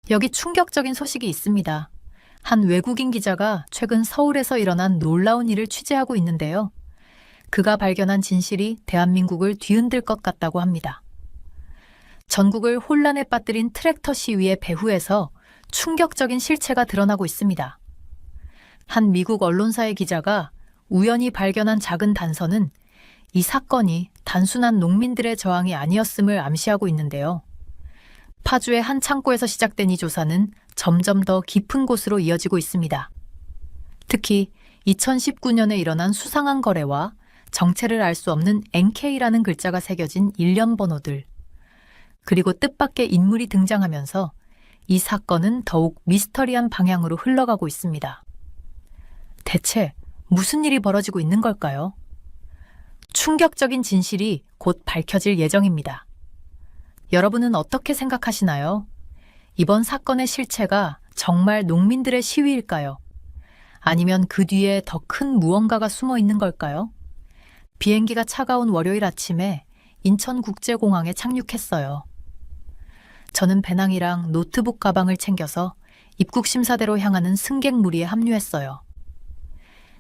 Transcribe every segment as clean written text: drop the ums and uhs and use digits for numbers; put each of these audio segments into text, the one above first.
여기 충격적인 소식이 있습니다. 한 외국인 기자가 최근 서울에서 일어난 놀라운 일을 취재하고 있는데요. 그가 발견한 진실이 대한민국을 뒤흔들 것 같다고 합니다. 전국을 혼란에 빠뜨린 트랙터 시위의 배후에서 충격적인 실체가 드러나고 있습니다. 한 미국 언론사의 기자가 우연히 발견한 작은 단서는 이 사건이 단순한 농민들의 저항이 아니었음을 암시하고 있는데요. 파주의 한 창고에서 시작된 이 조사는 점점 더 깊은 곳으로 이어지고 있습니다. 특히 2019년에 일어난 수상한 거래와 정체를 알 수 없는 NK라는 글자가 새겨진 일련 번호들, 그리고 뜻밖의 인물이 등장하면서 이 사건은 더욱 미스터리한 방향으로 흘러가고 있습니다. 대체 무슨 일이 벌어지고 있는 걸까요? 충격적인 진실이 곧 밝혀질 예정입니다. 여러분은 어떻게 생각하시나요? 이번 사건의 실체가 정말 농민들의 시위일까요? 아니면 그 뒤에 더 큰 무언가가 숨어 있는 걸까요? 비행기가 차가운 월요일 아침에 인천국제공항에 착륙했어요. 저는 배낭이랑 노트북 가방을 챙겨서 입국 심사대로 향하는 승객 무리에 합류했어요.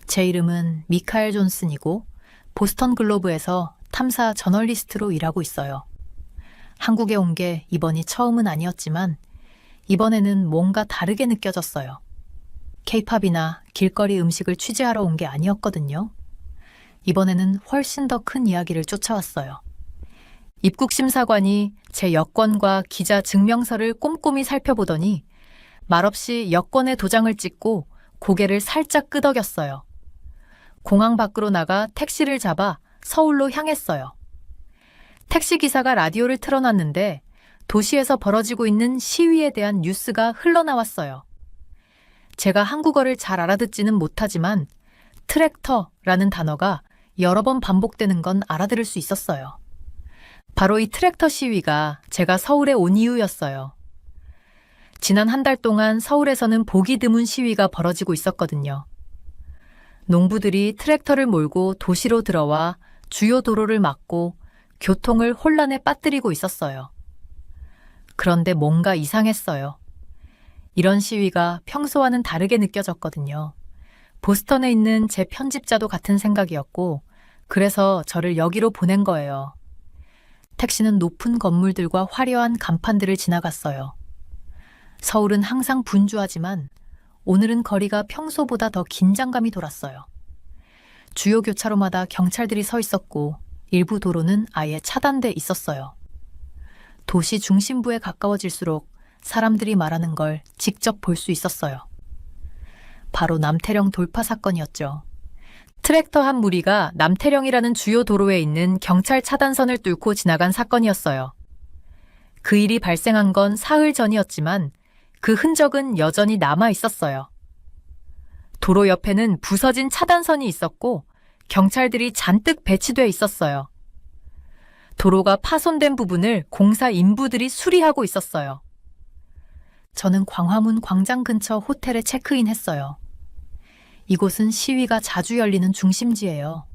제 이름은 미카엘 존슨이고 보스턴 글로브에서 탐사 저널리스트로 일하고 있어요. 한국에 온 게 이번이 처음은 아니었지만 이번에는 뭔가 다르게 느껴졌어요. 케이팝이나 길거리 음식을 취재하러 온 게 아니었거든요. 이번에는 훨씬 더 큰 이야기를 쫓아왔어요. 입국심사관이 제 여권과 기자 증명서를 꼼꼼히 살펴보더니 말없이 여권에 도장을 찍고 고개를 살짝 끄덕였어요. 공항 밖으로 나가 택시를 잡아 서울로 향했어요. 택시기사가 라디오를 틀어놨는데 도시에서 벌어지고 있는 시위에 대한 뉴스가 흘러나왔어요. 제가 한국어를 잘 알아듣지는 못하지만 트랙터라는 단어가 여러 번 반복되는 건 알아들을 수 있었어요. 바로 이 트랙터 시위가 제가 서울에 온 이유였어요. 지난 한 달 동안 서울에서는 보기 드문 시위가 벌어지고 있었거든요. 농부들이 트랙터를 몰고 도시로 들어와 주요 도로를 막고 교통을 혼란에 빠뜨리고 있었어요. 그런데 뭔가 이상했어요. 이런 시위가 평소와는 다르게 느껴졌거든요. 보스턴에 있는 제 편집자도 같은 생각이었고, 그래서 저를 여기로 보낸 거예요. 택시는 높은 건물들과 화려한 간판들을 지나갔어요. 서울은 항상 분주하지만 오늘은 거리가 평소보다 더 긴장감이 돌았어요. 주요 교차로마다 경찰들이 서 있었고 일부 도로는 아예 차단돼 있었어요. 도시 중심부에 가까워질수록 사람들이 말하는 걸 직접 볼 수 있었어요. 바로 남태령 돌파 사건이었죠. 트랙터 한 무리가 남태령이라는 주요 도로에 있는 경찰 차단선을 뚫고 지나간 사건이었어요. 그 일이 발생한 건 사흘 전이었지만 그 흔적은 여전히 남아 있었어요. 도로 옆에는 부서진 차단선이 있었고 경찰들이 잔뜩 배치돼 있었어요. 도로가 파손된 부분을 공사 인부들이 수리하고 있었어요. 저는 광화문 광장 근처 호텔에 체크인했어요. 이곳은 시위가 자주 열리는 중심지예요.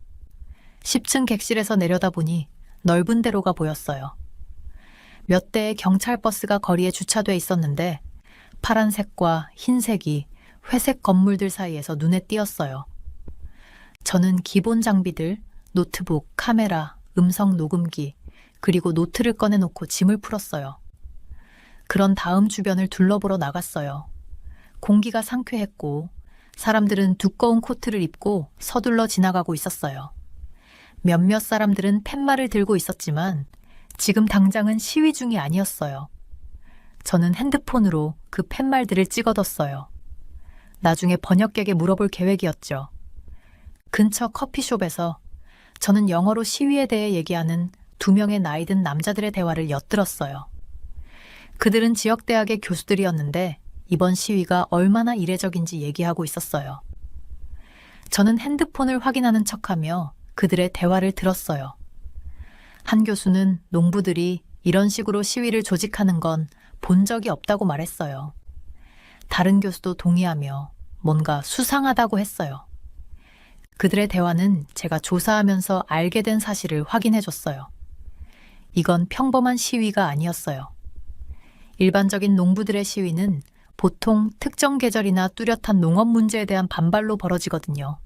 10층 객실에서 내려다보니 넓은 대로가 보였어요. 몇 대의 경찰 버스가 거리에 주차돼 있었는데 파란색과 흰색이 회색 건물들 사이에서 눈에 띄었어요. 저는 기본 장비들, 노트북, 카메라, 음성 녹음기, 그리고 노트를 꺼내놓고 짐을 풀었어요. 그런 다음 주변을 둘러보러 나갔어요. 공기가 상쾌했고 사람들은 두꺼운 코트를 입고 서둘러 지나가고 있었어요. 몇몇 사람들은 팻말을 들고 있었지만 지금 당장은 시위 중이 아니었어요. 저는 핸드폰으로 그 팻말들을 찍어뒀어요. 나중에 번역객에 물어볼 계획이었죠. 근처 커피숍에서 저는 영어로 시위에 대해 얘기하는 2명의 나이 든 남자들의 대화를 엿들었어요. 그들은 지역대학의 교수들이었는데 이번 시위가 얼마나 이례적인지 얘기하고 있었어요. 저는 핸드폰을 확인하는 척하며 그들의 대화를 들었어요. 한 교수는 농부들이 이런 식으로 시위를 조직하는 건 본 적이 없다고 말했어요. 다른 교수도 동의하며 뭔가 수상하다고 했어요. 그들의 대화는 제가 조사하면서 알게 된 사실을 확인해줬어요. 이건 평범한 시위가 아니었어요. 일반적인 농부들의 시위는 보통 특정 계절이나 뚜렷한 농업 문제에 대한 반발로 벌어지거든요.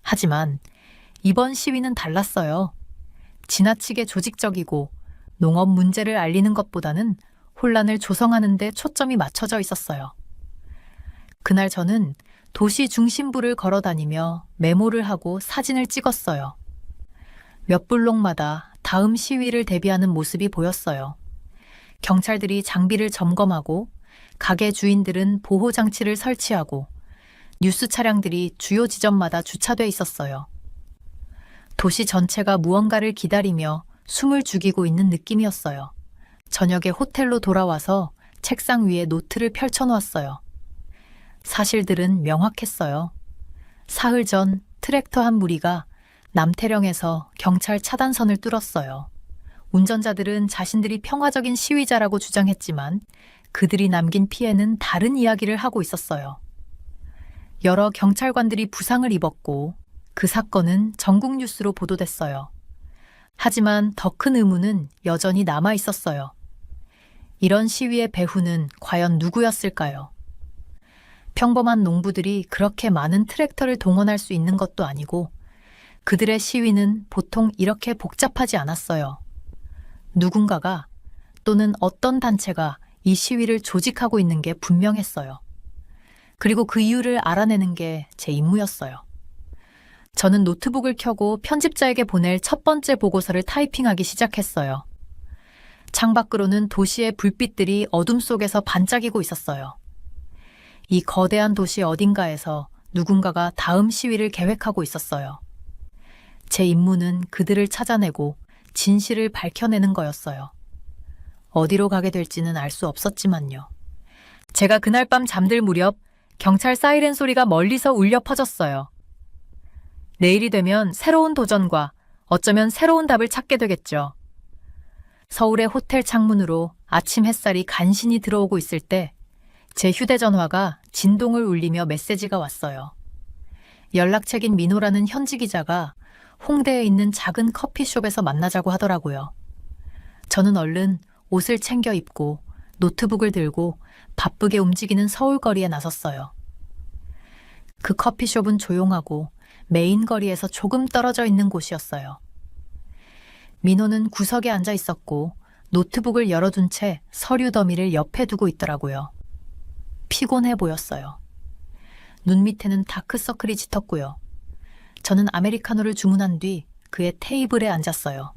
하지만 이번 시위는 달랐어요. 지나치게 조직적이고 농업 문제를 알리는 것보다는 혼란을 조성하는 데 초점이 맞춰져 있었어요. 그날 저는 도시 중심부를 걸어 다니며 메모를 하고 사진을 찍었어요. 몇 블록마다 다음 시위를 대비하는 모습이 보였어요. 경찰들이 장비를 점검하고 가게 주인들은 보호장치를 설치하고 뉴스 차량들이 주요 지점마다 주차돼 있었어요. 도시 전체가 무언가를 기다리며 숨을 죽이고 있는 느낌이었어요. 저녁에 호텔로 돌아와서 책상 위에 노트를 펼쳐놓았어요. 사실들은 명확했어요. 사흘 전 트랙터 한 무리가 남태령에서 경찰 차단선을 뚫었어요. 운전자들은 자신들이 평화적인 시위자라고 주장했지만 그들이 남긴 피해는 다른 이야기를 하고 있었어요. 여러 경찰관들이 부상을 입었고 그 사건은 전국 뉴스로 보도됐어요. 하지만 더 큰 의문은 여전히 남아 있었어요. 이런 시위의 배후는 과연 누구였을까요? 평범한 농부들이 그렇게 많은 트랙터를 동원할 수 있는 것도 아니고 그들의 시위는 보통 이렇게 복잡하지 않았어요. 누군가가 또는 어떤 단체가 이 시위를 조직하고 있는 게 분명했어요. 그리고 그 이유를 알아내는 게 제 임무였어요. 저는 노트북을 켜고 편집자에게 보낼 첫 번째 보고서를 타이핑하기 시작했어요. 창밖으로는 도시의 불빛들이 어둠 속에서 반짝이고 있었어요. 이 거대한 도시 어딘가에서 누군가가 다음 시위를 계획하고 있었어요. 제 임무는 그들을 찾아내고 진실을 밝혀내는 거였어요. 어디로 가게 될지는 알 수 없었지만요. 제가 그날 밤 잠들 무렵 경찰 사이렌 소리가 멀리서 울려 퍼졌어요. 내일이 되면 새로운 도전과 어쩌면 새로운 답을 찾게 되겠죠. 서울의 호텔 창문으로 아침 햇살이 간신히 들어오고 있을 때 제 휴대전화가 진동을 울리며 메시지가 왔어요. 연락책인 민호라는 현지 기자가 홍대에 있는 작은 커피숍에서 만나자고 하더라고요. 저는 얼른 옷을 챙겨 입고 노트북을 들고 바쁘게 움직이는 서울거리에 나섰어요. 그 커피숍은 조용하고 메인 거리에서 조금 떨어져 있는 곳이었어요. 민호는 구석에 앉아 있었고 노트북을 열어둔 채 서류 더미를 옆에 두고 있더라고요. 피곤해 보였어요. 눈 밑에는 다크서클이 짙었고요. 저는 아메리카노를 주문한 뒤 그의 테이블에 앉았어요.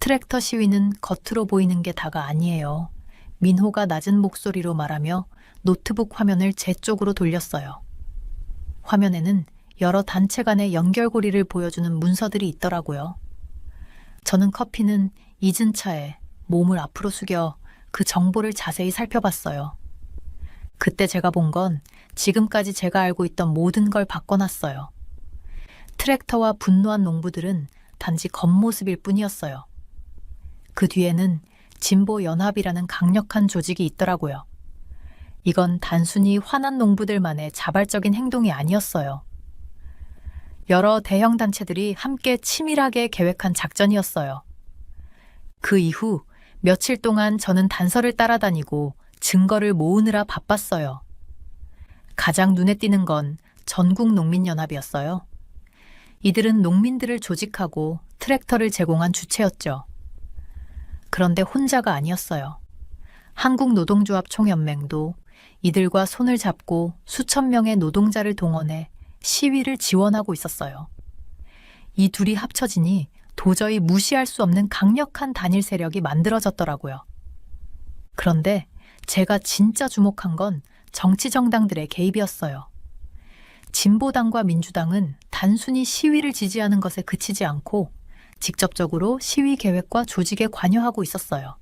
트랙터 시위는 겉으로 보이는 게 다가 아니에요. 민호가 낮은 목소리로 말하며 노트북 화면을 제 쪽으로 돌렸어요. 화면에는 여러 단체 간의 연결고리를 보여주는 문서들이 있더라고요. 저는 커피는 잊은 차에 몸을 앞으로 숙여 그 정보를 자세히 살펴봤어요. 그때 제가 본 건 지금까지 제가 알고 있던 모든 걸 바꿔놨어요. 트랙터와 분노한 농부들은 단지 겉모습일 뿐이었어요. 그 뒤에는 진보연합이라는 강력한 조직이 있더라고요. 이건 단순히 화난 농부들만의 자발적인 행동이 아니었어요. 여러 대형 단체들이 함께 치밀하게 계획한 작전이었어요. 그 이후 며칠 동안 저는 단서를 따라다니고 증거를 모으느라 바빴어요. 가장 눈에 띄는 건 전국농민연합이었어요. 이들은 농민들을 조직하고 트랙터를 제공한 주체였죠. 그런데 혼자가 아니었어요. 한국노동조합 총연맹도 이들과 손을 잡고 수천 명의 노동자를 동원해 시위를 지원하고 있었어요. 이 둘이 합쳐지니 도저히 무시할 수 없는 강력한 단일 세력이 만들어졌더라고요. 그런데 제가 진짜 주목한 건 정치 정당들의 개입이었어요. 진보당과 민주당은 단순히 시위를 지지하는 것에 그치지 않고 직접적으로 시위 계획과 조직에 관여하고 있었어요.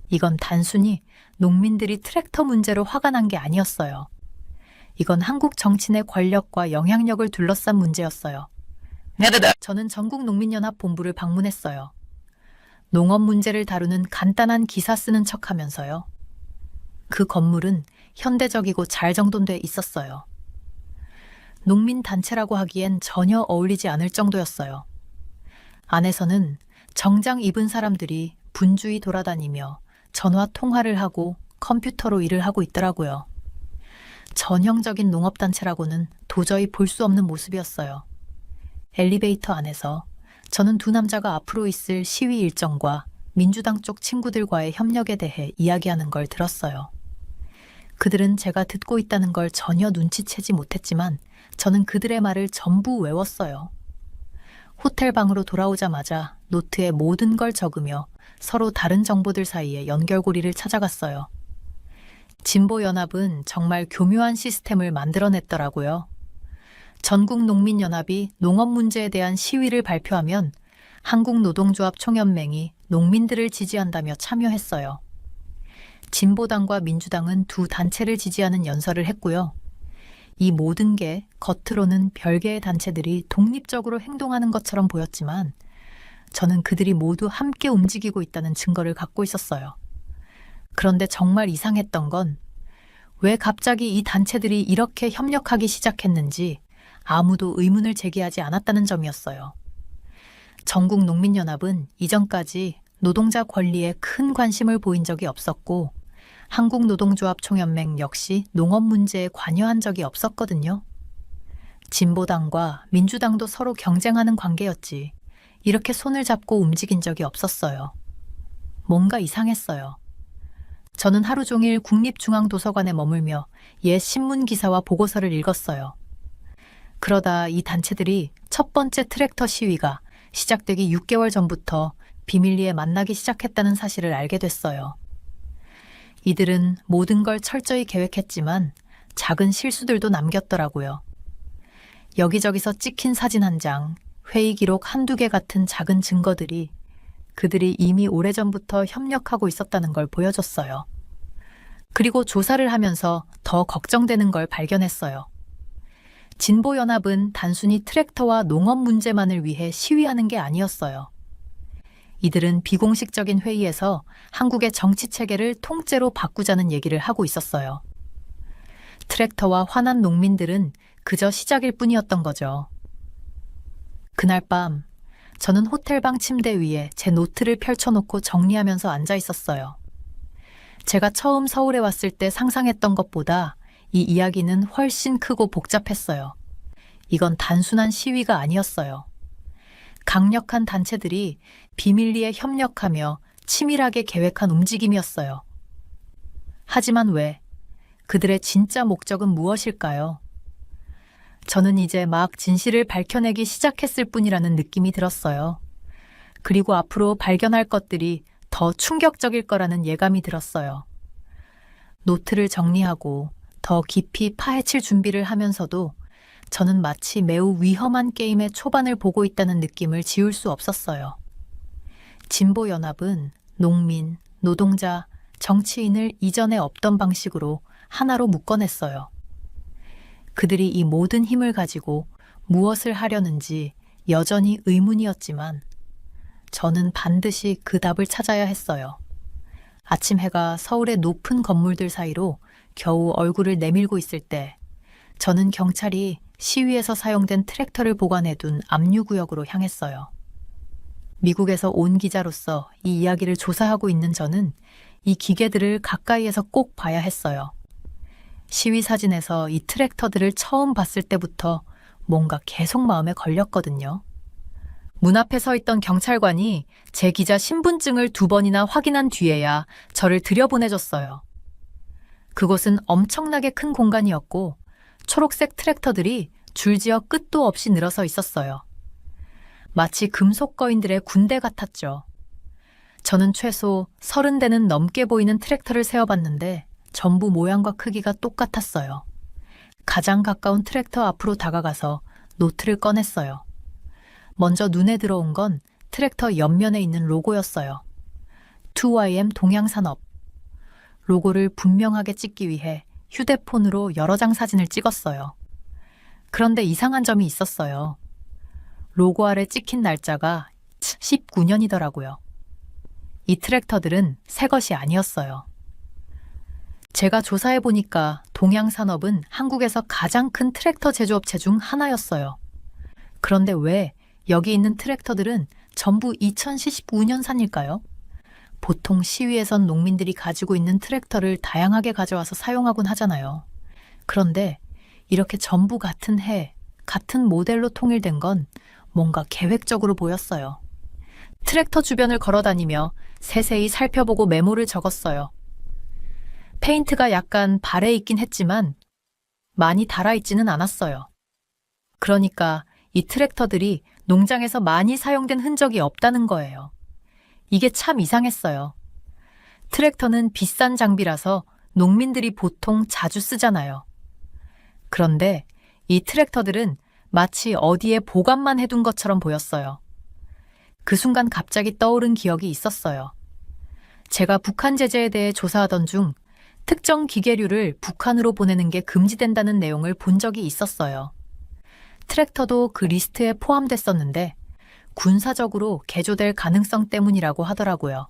이건 단순히 농민들이 트랙터 문제로 화가 난 게 아니었어요. 이건 한국 정치인의 권력과 영향력을 둘러싼 문제였어요. 저는 전국농민연합 본부를 방문했어요. 농업 문제를 다루는 간단한 기사 쓰는 척하면서요. 그 건물은 현대적이고 잘 정돈돼 있었어요. 농민단체라고 하기엔 전혀 어울리지 않을 정도였어요. 안에서는 정장 입은 사람들이 분주히 돌아다니며 전화 통화를 하고 컴퓨터로 일을 하고 있더라고요. 전형적인 농업단체라고는 도저히 볼 수 없는 모습이었어요. 엘리베이터 안에서 저는 두 남자가 앞으로 있을 시위 일정과 민주당 쪽 친구들과의 협력에 대해 이야기하는 걸 들었어요. 그들은 제가 듣고 있다는 걸 전혀 눈치채지 못했지만 저는 그들의 말을 전부 외웠어요. 호텔 방으로 돌아오자마자 노트에 모든 걸 적으며 서로 다른 정보들 사이에 연결고리를 찾아갔어요. 진보연합은 정말 교묘한 시스템을 만들어냈더라고요. 전국농민연합이 농업 문제에 대한 시위를 발표하면 한국노동조합 총연맹이 농민들을 지지한다며 참여했어요. 진보당과 민주당은 두 단체를 지지하는 연설을 했고요. 이 모든 게 겉으로는 별개의 단체들이 독립적으로 행동하는 것처럼 보였지만 저는 그들이 모두 함께 움직이고 있다는 증거를 갖고 있었어요. 그런데 정말 이상했던 건 왜 갑자기 이 단체들이 이렇게 협력하기 시작했는지 아무도 의문을 제기하지 않았다는 점이었어요. 전국농민연합은 이전까지 노동자 권리에 큰 관심을 보인 적이 없었고 한국노동조합 총연맹 역시 농업 문제에 관여한 적이 없었거든요. 진보당과 민주당도 서로 경쟁하는 관계였지 이렇게 손을 잡고 움직인 적이 없었어요. 뭔가 이상했어요. 저는 하루 종일 국립중앙도서관에 머물며 옛 신문 기사와 보고서를 읽었어요. 그러다 이 단체들이 첫 번째 트랙터 시위가 시작되기 6개월 전부터 비밀리에 만나기 시작했다는 사실을 알게 됐어요. 이들은 모든 걸 철저히 계획했지만 작은 실수들도 남겼더라고요. 여기저기서 찍힌 사진 한 장, 회의 기록 한두 개 같은 작은 증거들이 그들이 이미 오래전부터 협력하고 있었다는 걸 보여줬어요. 그리고 조사를 하면서 더 걱정되는 걸 발견했어요. 진보연합은 단순히 트랙터와 농업 문제만을 위해 시위하는 게 아니었어요. 이들은 비공식적인 회의에서 한국의 정치 체계를 통째로 바꾸자는 얘기를 하고 있었어요. 트랙터와 화난 농민들은 그저 시작일 뿐이었던 거죠. 그날 밤, 저는 호텔방 침대 위에 제 노트를 펼쳐놓고 정리하면서 앉아 있었어요. 제가 처음 서울에 왔을 때 상상했던 것보다 이 이야기는 훨씬 크고 복잡했어요. 이건 단순한 시위가 아니었어요. 강력한 단체들이 비밀리에 협력하며 치밀하게 계획한 움직임이었어요. 하지만 왜? 그들의 진짜 목적은 무엇일까요? 저는 이제 막 진실을 밝혀내기 시작했을 뿐이라는 느낌이 들었어요. 그리고 앞으로 발견할 것들이 더 충격적일 거라는 예감이 들었어요. 노트를 정리하고 더 깊이 파헤칠 준비를 하면서도 저는 마치 매우 위험한 게임의 초반을 보고 있다는 느낌을 지울 수 없었어요. 진보연합은 농민, 노동자, 정치인을 이전에 없던 방식으로 하나로 묶어냈어요. 그들이 이 모든 힘을 가지고 무엇을 하려는지 여전히 의문이었지만 저는 반드시 그 답을 찾아야 했어요. 아침 해가 서울의 높은 건물들 사이로 겨우 얼굴을 내밀고 있을 때 저는 경찰이 시위에서 사용된 트랙터를 보관해둔 압류구역으로 향했어요. 미국에서 온 기자로서 이 이야기를 조사하고 있는 저는 이 기계들을 가까이에서 꼭 봐야 했어요. 시위 사진에서 이 트랙터들을 처음 봤을 때부터 뭔가 계속 마음에 걸렸거든요. 문 앞에 서 있던 경찰관이 제 기자 신분증을 2번이나 확인한 뒤에야 저를 들여보내줬어요. 그곳은 엄청나게 큰 공간이었고 초록색 트랙터들이 줄지어 끝도 없이 늘어서 있었어요. 마치 금속 거인들의 군대 같았죠. 저는 최소 30대는 넘게 보이는 트랙터를 세어봤는데 전부 모양과 크기가 똑같았어요. 가장 가까운 트랙터 앞으로 다가가서 노트를 꺼냈어요. 먼저 눈에 들어온 건 트랙터 옆면에 있는 로고였어요. 2YM 동양산업. 로고를 분명하게 찍기 위해 휴대폰으로 여러 장 사진을 찍었어요. 그런데 이상한 점이 있었어요. 로고 아래 찍힌 날짜가 19년이더라고요. 이 트랙터들은 새 것이 아니었어요. 제가 조사해보니까 동양산업은 한국에서 가장 큰 트랙터 제조업체 중 하나였어요. 그런데 왜 여기 있는 트랙터들은 전부 2015년산일까요? 보통 시위에선 농민들이 가지고 있는 트랙터를 다양하게 가져와서 사용하곤 하잖아요. 그런데 이렇게 전부 같은 해, 같은 모델로 통일된 건 뭔가 계획적으로 보였어요. 트랙터 주변을 걸어다니며 세세히 살펴보고 메모를 적었어요. 페인트가 약간 발해 있긴 했지만 많이 닳아있지는 않았어요. 그러니까 이 트랙터들이 농장에서 많이 사용된 흔적이 없다는 거예요. 이게 참 이상했어요. 트랙터는 비싼 장비라서 농민들이 보통 자주 쓰잖아요. 그런데 이 트랙터들은 마치 어디에 보관만 해둔 것처럼 보였어요. 그 순간 갑자기 떠오른 기억이 있었어요. 제가 북한 제재에 대해 조사하던 중 특정 기계류를 북한으로 보내는 게 금지된다는 내용을 본 적이 있었어요. 트랙터도 그 리스트에 포함됐었는데 군사적으로 개조될 가능성 때문이라고 하더라고요.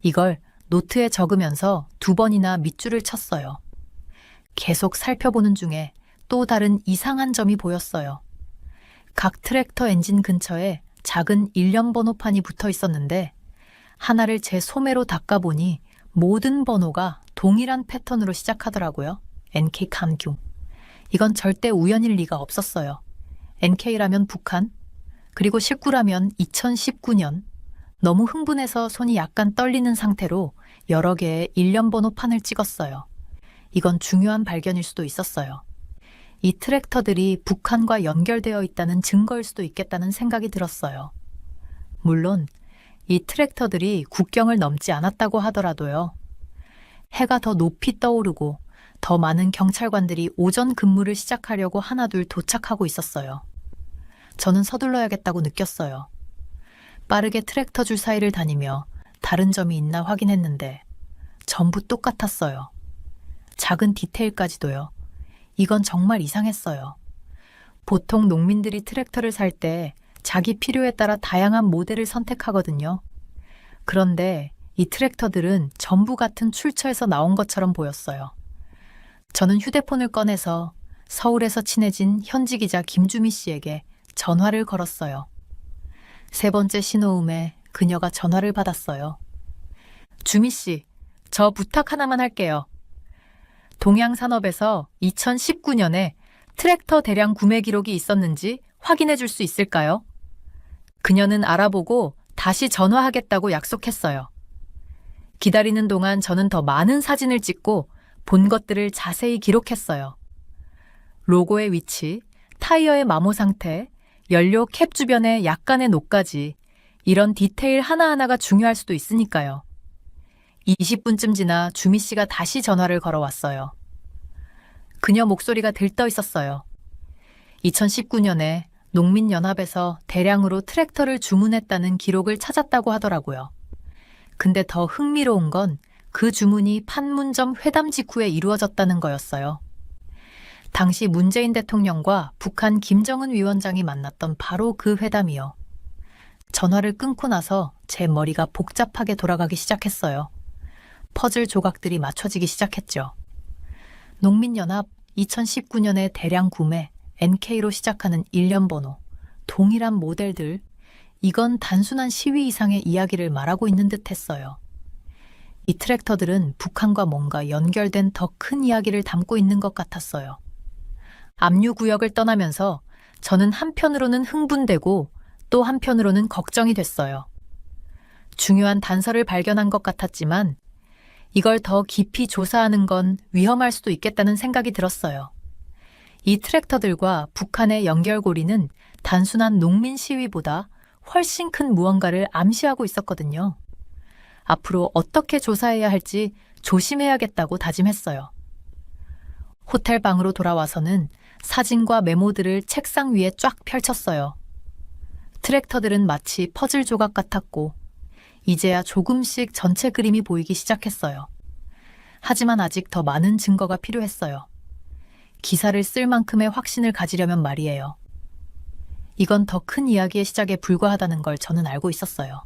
이걸 노트에 적으면서 2번이나 밑줄을 쳤어요. 계속 살펴보는 중에 또 다른 이상한 점이 보였어요. 각 트랙터 엔진 근처에 작은 일련 번호판이 붙어 있었는데 하나를 제 소매로 닦아보니 모든 번호가 동일한 패턴으로 시작하더라고요. NK 감귤. 이건 절대 우연일 리가 없었어요. NK라면 북한, 그리고 19라면 2019년. 너무 흥분해서 손이 약간 떨리는 상태로 여러 개의 일련 번호판을 찍었어요. 이건 중요한 발견일 수도 있었어요. 이 트랙터들이 북한과 연결되어 있다는 증거일 수도 있겠다는 생각이 들었어요. 물론 이 트랙터들이 국경을 넘지 않았다고 하더라도요. 해가 더 높이 떠오르고 더 많은 경찰관들이 오전 근무를 시작하려고 하나둘 도착하고 있었어요. 저는 서둘러야겠다고 느꼈어요. 빠르게 트랙터 줄 사이를 다니며 다른 점이 있나 확인했는데 전부 똑같았어요. 작은 디테일까지도요. 이건 정말 이상했어요. 보통 농민들이 트랙터를 살 때 자기 필요에 따라 다양한 모델을 선택하거든요. 그런데 이 트랙터들은 전부 같은 출처에서 나온 것처럼 보였어요. 저는 휴대폰을 꺼내서 서울에서 친해진 현지 기자 김주미 씨에게 전화를 걸었어요. 3번째 신호음에 그녀가 전화를 받았어요. 주미 씨, 저 부탁 하나만 할게요. 동양산업에서 2019년에 트랙터 대량 구매 기록이 있었는지 확인해 줄 수 있을까요? 그녀는 알아보고 다시 전화하겠다고 약속했어요. 기다리는 동안 저는 더 많은 사진을 찍고 본 것들을 자세히 기록했어요. 로고의 위치, 타이어의 마모 상태, 연료 캡 주변의 약간의 녹까지 이런 디테일 하나하나가 중요할 수도 있으니까요. 20분쯤 지나 주미 씨가 다시 전화를 걸어왔어요. 그녀 목소리가 들떠 있었어요. 2019년에 농민연합에서 대량으로 트랙터를 주문했다는 기록을 찾았다고 하더라고요. 근데 더 흥미로운 건 그 주문이 판문점 회담 직후에 이루어졌다는 거였어요. 당시 문재인 대통령과 북한 김정은 위원장이 만났던 바로 그 회담이요. 전화를 끊고 나서 제 머리가 복잡하게 돌아가기 시작했어요. 퍼즐 조각들이 맞춰지기 시작했죠. 농민연합 2019년의 대량 구매, NK로 시작하는 일련 번호, 동일한 모델들, 이건 단순한 시위 이상의 이야기를 말하고 있는 듯 했어요. 이 트랙터들은 북한과 뭔가 연결된 더 큰 이야기를 담고 있는 것 같았어요. 압류 구역을 떠나면서 저는 한편으로는 흥분되고 또 한편으로는 걱정이 됐어요. 중요한 단서를 발견한 것 같았지만 이걸 더 깊이 조사하는 건 위험할 수도 있겠다는 생각이 들었어요. 이 트랙터들과 북한의 연결고리는 단순한 농민 시위보다 훨씬 큰 무언가를 암시하고 있었거든요. 앞으로 어떻게 조사해야 할지 조심해야겠다고 다짐했어요. 호텔 방으로 돌아와서는 사진과 메모들을 책상 위에 쫙 펼쳤어요. 트랙터들은 마치 퍼즐 조각 같았고 이제야 조금씩 전체 그림이 보이기 시작했어요. 하지만 아직 더 많은 증거가 필요했어요. 기사를 쓸 만큼의 확신을 가지려면 말이에요. 이건 더 큰 이야기의 시작에 불과하다는 걸 저는 알고 있었어요.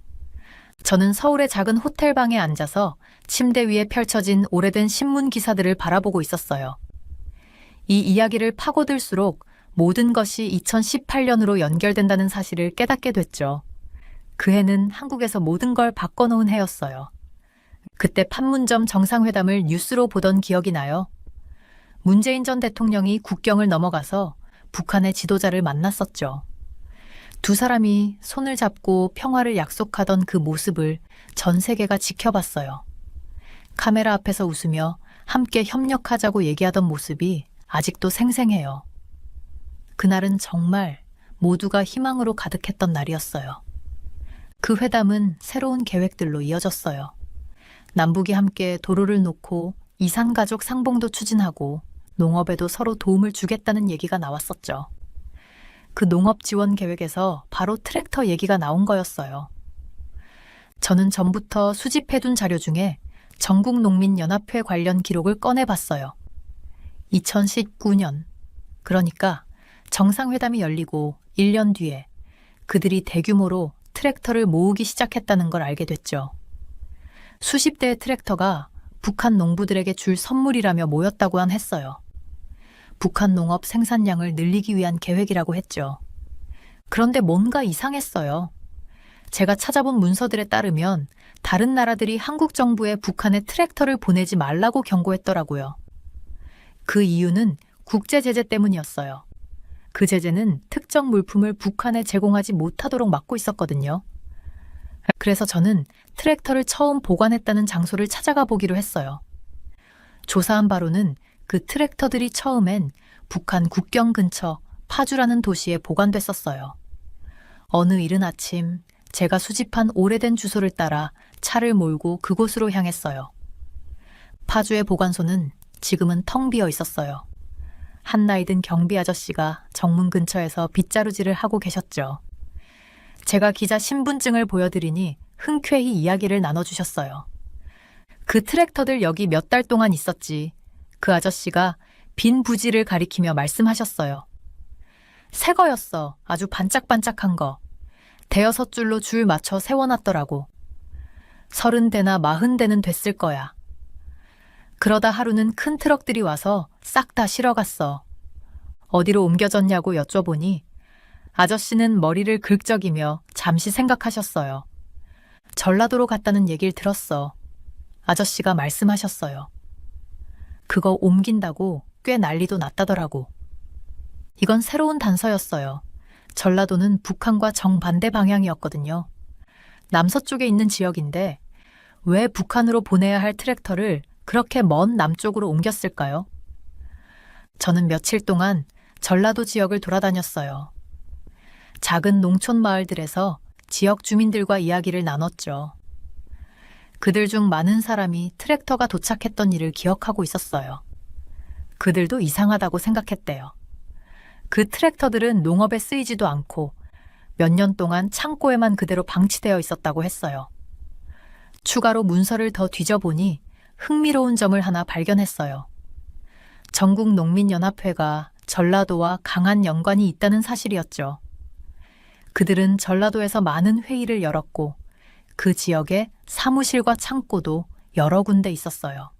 저는 서울의 작은 호텔방에 앉아서 침대 위에 펼쳐진 오래된 신문 기사들을 바라보고 있었어요. 이 이야기를 파고들수록 모든 것이 2018년으로 연결된다는 사실을 깨닫게 됐죠. 그 해는 한국에서 모든 걸 바꿔놓은 해였어요. 그때 판문점 정상회담을 뉴스로 보던 기억이 나요. 문재인 전 대통령이 국경을 넘어가서 북한의 지도자를 만났었죠. 두 사람이 손을 잡고 평화를 약속하던 그 모습을 전 세계가 지켜봤어요. 카메라 앞에서 웃으며 함께 협력하자고 얘기하던 모습이 아직도 생생해요. 그날은 정말 모두가 희망으로 가득했던 날이었어요. 그 회담은 새로운 계획들로 이어졌어요. 남북이 함께 도로를 놓고 이산가족 상봉도 추진하고 농업에도 서로 도움을 주겠다는 얘기가 나왔었죠. 그 농업 지원 계획에서 바로 트랙터 얘기가 나온 거였어요. 저는 전부터 수집해둔 자료 중에 전국농민연합회 관련 기록을 꺼내봤어요. 2019년, 그러니까 정상회담이 열리고 1년 뒤에 그들이 대규모로 트랙터를 모으기 시작했다는 걸 알게 됐죠. 수십 대의 트랙터가 북한 농부들에게 줄 선물이라며 모였다고만 했어요. 북한 농업 생산량을 늘리기 위한 계획이라고 했죠. 그런데 뭔가 이상했어요. 제가 찾아본 문서들에 따르면 다른 나라들이 한국 정부에 북한에 트랙터를 보내지 말라고 경고했더라고요. 그 이유는 국제 제재 때문이었어요. 그 제재는 특정 물품을 북한에 제공하지 못하도록 막고 있었거든요. 그래서 저는 트랙터를 처음 보관했다는 장소를 찾아가 보기로 했어요. 조사한 바로는 그 트랙터들이 처음엔 북한 국경 근처 파주라는 도시에 보관됐었어요. 어느 이른 아침 제가 수집한 오래된 주소를 따라 차를 몰고 그곳으로 향했어요. 파주의 보관소는 지금은 텅 비어 있었어요. 한 나이 든 경비 아저씨가 정문 근처에서 빗자루질을 하고 계셨죠. 제가 기자 신분증을 보여드리니 흔쾌히 이야기를 나눠주셨어요. 그 트랙터들 여기 몇 달 동안 있었지. 그 아저씨가 빈 부지를 가리키며 말씀하셨어요. 새 거였어. 아주 반짝반짝한 거. 대여섯 줄로 줄 맞춰 세워놨더라고. 30대나 40대는 됐을 거야. 그러다 하루는 큰 트럭들이 와서 싹 다 실어갔어. 어디로 옮겨졌냐고 여쭤보니 아저씨는 머리를 긁적이며 잠시 생각하셨어요. 전라도로 갔다는 얘기를 들었어. 아저씨가 말씀하셨어요. 그거 옮긴다고 꽤 난리도 났다더라고. 이건 새로운 단서였어요. 전라도는 북한과 정반대 방향이었거든요. 남서쪽에 있는 지역인데 왜 북한으로 보내야 할 트랙터를 그렇게 먼 남쪽으로 옮겼을까요? 저는 며칠 동안 전라도 지역을 돌아다녔어요. 작은 농촌 마을들에서 지역 주민들과 이야기를 나눴죠. 그들 중 많은 사람이 트랙터가 도착했던 일을 기억하고 있었어요. 그들도 이상하다고 생각했대요. 그 트랙터들은 농업에 쓰이지도 않고 몇 년 동안 창고에만 그대로 방치되어 있었다고 했어요. 추가로 문서를 더 뒤져보니 흥미로운 점을 하나 발견했어요. 전국농민연합회가 전라도와 강한 연관이 있다는 사실이었죠. 그들은 전라도에서 많은 회의를 열었고 그 지역에 사무실과 창고도 여러 군데 있었어요.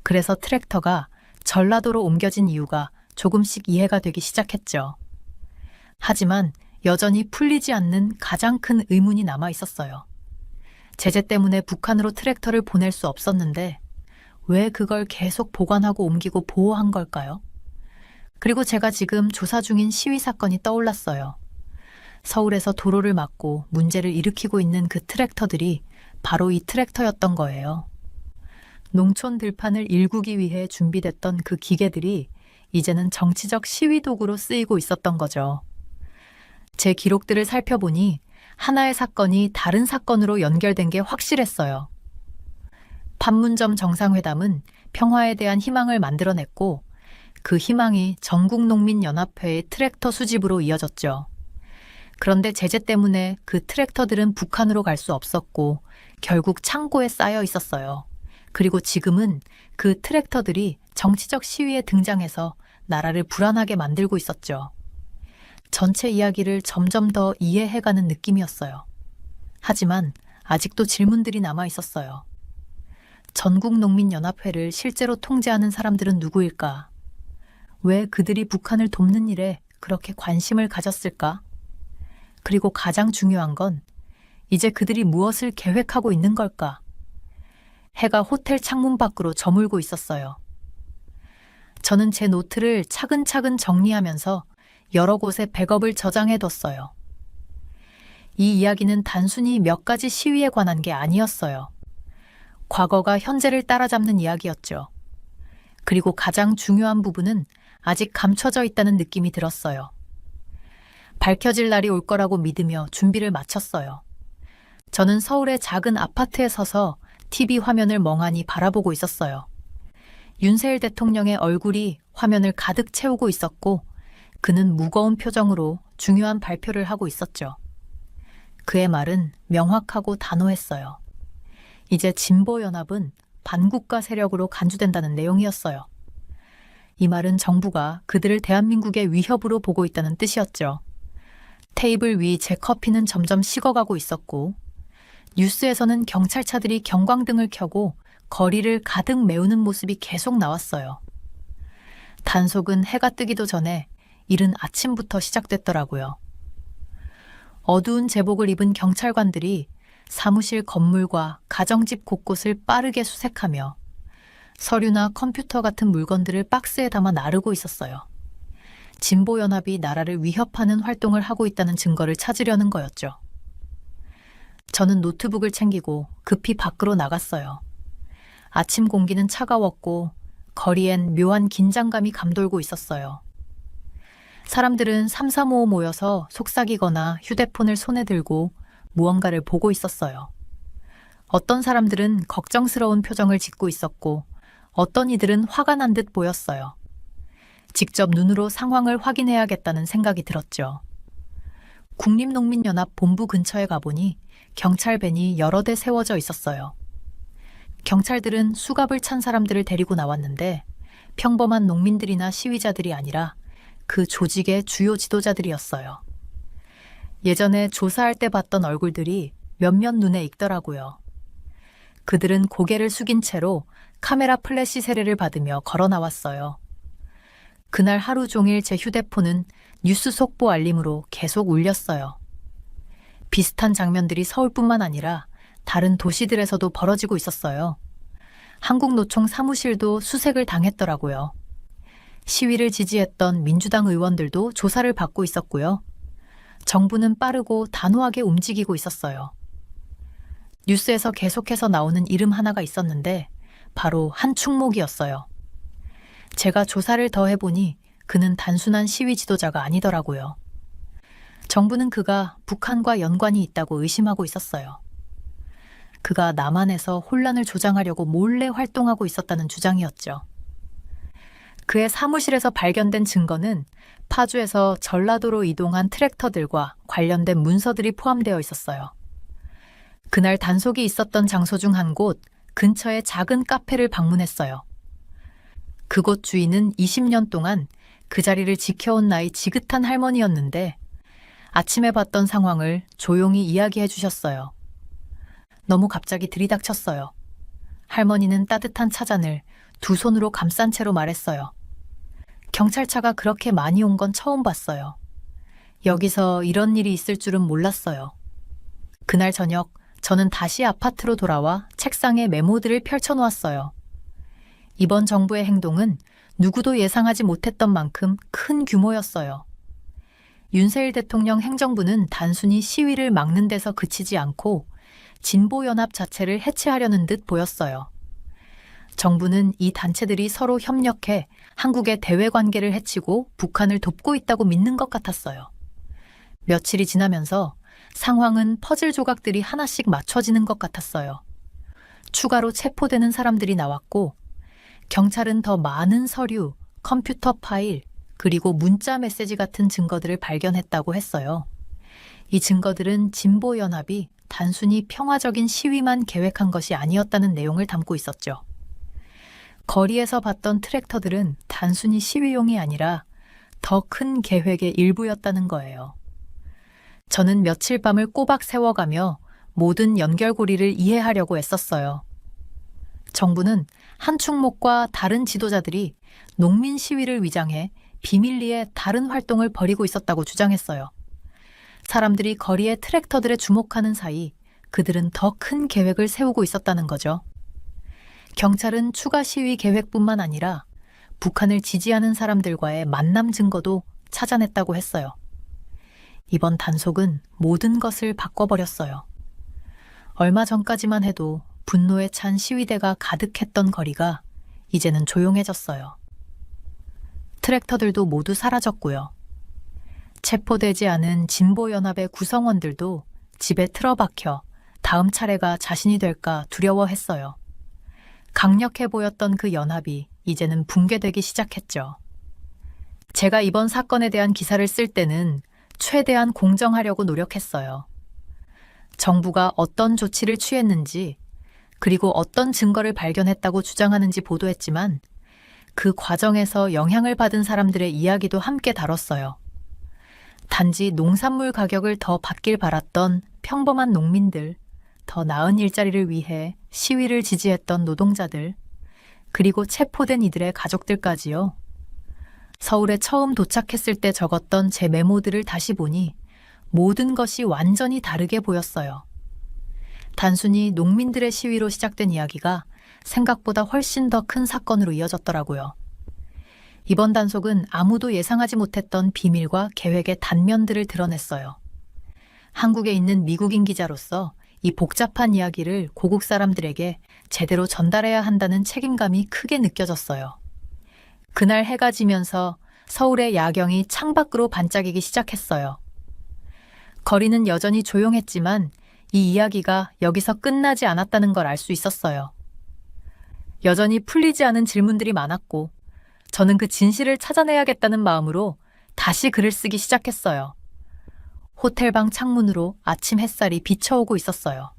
그래서 트랙터가 전라도로 옮겨진 이유가 조금씩 이해가 되기 시작했죠. 하지만 여전히 풀리지 않는 가장 큰 의문이 남아 있었어요. 제재 때문에 북한으로 트랙터를 보낼 수 없었는데 왜 그걸 계속 보관하고 옮기고 보호한 걸까요? 그리고 제가 지금 조사 중인 시위 사건이 떠올랐어요. 서울에서 도로를 막고 문제를 일으키고 있는 그 트랙터들이 바로 이 트랙터였던 거예요. 농촌 들판을 일구기 위해 준비됐던 그 기계들이 이제는 정치적 시위 도구로 쓰이고 있었던 거죠. 제 기록들을 살펴보니 하나의 사건이 다른 사건으로 연결된 게 확실했어요. 판문점 정상회담은 평화에 대한 희망을 만들어냈고 그 희망이 전국농민연합회의 트랙터 수집으로 이어졌죠. 그런데 제재 때문에 그 트랙터들은 북한으로 갈 수 없었고 결국 창고에 쌓여 있었어요. 그리고 지금은 그 트랙터들이 정치적 시위에 등장해서 나라를 불안하게 만들고 있었죠. 전체 이야기를 점점 더 이해해가는 느낌이었어요. 하지만 아직도 질문들이 남아 있었어요. 전국농민연합회를 실제로 통제하는 사람들은 누구일까? 왜 그들이 북한을 돕는 일에 그렇게 관심을 가졌을까? 그리고 가장 중요한 건 이제 그들이 무엇을 계획하고 있는 걸까? 해가 호텔 창문 밖으로 저물고 있었어요. 저는 제 노트를 차근차근 정리하면서 여러 곳에 백업을 저장해뒀어요. 이 이야기는 단순히 몇 가지 시위에 관한 게 아니었어요. 과거가 현재를 따라잡는 이야기였죠. 그리고 가장 중요한 부분은 아직 감춰져 있다는 느낌이 들었어요. 밝혀질 날이 올 거라고 믿으며 준비를 마쳤어요. 저는 서울의 작은 아파트에 서서 TV 화면을 멍하니 바라보고 있었어요. 윤석열 대통령의 얼굴이 화면을 가득 채우고 있었고 그는 무거운 표정으로 중요한 발표를 하고 있었죠. 그의 말은 명확하고 단호했어요. 이제 진보연합은 반국가 세력으로 간주된다는 내용이었어요. 이 말은 정부가 그들을 대한민국의 위협으로 보고 있다는 뜻이었죠. 테이블 위 제 커피는 점점 식어가고 있었고 뉴스에서는 경찰차들이 경광등을 켜고 거리를 가득 메우는 모습이 계속 나왔어요. 단속은 해가 뜨기도 전에 이른 아침부터 시작됐더라고요. 어두운 제복을 입은 경찰관들이 사무실 건물과 가정집 곳곳을 빠르게 수색하며 서류나 컴퓨터 같은 물건들을 박스에 담아 나르고 있었어요. 진보연합이 나라를 위협하는 활동을 하고 있다는 증거를 찾으려는 거였죠. 저는 노트북을 챙기고 급히 밖으로 나갔어요. 아침 공기는 차가웠고 거리엔 묘한 긴장감이 감돌고 있었어요. 사람들은 삼삼오오 모여서 속삭이거나 휴대폰을 손에 들고 무언가를 보고 있었어요. 어떤 사람들은 걱정스러운 표정을 짓고 있었고 어떤 이들은 화가 난 듯 보였어요. 직접 눈으로 상황을 확인해야겠다는 생각이 들었죠. 국립농민연합 본부 근처에 가보니 경찰밴이 여러 대 세워져 있었어요. 경찰들은 수갑을 찬 사람들을 데리고 나왔는데 평범한 농민들이나 시위자들이 아니라 그 조직의 주요 지도자들이었어요. 예전에 조사할 때 봤던 얼굴들이 몇몇 눈에 익더라고요. 그들은 고개를 숙인 채로 카메라 플래시 세례를 받으며 걸어 나왔어요. 그날 하루 종일 제 휴대폰은 뉴스 속보 알림으로 계속 울렸어요. 비슷한 장면들이 서울뿐만 아니라 다른 도시들에서도 벌어지고 있었어요. 한국노총 사무실도 수색을 당했더라고요. 시위를 지지했던 민주당 의원들도 조사를 받고 있었고요. 정부는 빠르고 단호하게 움직이고 있었어요. 뉴스에서 계속해서 나오는 이름 하나가 있었는데 바로 한충목이었어요. 제가 조사를 더 해보니 그는 단순한 시위 지도자가 아니더라고요. 정부는 그가 북한과 연관이 있다고 의심하고 있었어요. 그가 남한에서 혼란을 조장하려고 몰래 활동하고 있었다는 주장이었죠. 그의 사무실에서 발견된 증거는 파주에서 전라도로 이동한 트랙터들과 관련된 문서들이 포함되어 있었어요. 그날 단속이 있었던 장소 중 한 곳 근처의 작은 카페를 방문했어요. 그곳 주인은 20년 동안 그 자리를 지켜온 나이 지긋한 할머니였는데 아침에 봤던 상황을 조용히 이야기해 주셨어요. 너무 갑자기 들이닥쳤어요. 할머니는 따뜻한 차잔을 두 손으로 감싼 채로 말했어요. 경찰차가 그렇게 많이 온 건 처음 봤어요. 여기서 이런 일이 있을 줄은 몰랐어요. 그날 저녁 저는 다시 아파트로 돌아와 책상에 메모들을 펼쳐놓았어요. 이번 정부의 행동은 누구도 예상하지 못했던 만큼 큰 규모였어요. 윤석열 대통령 행정부는 단순히 시위를 막는 데서 그치지 않고 진보연합 자체를 해체하려는 듯 보였어요. 정부는 이 단체들이 서로 협력해 한국의 대외관계를 해치고 북한을 돕고 있다고 믿는 것 같았어요. 며칠이 지나면서 상황은 퍼즐 조각들이 하나씩 맞춰지는 것 같았어요. 추가로 체포되는 사람들이 나왔고 경찰은 더 많은 서류, 컴퓨터 파일, 그리고 문자 메시지 같은 증거들을 발견했다고 했어요. 이 증거들은 진보연합이 단순히 평화적인 시위만 계획한 것이 아니었다는 내용을 담고 있었죠. 거리에서 봤던 트랙터들은 단순히 시위용이 아니라 더 큰 계획의 일부였다는 거예요. 저는 며칠 밤을 꼬박 세워가며 모든 연결고리를 이해하려고 애썼어요. 정부는 한충목과 다른 지도자들이 농민 시위를 위장해 비밀리에 다른 활동을 벌이고 있었다고 주장했어요. 사람들이 거리의 트랙터들에 주목하는 사이 그들은 더 큰 계획을 세우고 있었다는 거죠. 경찰은 추가 시위 계획뿐만 아니라 북한을 지지하는 사람들과의 만남 증거도 찾아냈다고 했어요. 이번 단속은 모든 것을 바꿔버렸어요. 얼마 전까지만 해도 분노에 찬 시위대가 가득했던 거리가 이제는 조용해졌어요. 트랙터들도 모두 사라졌고요. 체포되지 않은 진보연합의 구성원들도 집에 틀어박혀 다음 차례가 자신이 될까 두려워했어요. 강력해 보였던 그 연합이 이제는 붕괴되기 시작했죠. 제가 이번 사건에 대한 기사를 쓸 때는 최대한 공정하려고 노력했어요. 정부가 어떤 조치를 취했는지, 그리고 어떤 증거를 발견했다고 주장하는지 보도했지만 그 과정에서 영향을 받은 사람들의 이야기도 함께 다뤘어요. 단지 농산물 가격을 더 받길 바랐던 평범한 농민들, 더 나은 일자리를 위해 시위를 지지했던 노동자들, 그리고 체포된 이들의 가족들까지요. 서울에 처음 도착했을 때 적었던 제 메모들을 다시 보니 모든 것이 완전히 다르게 보였어요. 단순히 농민들의 시위로 시작된 이야기가 생각보다 훨씬 더 큰 사건으로 이어졌더라고요. 이번 단속은 아무도 예상하지 못했던 비밀과 계획의 단면들을 드러냈어요. 한국에 있는 미국인 기자로서 이 복잡한 이야기를 고국 사람들에게 제대로 전달해야 한다는 책임감이 크게 느껴졌어요. 그날 해가 지면서 서울의 야경이 창밖으로 반짝이기 시작했어요. 거리는 여전히 조용했지만 이 이야기가 여기서 끝나지 않았다는 걸 알 수 있었어요. 여전히 풀리지 않은 질문들이 많았고 저는 그 진실을 찾아내야겠다는 마음으로 다시 글을 쓰기 시작했어요. 호텔방 창문으로 아침 햇살이 비쳐오고 있었어요.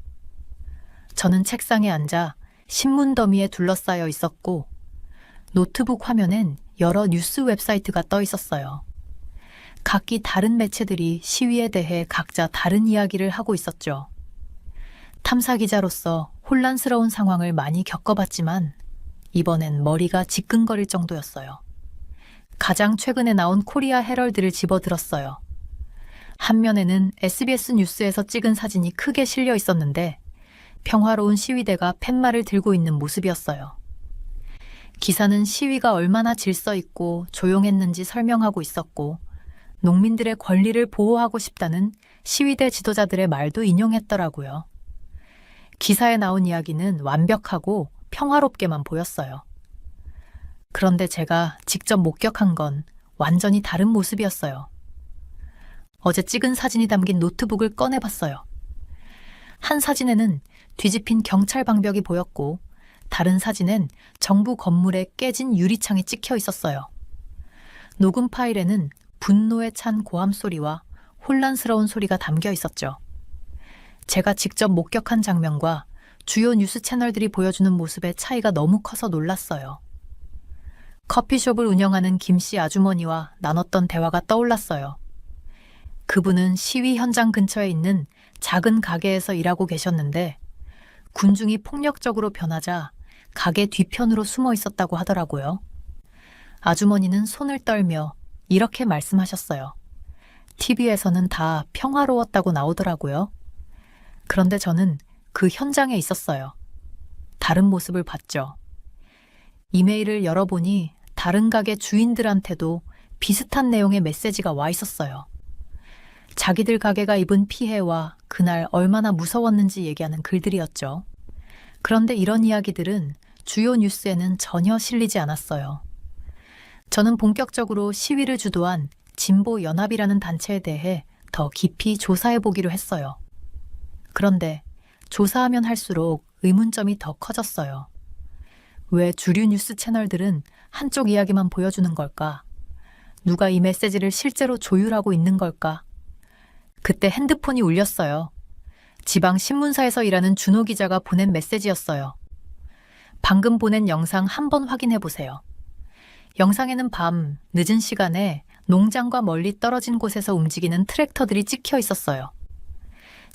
저는 책상에 앉아 신문 더미에 둘러싸여 있었고 노트북 화면엔 여러 뉴스 웹사이트가 떠 있었어요. 각기 다른 매체들이 시위에 대해 각자 다른 이야기를 하고 있었죠. 탐사 기자로서 혼란스러운 상황을 많이 겪어봤지만 이번엔 머리가 지끈거릴 정도였어요. 가장 최근에 나온 코리아 헤럴드를 집어들었어요. 한 면에는 SBS 뉴스에서 찍은 사진이 크게 실려 있었는데 평화로운 시위대가 팻말을 들고 있는 모습이었어요. 기사는 시위가 얼마나 질서 있고 조용했는지 설명하고 있었고 농민들의 권리를 보호하고 싶다는 시위대 지도자들의 말도 인용했더라고요. 기사에 나온 이야기는 완벽하고 평화롭게만 보였어요. 그런데 제가 직접 목격한 건 완전히 다른 모습이었어요. 어제 찍은 사진이 담긴 노트북을 꺼내봤어요. 한 사진에는 뒤집힌 경찰 방벽이 보였고 다른 사진엔 정부 건물에 깨진 유리창이 찍혀 있었어요. 녹음 파일에는 분노에 찬 고함 소리와 혼란스러운 소리가 담겨 있었죠. 제가 직접 목격한 장면과 주요 뉴스 채널들이 보여주는 모습의 차이가 너무 커서 놀랐어요. 커피숍을 운영하는 김 씨 아주머니와 나눴던 대화가 떠올랐어요. 그분은 시위 현장 근처에 있는 작은 가게에서 일하고 계셨는데 군중이 폭력적으로 변하자 가게 뒤편으로 숨어 있었다고 하더라고요. 아주머니는 손을 떨며 이렇게 말씀하셨어요. TV에서는 다 평화로웠다고 나오더라고요. 그런데 저는 그 현장에 있었어요. 다른 모습을 봤죠. 이메일을 열어보니 다른 가게 주인들한테도 비슷한 내용의 메시지가 와 있었어요. 자기들 가게가 입은 피해와 그날 얼마나 무서웠는지 얘기하는 글들이었죠. 그런데 이런 이야기들은 주요 뉴스에는 전혀 실리지 않았어요. 저는 본격적으로 시위를 주도한 진보연합이라는 단체에 대해 더 깊이 조사해보기로 했어요. 그런데 조사하면 할수록 의문점이 더 커졌어요. 왜 주류 뉴스 채널들은 한쪽 이야기만 보여주는 걸까? 누가 이 메시지를 실제로 조율하고 있는 걸까? 그때 핸드폰이 울렸어요. 지방 신문사에서 일하는 준호 기자가 보낸 메시지였어요. 방금 보낸 영상 한번 확인해 보세요. 영상에는 밤 늦은 시간에 농장과 멀리 떨어진 곳에서 움직이는 트랙터들이 찍혀 있었어요.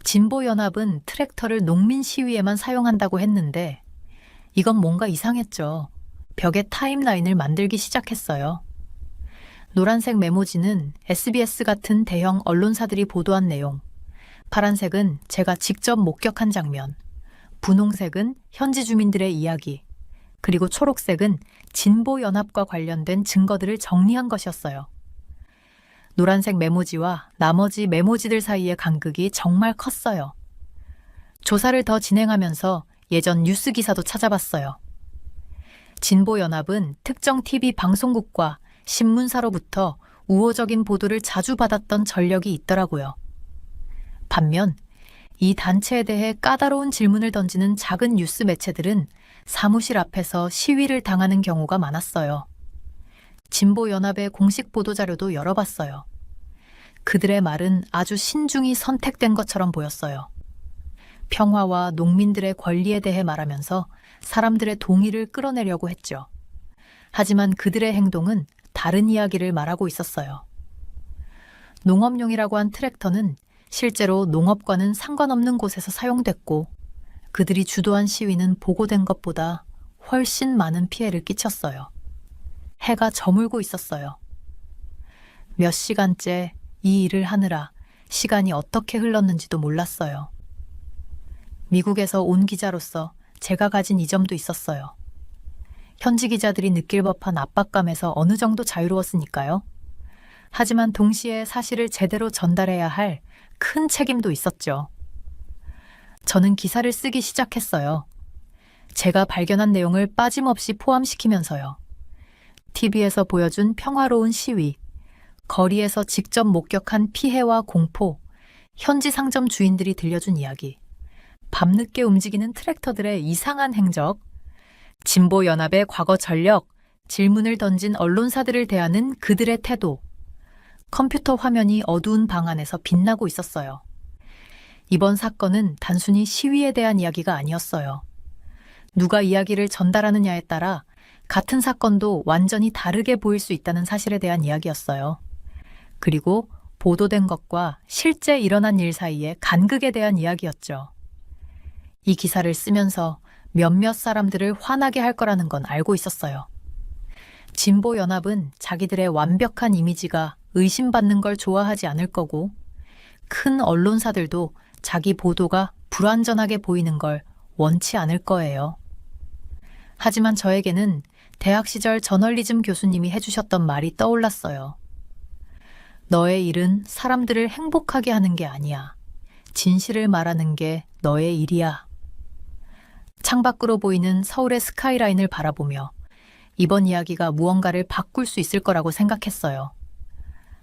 진보연합은 트랙터를 농민 시위에만 사용한다고 했는데 이건 뭔가 이상했죠. 벽에 타임라인을 만들기 시작했어요. 노란색 메모지는 SBS 같은 대형 언론사들이 보도한 내용, 파란색은 제가 직접 목격한 장면, 분홍색은 현지 주민들의 이야기, 그리고 초록색은 진보연합과 관련된 증거들을 정리한 것이었어요. 노란색 메모지와 나머지 메모지들 사이의 간극이 정말 컸어요. 조사를 더 진행하면서 예전 뉴스 기사도 찾아봤어요. 진보연합은 특정 TV 방송국과 신문사로부터 우호적인 보도를 자주 받았던 전력이 있더라고요. 반면 이 단체에 대해 까다로운 질문을 던지는 작은 뉴스 매체들은 사무실 앞에서 시위를 당하는 경우가 많았어요. 진보연합의 공식 보도자료도 열어봤어요. 그들의 말은 아주 신중히 선택된 것처럼 보였어요. 평화와 농민들의 권리에 대해 말하면서 사람들의 동의를 끌어내려고 했죠. 하지만 그들의 행동은 다른 이야기를 말하고 있었어요. 농업용이라고 한 트랙터는 실제로 농업과는 상관없는 곳에서 사용됐고, 그들이 주도한 시위는 보고된 것보다 훨씬 많은 피해를 끼쳤어요. 해가 저물고 있었어요. 몇 시간째 이 일을 하느라 시간이 어떻게 흘렀는지도 몰랐어요. 미국에서 온 기자로서 제가 가진 이 점도 있었어요. 현지 기자들이 느낄 법한 압박감에서 어느 정도 자유로웠으니까요. 하지만 동시에 사실을 제대로 전달해야 할 큰 책임도 있었죠. 저는 기사를 쓰기 시작했어요. 제가 발견한 내용을 빠짐없이 포함시키면서요. TV에서 보여준 평화로운 시위, 거리에서 직접 목격한 피해와 공포, 현지 상점 주인들이 들려준 이야기, 밤늦게 움직이는 트랙터들의 이상한 행적, 진보연합의 과거 전력, 질문을 던진 언론사들을 대하는 그들의 태도, 컴퓨터 화면이 어두운 방 안에서 빛나고 있었어요. 이번 사건은 단순히 시위에 대한 이야기가 아니었어요. 누가 이야기를 전달하느냐에 따라 같은 사건도 완전히 다르게 보일 수 있다는 사실에 대한 이야기였어요. 그리고 보도된 것과 실제 일어난 일 사이의 간극에 대한 이야기였죠. 이 기사를 쓰면서 몇몇 사람들을 화나게 할 거라는 건 알고 있었어요. 진보연합은 자기들의 완벽한 이미지가 의심받는 걸 좋아하지 않을 거고, 큰 언론사들도 자기 보도가 불완전하게 보이는 걸 원치 않을 거예요. 하지만 저에게는 대학 시절 저널리즘 교수님이 해주셨던 말이 떠올랐어요. 너의 일은 사람들을 행복하게 하는 게 아니야. 진실을 말하는 게 너의 일이야. 창밖으로 보이는 서울의 스카이라인을 바라보며 이번 이야기가 무언가를 바꿀 수 있을 거라고 생각했어요.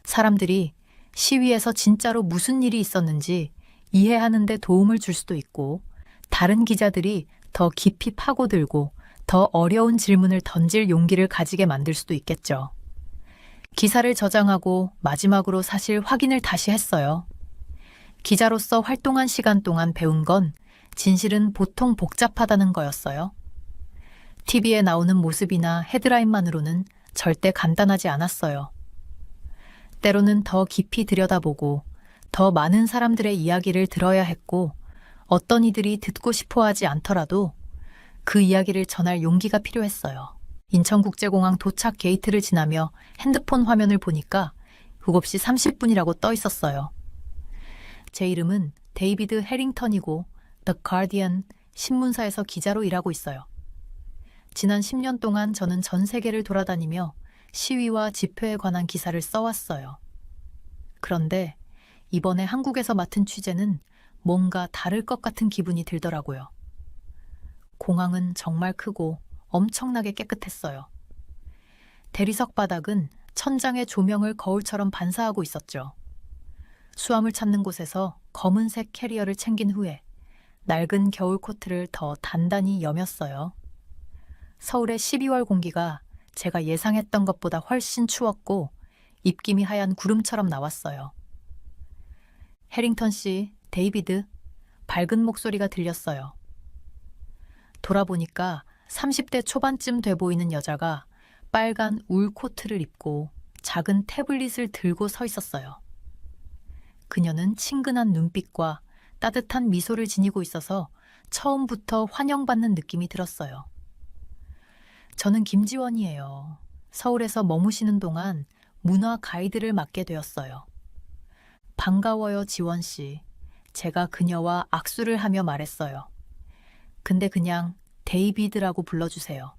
사람들이 시위에서 진짜로 무슨 일이 있었는지 이해하는 데 도움을 줄 수도 있고, 다른 기자들이 더 깊이 파고들고 더 어려운 질문을 던질 용기를 가지게 만들 수도 있겠죠. 기사를 저장하고 마지막으로 사실 확인을 다시 했어요. 기자로서 활동한 시간 동안 배운 건 진실은 보통 복잡하다는 거였어요. TV에 나오는 모습이나 헤드라인만으로는 절대 간단하지 않았어요. 때로는 더 깊이 들여다보고 더 많은 사람들의 이야기를 들어야 했고, 어떤 이들이 듣고 싶어 하지 않더라도 그 이야기를 전할 용기가 필요했어요. 인천국제공항 도착 게이트를 지나며 핸드폰 화면을 보니까 7시 30분이라고 떠 있었어요. 제 이름은 데이비드 해링턴이고 The Guardian 신문사에서 기자로 일하고 있어요. 지난 10년 동안 저는 전 세계를 돌아다니며 시위와 집회에 관한 기사를 써왔어요. 그런데 이번에 한국에서 맡은 취재는 뭔가 다를 것 같은 기분이 들더라고요. 공항은 정말 크고 엄청나게 깨끗했어요. 대리석 바닥은 천장의 조명을 거울처럼 반사하고 있었죠. 수암을 찾는 곳에서 검은색 캐리어를 챙긴 후에 낡은 겨울 코트를 더 단단히 여몄어요. 서울의 12월 공기가 제가 예상했던 것보다 훨씬 추웠고 입김이 하얀 구름처럼 나왔어요. 해링턴 씨, 데이비드, 밝은 목소리가 들렸어요. 돌아보니까 30대 초반쯤 돼 보이는 여자가 빨간 울 코트를 입고 작은 태블릿을 들고 서 있었어요. 그녀는 친근한 눈빛과 따뜻한 미소를 지니고 있어서 처음부터 환영받는 느낌이 들었어요. 저는 김지원이에요. 서울에서 머무시는 동안 문화 가이드를 맡게 되었어요. 반가워요, 지원 씨. 제가 그녀와 악수를 하며 말했어요. 근데 그냥 데이비드라고 불러주세요.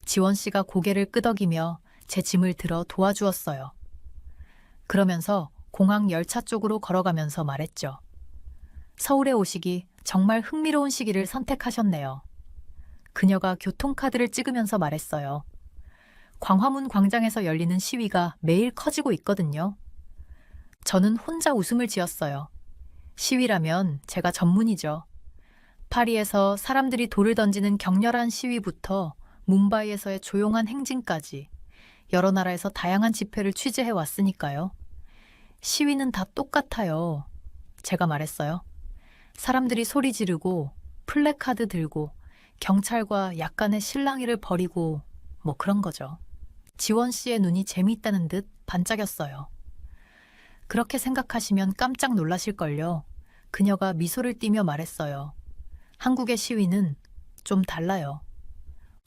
지원 씨가 고개를 끄덕이며 제 짐을 들어 도와주었어요. 그러면서 공항 열차 쪽으로 걸어가면서 말했죠. 서울에 오시기 정말 흥미로운 시기를 선택하셨네요. 그녀가 교통카드를 찍으면서 말했어요. 광화문 광장에서 열리는 시위가 매일 커지고 있거든요. 저는 혼자 웃음을 지었어요. 시위라면 제가 전문이죠. 파리에서 사람들이 돌을 던지는 격렬한 시위부터 뭄바이에서의 조용한 행진까지 여러 나라에서 다양한 집회를 취재해 왔으니까요. 시위는 다 똑같아요. 제가 말했어요. 사람들이 소리 지르고 플래카드 들고 경찰과 약간의 실랑이를 벌이고 뭐 그런 거죠. 지원 씨의 눈이 재미있다는 듯 반짝였어요. 그렇게 생각하시면 깜짝 놀라실걸요. 그녀가 미소를 띠며 말했어요. 한국의 시위는 좀 달라요.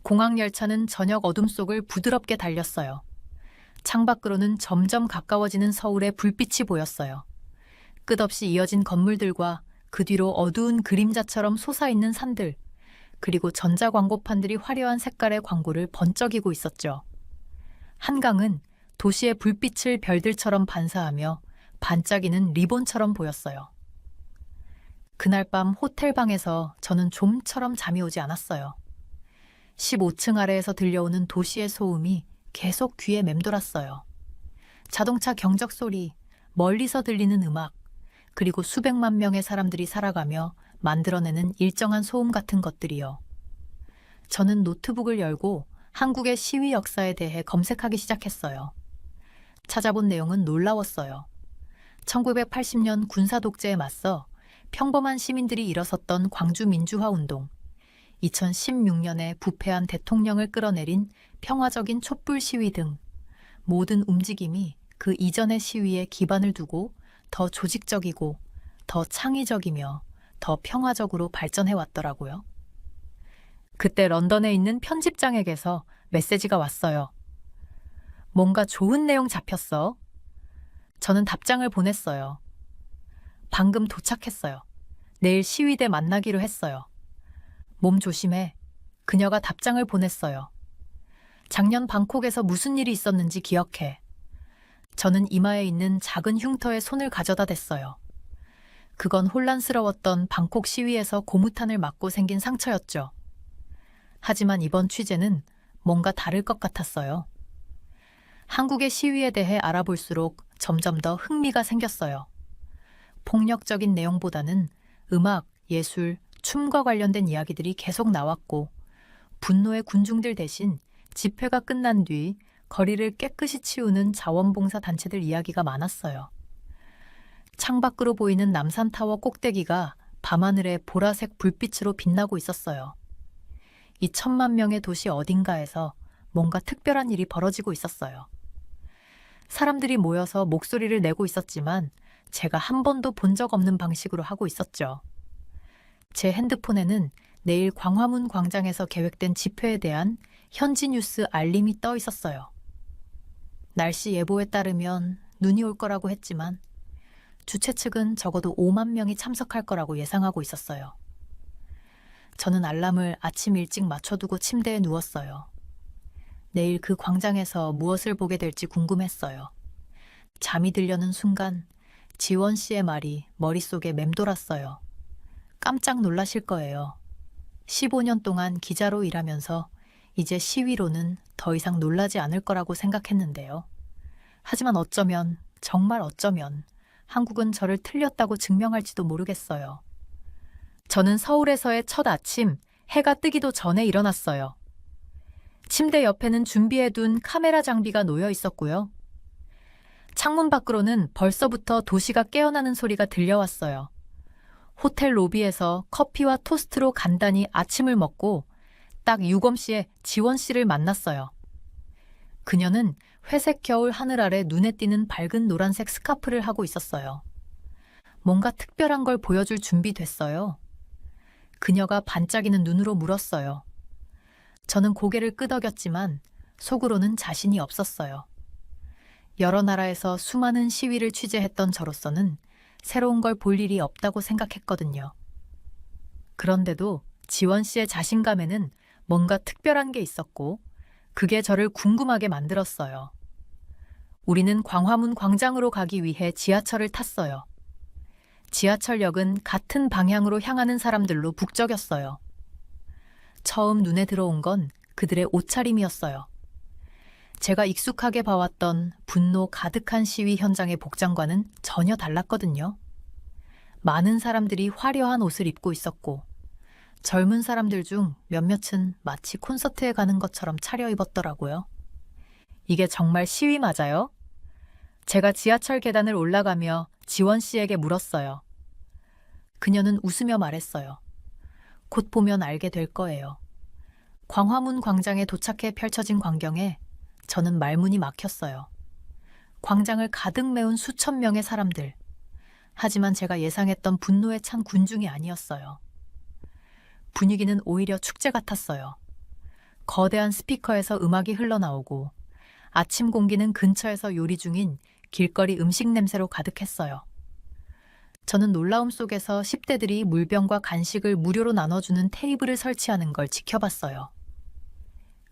공항 열차는 저녁 어둠 속을 부드럽게 달렸어요. 창밖으로는 점점 가까워지는 서울의 불빛이 보였어요. 끝없이 이어진 건물들과 그 뒤로 어두운 그림자처럼 솟아있는 산들, 그리고 전자광고판들이 화려한 색깔의 광고를 번쩍이고 있었죠. 한강은 도시의 불빛을 별들처럼 반사하며 반짝이는 리본처럼 보였어요. 그날 밤 호텔방에서 저는 좀처럼 잠이 오지 않았어요. 15층 아래에서 들려오는 도시의 소음이 계속 귀에 맴돌았어요. 자동차 경적 소리, 멀리서 들리는 음악, 그리고 수백만 명의 사람들이 살아가며 만들어내는 일정한 소음 같은 것들이요. 저는 노트북을 열고 한국의 시위 역사에 대해 검색하기 시작했어요. 찾아본 내용은 놀라웠어요. 1980년 군사 독재에 맞서 평범한 시민들이 일어섰던 광주 민주화 운동, 2016년에 부패한 대통령을 끌어내린 평화적인 촛불 시위 등 모든 움직임이 그 이전의 시위에 기반을 두고 더 조직적이고 더 창의적이며 더 평화적으로 발전해 왔더라고요. 그때 런던에 있는 편집장에게서 메시지가 왔어요. 뭔가 좋은 내용 잡혔어. 저는 답장을 보냈어요. 방금 도착했어요. 내일 시위대 만나기로 했어요. 몸 조심해. 그녀가 답장을 보냈어요. 작년 방콕에서 무슨 일이 있었는지 기억해. 저는 이마에 있는 작은 흉터에 손을 가져다 댔어요. 그건 혼란스러웠던 방콕 시위에서 고무탄을 맞고 생긴 상처였죠. 하지만 이번 취재는 뭔가 다를 것 같았어요. 한국의 시위에 대해 알아볼수록 점점 더 흥미가 생겼어요. 폭력적인 내용보다는 음악, 예술, 춤과 관련된 이야기들이 계속 나왔고 분노의 군중들 대신 집회가 끝난 뒤 거리를 깨끗이 치우는 자원봉사 단체들 이야기가 많았어요. 창밖으로 보이는 남산타워 꼭대기가 밤하늘의 보라색 불빛으로 빛나고 있었어요. 이 1,000만 명의 도시 어딘가에서 뭔가 특별한 일이 벌어지고 있었어요. 사람들이 모여서 목소리를 내고 있었지만 제가 한 번도 본 적 없는 방식으로 하고 있었죠. 제 핸드폰에는 내일 광화문 광장에서 계획된 집회에 대한 현지 뉴스 알림이 떠 있었어요. 날씨 예보에 따르면 눈이 올 거라고 했지만 주최 측은 적어도 5만 명이 참석할 거라고 예상하고 있었어요. 저는 알람을 아침 일찍 맞춰두고 침대에 누웠어요. 내일 그 광장에서 무엇을 보게 될지 궁금했어요. 잠이 들려는 순간 지원 씨의 말이 머릿속에 맴돌았어요. 깜짝 놀라실 거예요. 15년 동안 기자로 일하면서 이제 시위로는 더 이상 놀라지 않을 거라고 생각했는데요. 하지만 어쩌면, 정말 어쩌면 한국은 저를 틀렸다고 증명할지도 모르겠어요. 저는 서울에서의 첫 아침, 해가 뜨기도 전에 일어났어요. 침대 옆에는 준비해둔 카메라 장비가 놓여 있었고요. 창문 밖으로는 벌써부터 도시가 깨어나는 소리가 들려왔어요. 호텔 로비에서 커피와 토스트로 간단히 아침을 먹고 딱 유검씨의 지원 씨를 만났어요. 그녀는 회색 겨울 하늘 아래 눈에 띄는 밝은 노란색 스카프를 하고 있었어요. 뭔가 특별한 걸 보여줄 준비됐어요. 그녀가 반짝이는 눈으로 물었어요. 저는 고개를 끄덕였지만 속으로는 자신이 없었어요. 여러 나라에서 수많은 시위를 취재했던 저로서는 새로운 걸 볼 일이 없다고 생각했거든요. 그런데도 지원 씨의 자신감에는 뭔가 특별한 게 있었고, 그게 저를 궁금하게 만들었어요. 우리는 광화문 광장으로 가기 위해 지하철을 탔어요. 지하철역은 같은 방향으로 향하는 사람들로 북적였어요. 처음 눈에 들어온 건 그들의 옷차림이었어요. 제가 익숙하게 봐왔던 분노 가득한 시위 현장의 복장과는 전혀 달랐거든요. 많은 사람들이 화려한 옷을 입고 있었고, 젊은 사람들 중 몇몇은 마치 콘서트에 가는 것처럼 차려입었더라고요. 이게 정말 시위 맞아요? 제가 지하철 계단을 올라가며 지원 씨에게 물었어요. 그녀는 웃으며 말했어요. 곧 보면 알게 될 거예요. 광화문 광장에 도착해 펼쳐진 광경에 저는 말문이 막혔어요. 광장을 가득 메운 수천 명의 사람들. 하지만 제가 예상했던 분노에 찬 군중이 아니었어요. 분위기는 오히려 축제 같았어요. 거대한 스피커에서 음악이 흘러나오고 아침 공기는 근처에서 요리 중인 길거리 음식 냄새로 가득했어요. 저는 놀라움 속에서 10대들이 물병과 간식을 무료로 나눠주는 테이블을 설치하는 걸 지켜봤어요.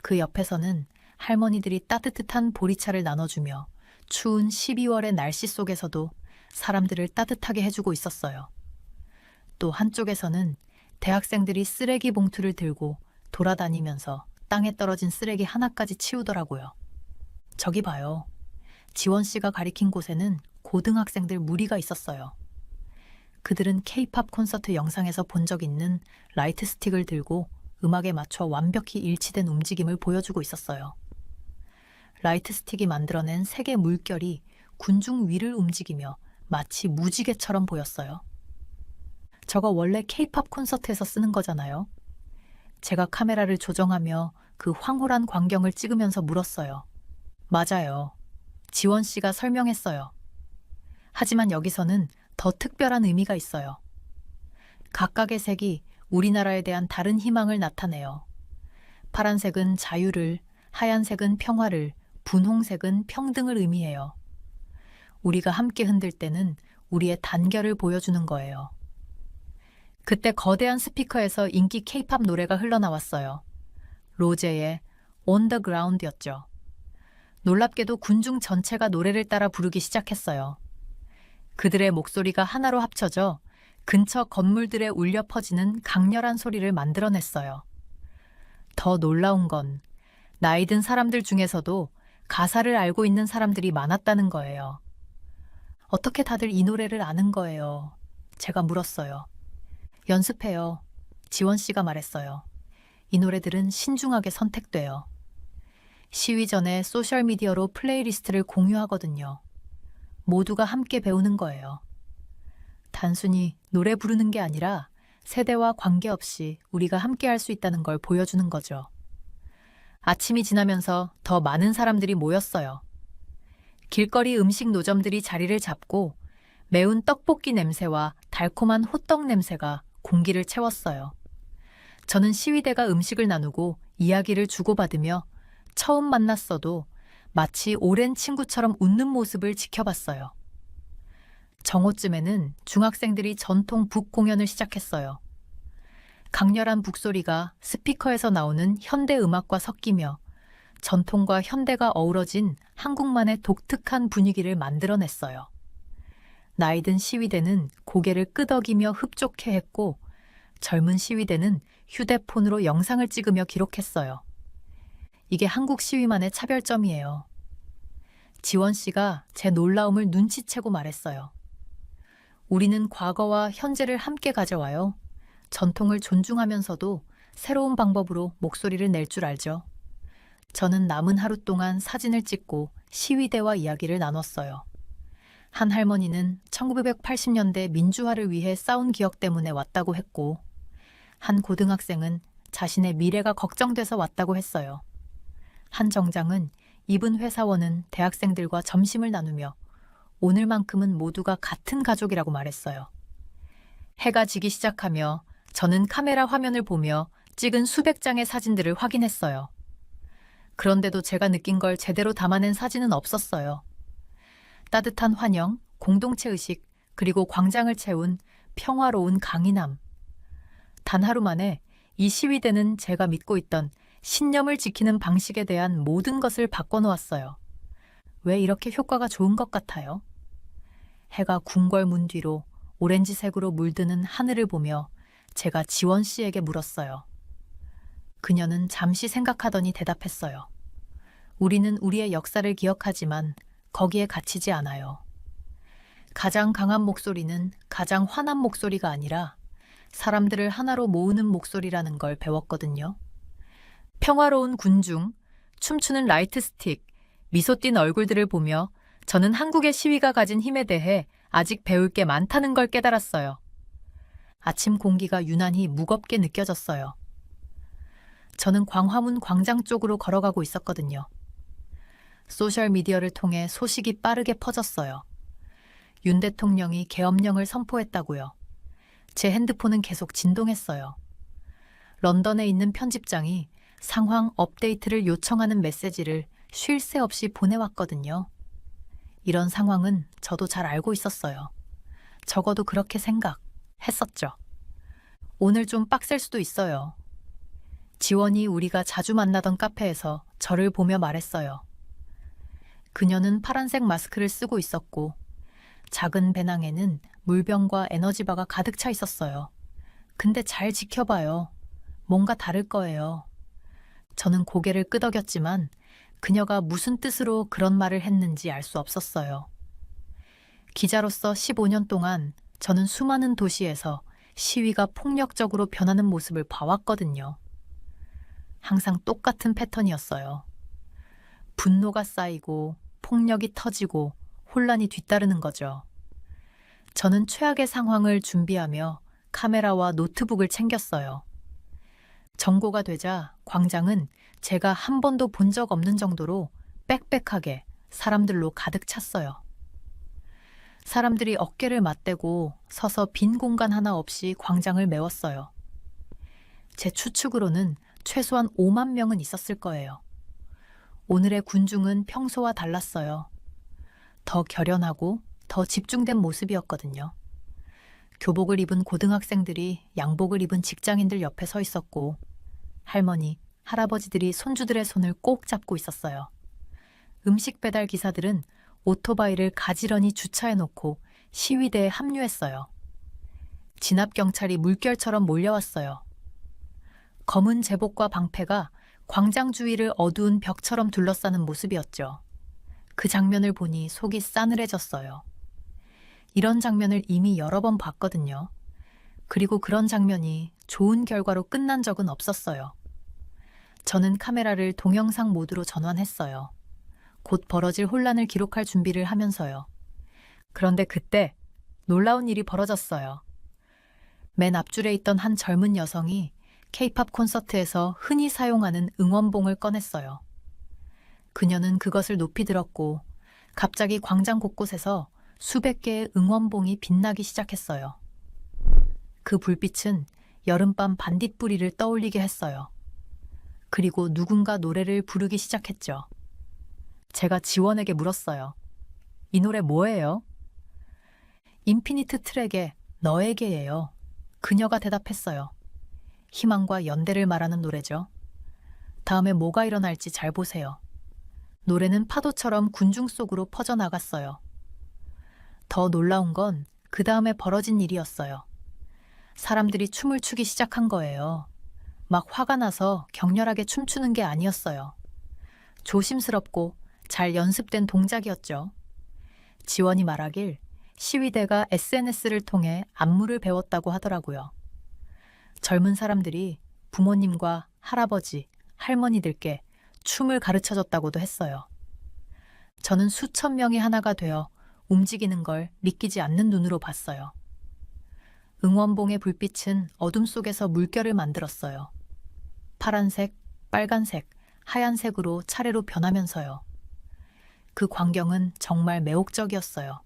그 옆에서는 할머니들이 따뜻한 보리차를 나눠주며 추운 12월의 날씨 속에서도 사람들을 따뜻하게 해주고 있었어요. 또 한쪽에서는 대학생들이 쓰레기 봉투를 들고 돌아다니면서 땅에 떨어진 쓰레기 하나까지 치우더라고요. 저기 봐요. 지원 씨가 가리킨 곳에는 고등학생들 무리가 있었어요. 그들은 케이팝 콘서트 영상에서 본 적 있는 라이트 스틱을 들고 음악에 맞춰 완벽히 일치된 움직임을 보여주고 있었어요. 라이트 스틱이 만들어낸 색의 물결이 군중 위를 움직이며 마치 무지개처럼 보였어요. 저거 원래 케이팝 콘서트에서 쓰는 거잖아요. 제가 카메라를 조정하며 그 황홀한 광경을 찍으면서 물었어요. 맞아요. 지원 씨가 설명했어요. 하지만 여기서는 더 특별한 의미가 있어요. 각각의 색이 우리나라에 대한 다른 희망을 나타내요. 파란색은 자유를, 하얀색은 평화를, 분홍색은 평등을 의미해요. 우리가 함께 흔들 때는 우리의 단결을 보여주는 거예요. 그때 거대한 스피커에서 인기 케이팝 노래가 흘러나왔어요. 로제의 On the Ground였죠. 놀랍게도 군중 전체가 노래를 따라 부르기 시작했어요. 그들의 목소리가 하나로 합쳐져 근처 건물들에 울려 퍼지는 강렬한 소리를 만들어냈어요. 더 놀라운 건 나이 든 사람들 중에서도 가사를 알고 있는 사람들이 많았다는 거예요. 어떻게 다들 이 노래를 아는 거예요? 제가 물었어요. 연습해요. 지원 씨가 말했어요. 이 노래들은 신중하게 선택돼요. 시위 전에 소셜미디어로 플레이리스트를 공유하거든요. 모두가 함께 배우는 거예요. 단순히 노래 부르는 게 아니라 세대와 관계없이 우리가 함께 할 수 있다는 걸 보여주는 거죠. 아침이 지나면서 더 많은 사람들이 모였어요. 길거리 음식 노점들이 자리를 잡고 매운 떡볶이 냄새와 달콤한 호떡 냄새가 공기를 채웠어요. 저는 시위대가 음식을 나누고 이야기를 주고받으며 처음 만났어도 마치 오랜 친구처럼 웃는 모습을 지켜봤어요. 정오쯤에는 중학생들이 전통 북 공연을 시작했어요. 강렬한 북소리가 스피커에서 나오는 현대 음악과 섞이며 전통과 현대가 어우러진 한국만의 독특한 분위기를 만들어냈어요. 나이든 시위대는 고개를 끄덕이며 흡족해 했고 젊은 시위대는 휴대폰으로 영상을 찍으며 기록했어요. 이게 한국 시위만의 차별점이에요. 지원 씨가 제 놀라움을 눈치채고 말했어요. 우리는 과거와 현재를 함께 가져와요. 전통을 존중하면서도 새로운 방법으로 목소리를 낼 줄 알죠. 저는 남은 하루 동안 사진을 찍고 시위대와 이야기를 나눴어요. 한 할머니는 1980년대 민주화를 위해 싸운 기억 때문에 왔다고 했고, 한 고등학생은 자신의 미래가 걱정돼서 왔다고 했어요. 한 정장은 입은 회사원은 대학생들과 점심을 나누며 오늘만큼은 모두가 같은 가족이라고 말했어요. 해가 지기 시작하며 저는 카메라 화면을 보며 찍은 수백 장의 사진들을 확인했어요. 그런데도 제가 느낀 걸 제대로 담아낸 사진은 없었어요. 따뜻한 환영, 공동체 의식, 그리고 광장을 채운 평화로운 강인함. 단 하루 만에 이 시위대는 제가 믿고 있던 신념을 지키는 방식에 대한 모든 것을 바꿔놓았어요. 왜 이렇게 효과가 좋은 것 같아요? 해가 궁궐 문 뒤로 오렌지색으로 물드는 하늘을 보며 제가 지원 씨에게 물었어요. 그녀는 잠시 생각하더니 대답했어요. 우리는 우리의 역사를 기억하지만 거기에 갇히지 않아요. 가장 강한 목소리는 가장 환한 목소리가 아니라 사람들을 하나로 모으는 목소리라는 걸 배웠거든요. 평화로운 군중, 춤추는 라이트 스틱, 미소 띤 얼굴들을 보며 저는 한국의 시위가 가진 힘에 대해 아직 배울 게 많다는 걸 깨달았어요. 아침 공기가 유난히 무겁게 느껴졌어요. 저는 광화문 광장 쪽으로 걸어가고 있었거든요. 소셜미디어를 통해 소식이 빠르게 퍼졌어요. 윤 대통령이 계엄령을 선포했다고요. 제 핸드폰은 계속 진동했어요. 런던에 있는 편집장이 상황 업데이트를 요청하는 메시지를 쉴 새 없이 보내왔거든요. 이런 상황은 저도 잘 알고 있었어요. 적어도 그렇게 생각했었죠. 오늘 좀 빡셀 수도 있어요. 지원이 우리가 자주 만나던 카페에서 저를 보며 말했어요. 그녀는 파란색 마스크를 쓰고 있었고 작은 배낭에는 물병과 에너지바가 가득 차 있었어요. 근데 잘 지켜봐요. 뭔가 다를 거예요. 저는 고개를 끄덕였지만 그녀가 무슨 뜻으로 그런 말을 했는지 알 수 없었어요. 기자로서 15년 동안 저는 수많은 도시에서 시위가 폭력적으로 변하는 모습을 봐왔거든요. 항상 똑같은 패턴이었어요. 분노가 쌓이고 폭력이 터지고 혼란이 뒤따르는 거죠. 저는 최악의 상황을 준비하며 카메라와 노트북을 챙겼어요. 정고가 되자 광장은 제가 한 번도 본 적 없는 정도로 빽빽하게 사람들로 가득 찼어요. 사람들이 어깨를 맞대고 서서 빈 공간 하나 없이 광장을 메웠어요. 제 추측으로는 최소한 5만 명은 있었을 거예요. 오늘의 군중은 평소와 달랐어요. 더 결연하고 더 집중된 모습이었거든요. 교복을 입은 고등학생들이 양복을 입은 직장인들 옆에 서 있었고 할머니, 할아버지들이 손주들의 손을 꼭 잡고 있었어요. 음식 배달 기사들은 오토바이를 가지런히 주차해놓고 시위대에 합류했어요. 진압경찰이 물결처럼 몰려왔어요. 검은 제복과 방패가 광장 주위를 어두운 벽처럼 둘러싸는 모습이었죠. 그 장면을 보니 속이 싸늘해졌어요. 이런 장면을 이미 여러 번 봤거든요. 그리고 그런 장면이 좋은 결과로 끝난 적은 없었어요. 저는 카메라를 동영상 모드로 전환했어요. 곧 벌어질 혼란을 기록할 준비를 하면서요. 그런데 그때 놀라운 일이 벌어졌어요. 맨 앞줄에 있던 한 젊은 여성이 K-팝 콘서트에서 흔히 사용하는 응원봉을 꺼냈어요. 그녀는 그것을 높이 들었고 갑자기 광장 곳곳에서 수백 개의 응원봉이 빛나기 시작했어요. 그 불빛은 여름밤 반딧불이를 떠올리게 했어요. 그리고 누군가 노래를 부르기 시작했죠. 제가 지원에게 물었어요. 이 노래 뭐예요? 인피니트 트랙의 너에게예요. 그녀가 대답했어요. 희망과 연대를 말하는 노래죠. 다음에 뭐가 일어날지 잘 보세요. 노래는 파도처럼 군중 속으로 퍼져나갔어요. 더 놀라운 건 그 다음에 벌어진 일이었어요. 사람들이 춤을 추기 시작한 거예요. 막 화가 나서 격렬하게 춤추는 게 아니었어요. 조심스럽고 잘 연습된 동작이었죠. 지원이 말하길 시위대가 SNS를 통해 안무를 배웠다고 하더라고요. 젊은 사람들이 부모님과 할아버지, 할머니들께 춤을 가르쳐줬다고도 했어요. 저는 수천 명이 하나가 되어 움직이는 걸 믿기지 않는 눈으로 봤어요. 응원봉의 불빛은 어둠 속에서 물결을 만들었어요. 파란색, 빨간색, 하얀색으로 차례로 변하면서요. 그 광경은 정말 매혹적이었어요.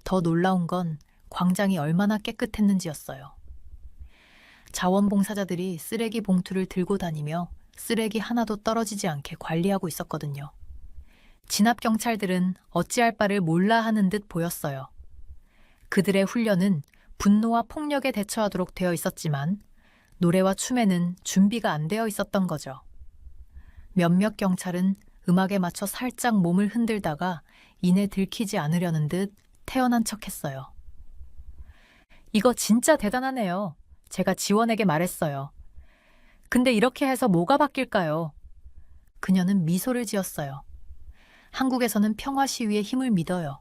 더 놀라운 건 광장이 얼마나 깨끗했는지였어요. 자원봉사자들이 쓰레기 봉투를 들고 다니며 쓰레기 하나도 떨어지지 않게 관리하고 있었거든요. 진압경찰들은 어찌할 바를 몰라 하는 듯 보였어요. 그들의 훈련은 분노와 폭력에 대처하도록 되어 있었지만 노래와 춤에는 준비가 안 되어 있었던 거죠. 몇몇 경찰은 음악에 맞춰 살짝 몸을 흔들다가 이내 들키지 않으려는 듯 태연한 척했어요. 이거 진짜 대단하네요. 제가 지원에게 말했어요. 근데 이렇게 해서 뭐가 바뀔까요? 그녀는 미소를 지었어요. 한국에서는 평화 시위의 힘을 믿어요.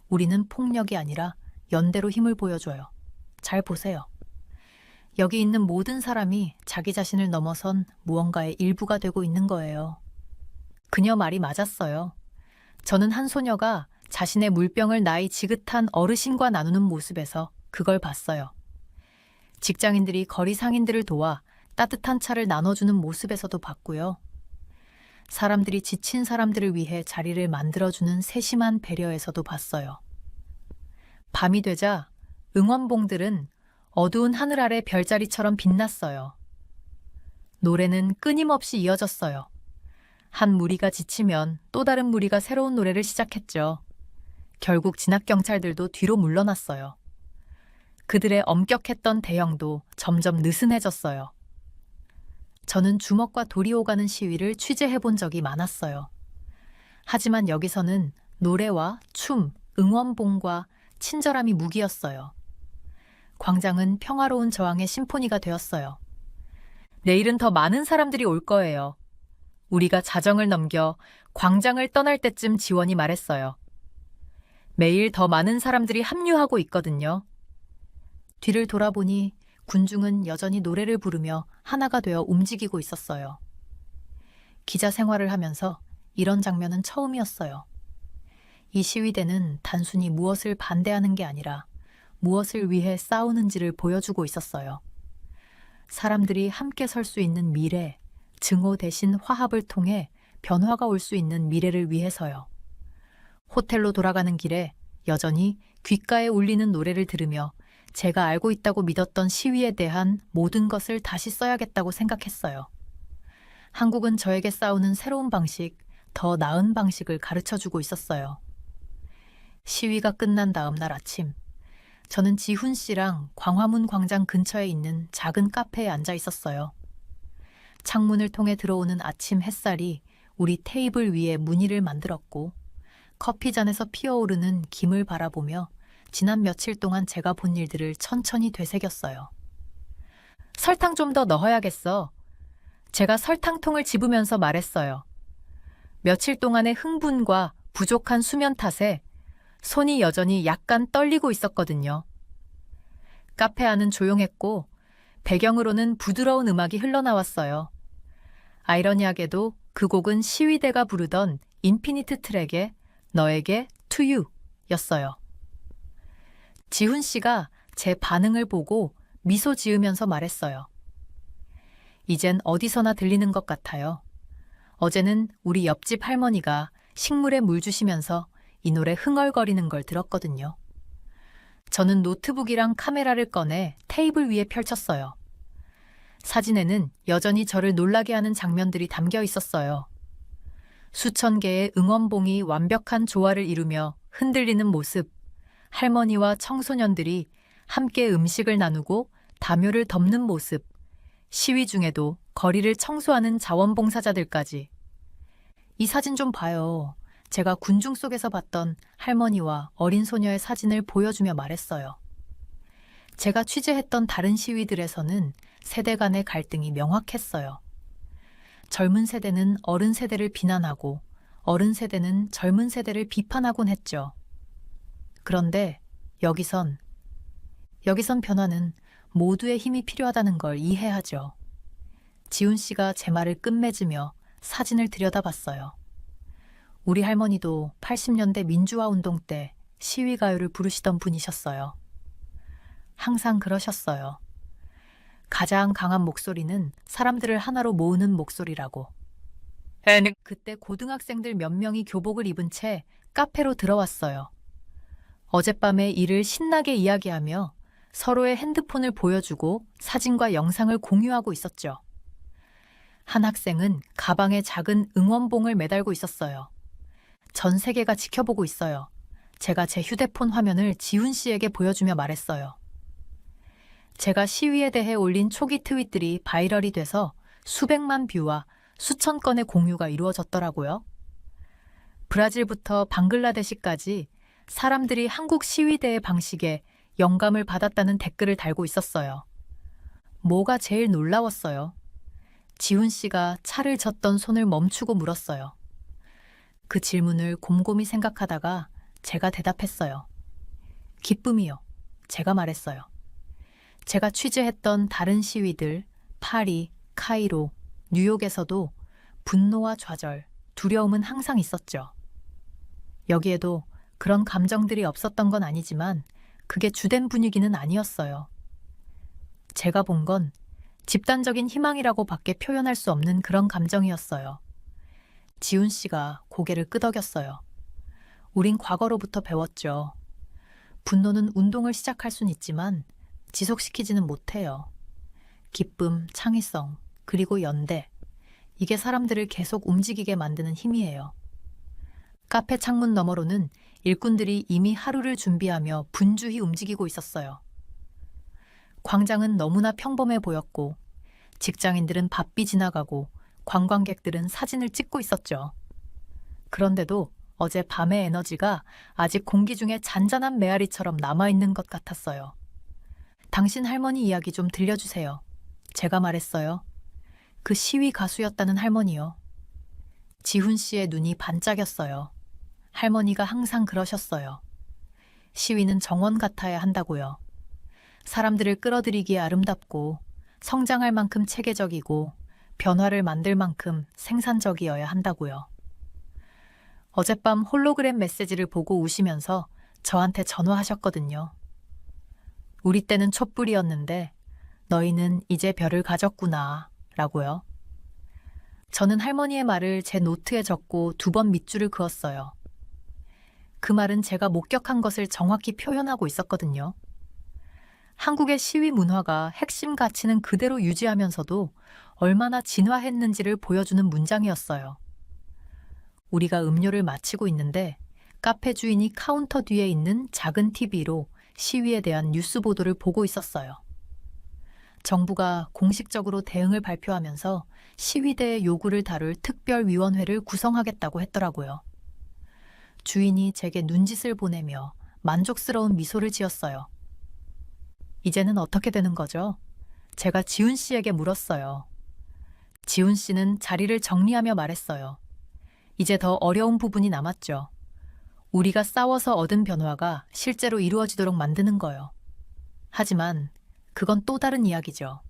우리는 폭력이 아니라 연대로 힘을 보여줘요. 잘 보세요. 여기 있는 모든 사람이 자기 자신을 넘어선 무언가의 일부가 되고 있는 거예요. 그녀 말이 맞았어요. 저는 한 소녀가 자신의 물병을 나이 지긋한 어르신과 나누는 모습에서 그걸 봤어요. 직장인들이 거리 상인들을 도와 따뜻한 차를 나눠주는 모습에서도 봤고요. 사람들이 지친 사람들을 위해 자리를 만들어주는 세심한 배려에서도 봤어요. 밤이 되자 응원봉들은 어두운 하늘 아래 별자리처럼 빛났어요. 노래는 끊임없이 이어졌어요. 한 무리가 지치면 또 다른 무리가 새로운 노래를 시작했죠. 결국 진압경찰들도 뒤로 물러났어요. 그들의 엄격했던 대형도 점점 느슨해졌어요. 저는 주먹과 돌이 오가는 시위를 취재해본 적이 많았어요. 하지만 여기서는 노래와 춤, 응원봉과 친절함이 무기였어요. 광장은 평화로운 저항의 심포니가 되었어요. 내일은 더 많은 사람들이 올 거예요. 우리가 자정을 넘겨 광장을 떠날 때쯤 지원이 말했어요. 매일 더 많은 사람들이 합류하고 있거든요. 뒤를 돌아보니 군중은 여전히 노래를 부르며 하나가 되어 움직이고 있었어요. 기자 생활을 하면서 이런 장면은 처음이었어요. 이 시위대는 단순히 무엇을 반대하는 게 아니라 무엇을 위해 싸우는지를 보여주고 있었어요. 사람들이 함께 설 수 있는 미래, 증오 대신 화합을 통해 변화가 올 수 있는 미래를 위해서요. 호텔로 돌아가는 길에 여전히 귓가에 울리는 노래를 들으며 제가 알고 있다고 믿었던 시위에 대한 모든 것을 다시 써야겠다고 생각했어요. 한국은 저에게 싸우는 새로운 방식, 더 나은 방식을 가르쳐주고 있었어요. 시위가 끝난 다음 날 아침, 저는 지훈 씨랑 광화문 광장 근처에 있는 작은 카페에 앉아 있었어요. 창문을 통해 들어오는 아침 햇살이 우리 테이블 위에 무늬를 만들었고 커피잔에서 피어오르는 김을 바라보며 지난 며칠 동안 제가 본 일들을 천천히 되새겼어요. 설탕 좀 더 넣어야겠어. 제가 설탕통을 집으면서 말했어요. 며칠 동안의 흥분과 부족한 수면 탓에 손이 여전히 약간 떨리고 있었거든요. 카페 안은 조용했고 배경으로는 부드러운 음악이 흘러나왔어요. 아이러니하게도 그 곡은 시위대가 부르던 인피니트 트랙의 너에게 To You 였어요. 지훈 씨가 제 반응을 보고 미소 지으면서 말했어요. 이젠 어디서나 들리는 것 같아요. 어제는 우리 옆집 할머니가 식물에 물 주시면서 이 노래 흥얼거리는 걸 들었거든요. 저는 노트북이랑 카메라를 꺼내 테이블 위에 펼쳤어요. 사진에는 여전히 저를 놀라게 하는 장면들이 담겨 있었어요. 수천 개의 응원봉이 완벽한 조화를 이루며 흔들리는 모습, 할머니와 청소년들이 함께 음식을 나누고 담요를 덮는 모습, 시위 중에도 거리를 청소하는 자원봉사자들까지. 이 사진 좀 봐요. 제가 군중 속에서 봤던 할머니와 어린 소녀의 사진을 보여주며 말했어요. 제가 취재했던 다른 시위들에서는 세대 간의 갈등이 명확했어요. 젊은 세대는 어른 세대를 비난하고 어른 세대는 젊은 세대를 비판하곤 했죠. 그런데 여기선 변화는 모두의 힘이 필요하다는 걸 이해하죠. 지훈 씨가 제 말을 끝맺으며 사진을 들여다봤어요. 우리 할머니도 80년대 민주화 운동 때 시위 가요를 부르시던 분이셨어요. 항상 그러셨어요. 가장 강한 목소리는 사람들을 하나로 모으는 목소리라고. 그때 고등학생들 몇 명이 교복을 입은 채 카페로 들어왔어요. 어젯밤의 일을 신나게 이야기하며 서로의 핸드폰을 보여주고 사진과 영상을 공유하고 있었죠. 한 학생은 가방에 작은 응원봉을 매달고 있었어요. 전 세계가 지켜보고 있어요. 제가 제 휴대폰 화면을 지훈 씨에게 보여주며 말했어요. 제가 시위에 대해 올린 초기 트윗들이 바이럴이 돼서 수백만 뷰와 수천 건의 공유가 이루어졌더라고요. 브라질부터 방글라데시까지 사람들이 한국 시위대의 방식에 영감을 받았다는 댓글을 달고 있었어요. 뭐가 제일 놀라웠어요. 지훈 씨가 차를 젓던 손을 멈추고 물었어요. 그 질문을 곰곰이 생각하다가 제가 대답했어요. 기쁨이요. 제가 말했어요. 제가 취재했던 다른 시위들, 파리, 카이로, 뉴욕에서도 분노와 좌절, 두려움은 항상 있었죠. 여기에도 그런 감정들이 없었던 건 아니지만 그게 주된 분위기는 아니었어요. 제가 본 건 집단적인 희망이라고 밖에 표현할 수 없는 그런 감정이었어요. 지훈 씨가 고개를 끄덕였어요. 우린 과거로부터 배웠죠. 분노는 운동을 시작할 순 있지만 지속시키지는 못해요. 기쁨, 창의성, 그리고 연대. 이게 사람들을 계속 움직이게 만드는 힘이에요. 카페 창문 너머로는 일꾼들이 이미 하루를 준비하며 분주히 움직이고 있었어요. 광장은 너무나 평범해 보였고 직장인들은 바삐 지나가고 관광객들은 사진을 찍고 있었죠. 그런데도 어제 밤의 에너지가 아직 공기 중에 잔잔한 메아리처럼 남아있는 것 같았어요. 당신 할머니 이야기 좀 들려주세요. 제가 말했어요. 그 시위 가수였다는 할머니요. 지훈 씨의 눈이 반짝였어요. 할머니가 항상 그러셨어요. 시위는 정원 같아야 한다고요. 사람들을 끌어들이기에 아름답고 성장할 만큼 체계적이고 변화를 만들 만큼 생산적이어야 한다고요. 어젯밤 홀로그램 메시지를 보고 우시면서 저한테 전화하셨거든요. 우리 때는 촛불이었는데 너희는 이제 별을 가졌구나 라고요. 저는 할머니의 말을 제 노트에 적고 2번 밑줄을 그었어요. 그 말은 제가 목격한 것을 정확히 표현하고 있었거든요. 한국의 시위 문화가 핵심 가치는 그대로 유지하면서도 얼마나 진화했는지를 보여주는 문장이었어요. 우리가 음료를 마치고 있는데 카페 주인이 카운터 뒤에 있는 작은 TV로 시위에 대한 뉴스 보도를 보고 있었어요. 정부가 공식적으로 대응을 발표하면서 시위대의 요구를 다룰 특별위원회를 구성하겠다고 했더라고요. 주인이 제게 눈짓을 보내며 만족스러운 미소를 지었어요. 이제는 어떻게 되는 거죠? 제가 지훈 씨에게 물었어요. 지훈 씨는 자리를 정리하며 말했어요. 이제 더 어려운 부분이 남았죠. 우리가 싸워서 얻은 변화가 실제로 이루어지도록 만드는 거요. 하지만 그건 또 다른 이야기죠.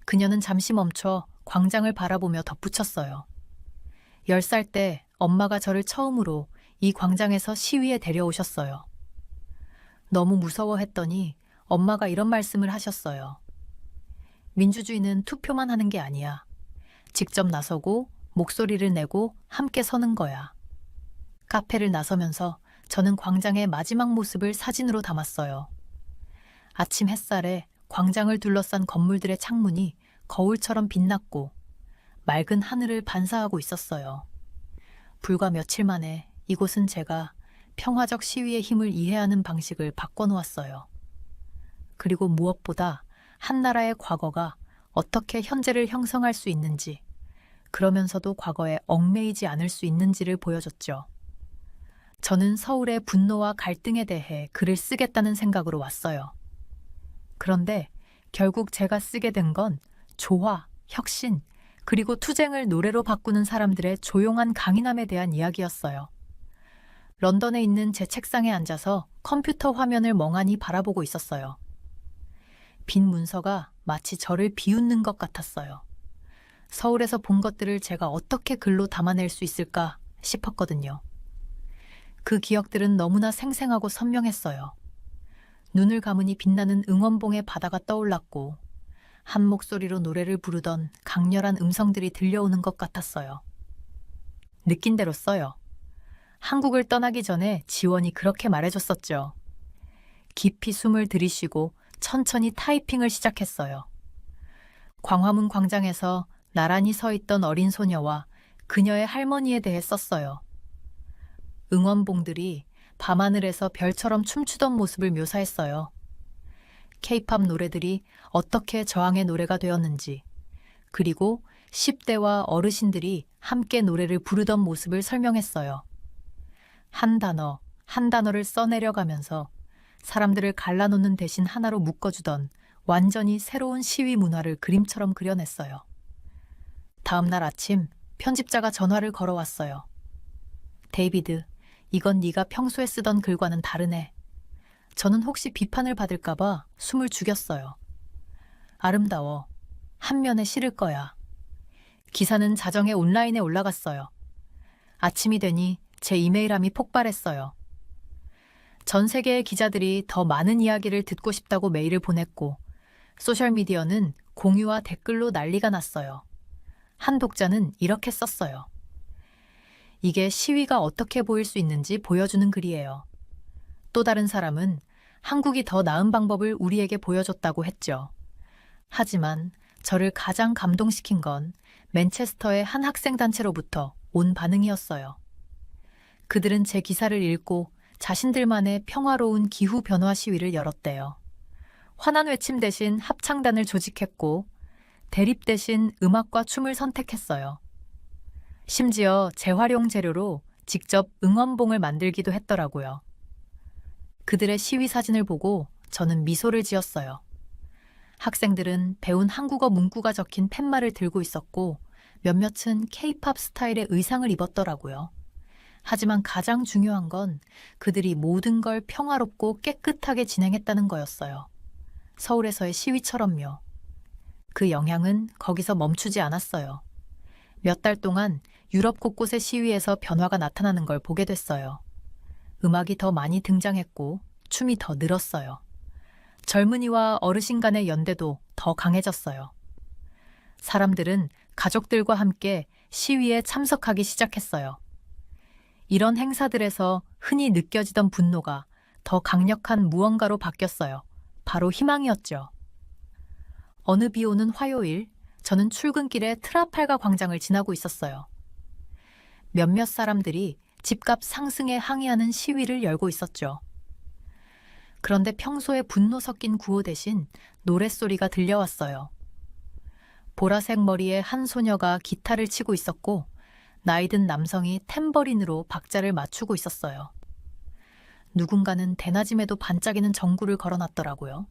그녀는 잠시 멈춰 광장을 바라보며 덧붙였어요. 10살 때 엄마가 저를 처음으로 이 광장에서 시위에 데려오셨어요. 너무 무서워했더니 엄마가 이런 말씀을 하셨어요. 민주주의는 투표만 하는 게 아니야. 직접 나서고 목소리를 내고 함께 서는 거야. 카페를 나서면서 저는 광장의 마지막 모습을 사진으로 담았어요. 아침 햇살에 광장을 둘러싼 건물들의 창문이 거울처럼 빛났고 맑은 하늘을 반사하고 있었어요. 불과 며칠 만에 이곳은 제가 평화적 시위의 힘을 이해하는 방식을 바꿔놓았어요. 그리고 무엇보다 한 나라의 과거가 어떻게 현재를 형성할 수 있는지, 그러면서도 과거에 얽매이지 않을 수 있는지를 보여줬죠. 저는 서울의 분노와 갈등에 대해 글을 쓰겠다는 생각으로 왔어요. 그런데 결국 제가 쓰게 된 건 조화, 혁신, 그리고 투쟁을 노래로 바꾸는 사람들의 조용한 강인함에 대한 이야기였어요. 런던에 있는 제 책상에 앉아서 컴퓨터 화면을 멍하니 바라보고 있었어요. 빈 문서가 마치 저를 비웃는 것 같았어요. 서울에서 본 것들을 제가 어떻게 글로 담아낼 수 있을까 싶었거든요. 그 기억들은 너무나 생생하고 선명했어요. 눈을 감으니 빛나는 응원봉의 바다가 떠올랐고 한 목소리로 노래를 부르던 강렬한 음성들이 들려오는 것 같았어요. 느낀 대로 써요. 한국을 떠나기 전에 지원이 그렇게 말해줬었죠. 깊이 숨을 들이쉬고 천천히 타이핑을 시작했어요. 광화문 광장에서 나란히 서 있던 어린 소녀와 그녀의 할머니에 대해 썼어요. 응원봉들이 밤하늘에서 별처럼 춤추던 모습을 묘사했어요. 케이팝 노래들이 어떻게 저항의 노래가 되었는지, 그리고 10대와 어르신들이 함께 노래를 부르던 모습을 설명했어요. 한 단어, 한 단어를 써내려가면서 사람들을 갈라놓는 대신 하나로 묶어주던 완전히 새로운 시위 문화를 그림처럼 그려냈어요. 다음 날 아침 편집자가 전화를 걸어왔어요. 데이비드, 이건 네가 평소에 쓰던 글과는 다르네. 저는 혹시 비판을 받을까봐 숨을 죽였어요. 아름다워. 한 면에 실을 거야. 기사는 자정에 온라인에 올라갔어요. 아침이 되니 제 이메일함이 폭발했어요. 전 세계의 기자들이 더 많은 이야기를 듣고 싶다고 메일을 보냈고, 소셜미디어는 공유와 댓글로 난리가 났어요. 한 독자는 이렇게 썼어요. 이게 시위가 어떻게 보일 수 있는지 보여주는 글이에요. 또 다른 사람은 한국이 더 나은 방법을 우리에게 보여줬다고 했죠. 하지만 저를 가장 감동시킨 건 맨체스터의 한 학생단체로부터 온 반응이었어요. 그들은 제 기사를 읽고 자신들만의 평화로운 기후변화 시위를 열었대요. 환한 외침 대신 합창단을 조직했고, 대립 대신 음악과 춤을 선택했어요. 심지어 재활용 재료로 직접 응원봉을 만들기도 했더라고요. 그들의 시위 사진을 보고 저는 미소를 지었어요. 학생들은 배운 한국어 문구가 적힌 팻말을 들고 있었고, 몇몇은 케이팝 스타일의 의상을 입었더라고요. 하지만 가장 중요한 건 그들이 모든 걸 평화롭고 깨끗하게 진행했다는 거였어요. 서울에서의 시위처럼요. 그 영향은 거기서 멈추지 않았어요. 몇 달 동안 유럽 곳곳의 시위에서 변화가 나타나는 걸 보게 됐어요. 음악이 더 많이 등장했고 춤이 더 늘었어요. 젊은이와 어르신 간의 연대도 더 강해졌어요. 사람들은 가족들과 함께 시위에 참석하기 시작했어요. 이런 행사들에서 흔히 느껴지던 분노가 더 강력한 무언가로 바뀌었어요. 바로 희망이었죠. 어느 비 오는 화요일, 저는 출근길에 트라팔가 광장을 지나고 있었어요. 몇몇 사람들이 집값 상승에 항의하는 시위를 열고 있었죠. 그런데 평소에 분노 섞인 구호 대신 노랫소리가 들려왔어요. 보라색 머리의 한 소녀가 기타를 치고 있었고, 나이든 남성이 탬버린으로 박자를 맞추고 있었어요. 누군가는 대낮임에도 반짝이는 전구를 걸어놨더라고요.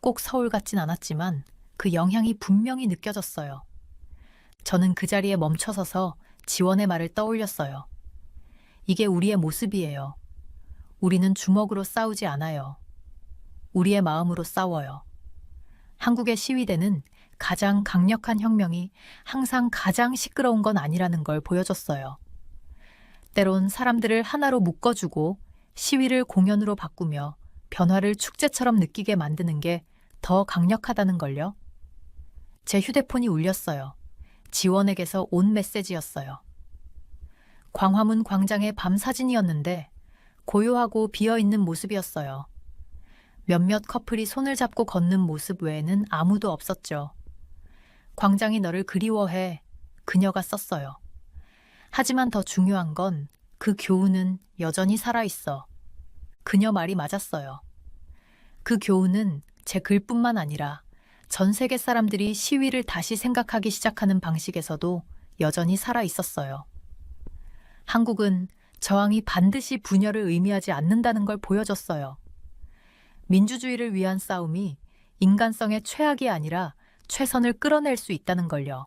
꼭 서울 같진 않았지만 그 영향이 분명히 느껴졌어요. 저는 그 자리에 멈춰서서 지원의 말을 떠올렸어요. 이게 우리의 모습이에요. 우리는 주먹으로 싸우지 않아요. 우리의 마음으로 싸워요. 한국의 시위대는 가장 강력한 혁명이 항상 가장 시끄러운 건 아니라는 걸 보여줬어요. 때론 사람들을 하나로 묶어주고 시위를 공연으로 바꾸며 변화를 축제처럼 느끼게 만드는 게 더 강력하다는 걸요. 제 휴대폰이 울렸어요. 지원에게서 온 메시지였어요. 광화문 광장의 밤 사진이었는데 고요하고 비어있는 모습이었어요. 몇몇 커플이 손을 잡고 걷는 모습 외에는 아무도 없었죠. 광장이 너를 그리워해. 그녀가 썼어요. 하지만 더 중요한 건 그 교훈은 여전히 살아있어. 그녀 말이 맞았어요. 그 교훈은 제 글뿐만 아니라 전 세계 사람들이 시위를 다시 생각하기 시작하는 방식에서도 여전히 살아있었어요. 한국은 저항이 반드시 분열을 의미하지 않는다는 걸 보여줬어요. 민주주의를 위한 싸움이 인간성의 최악이 아니라 최선을 끌어낼 수 있다는 걸요.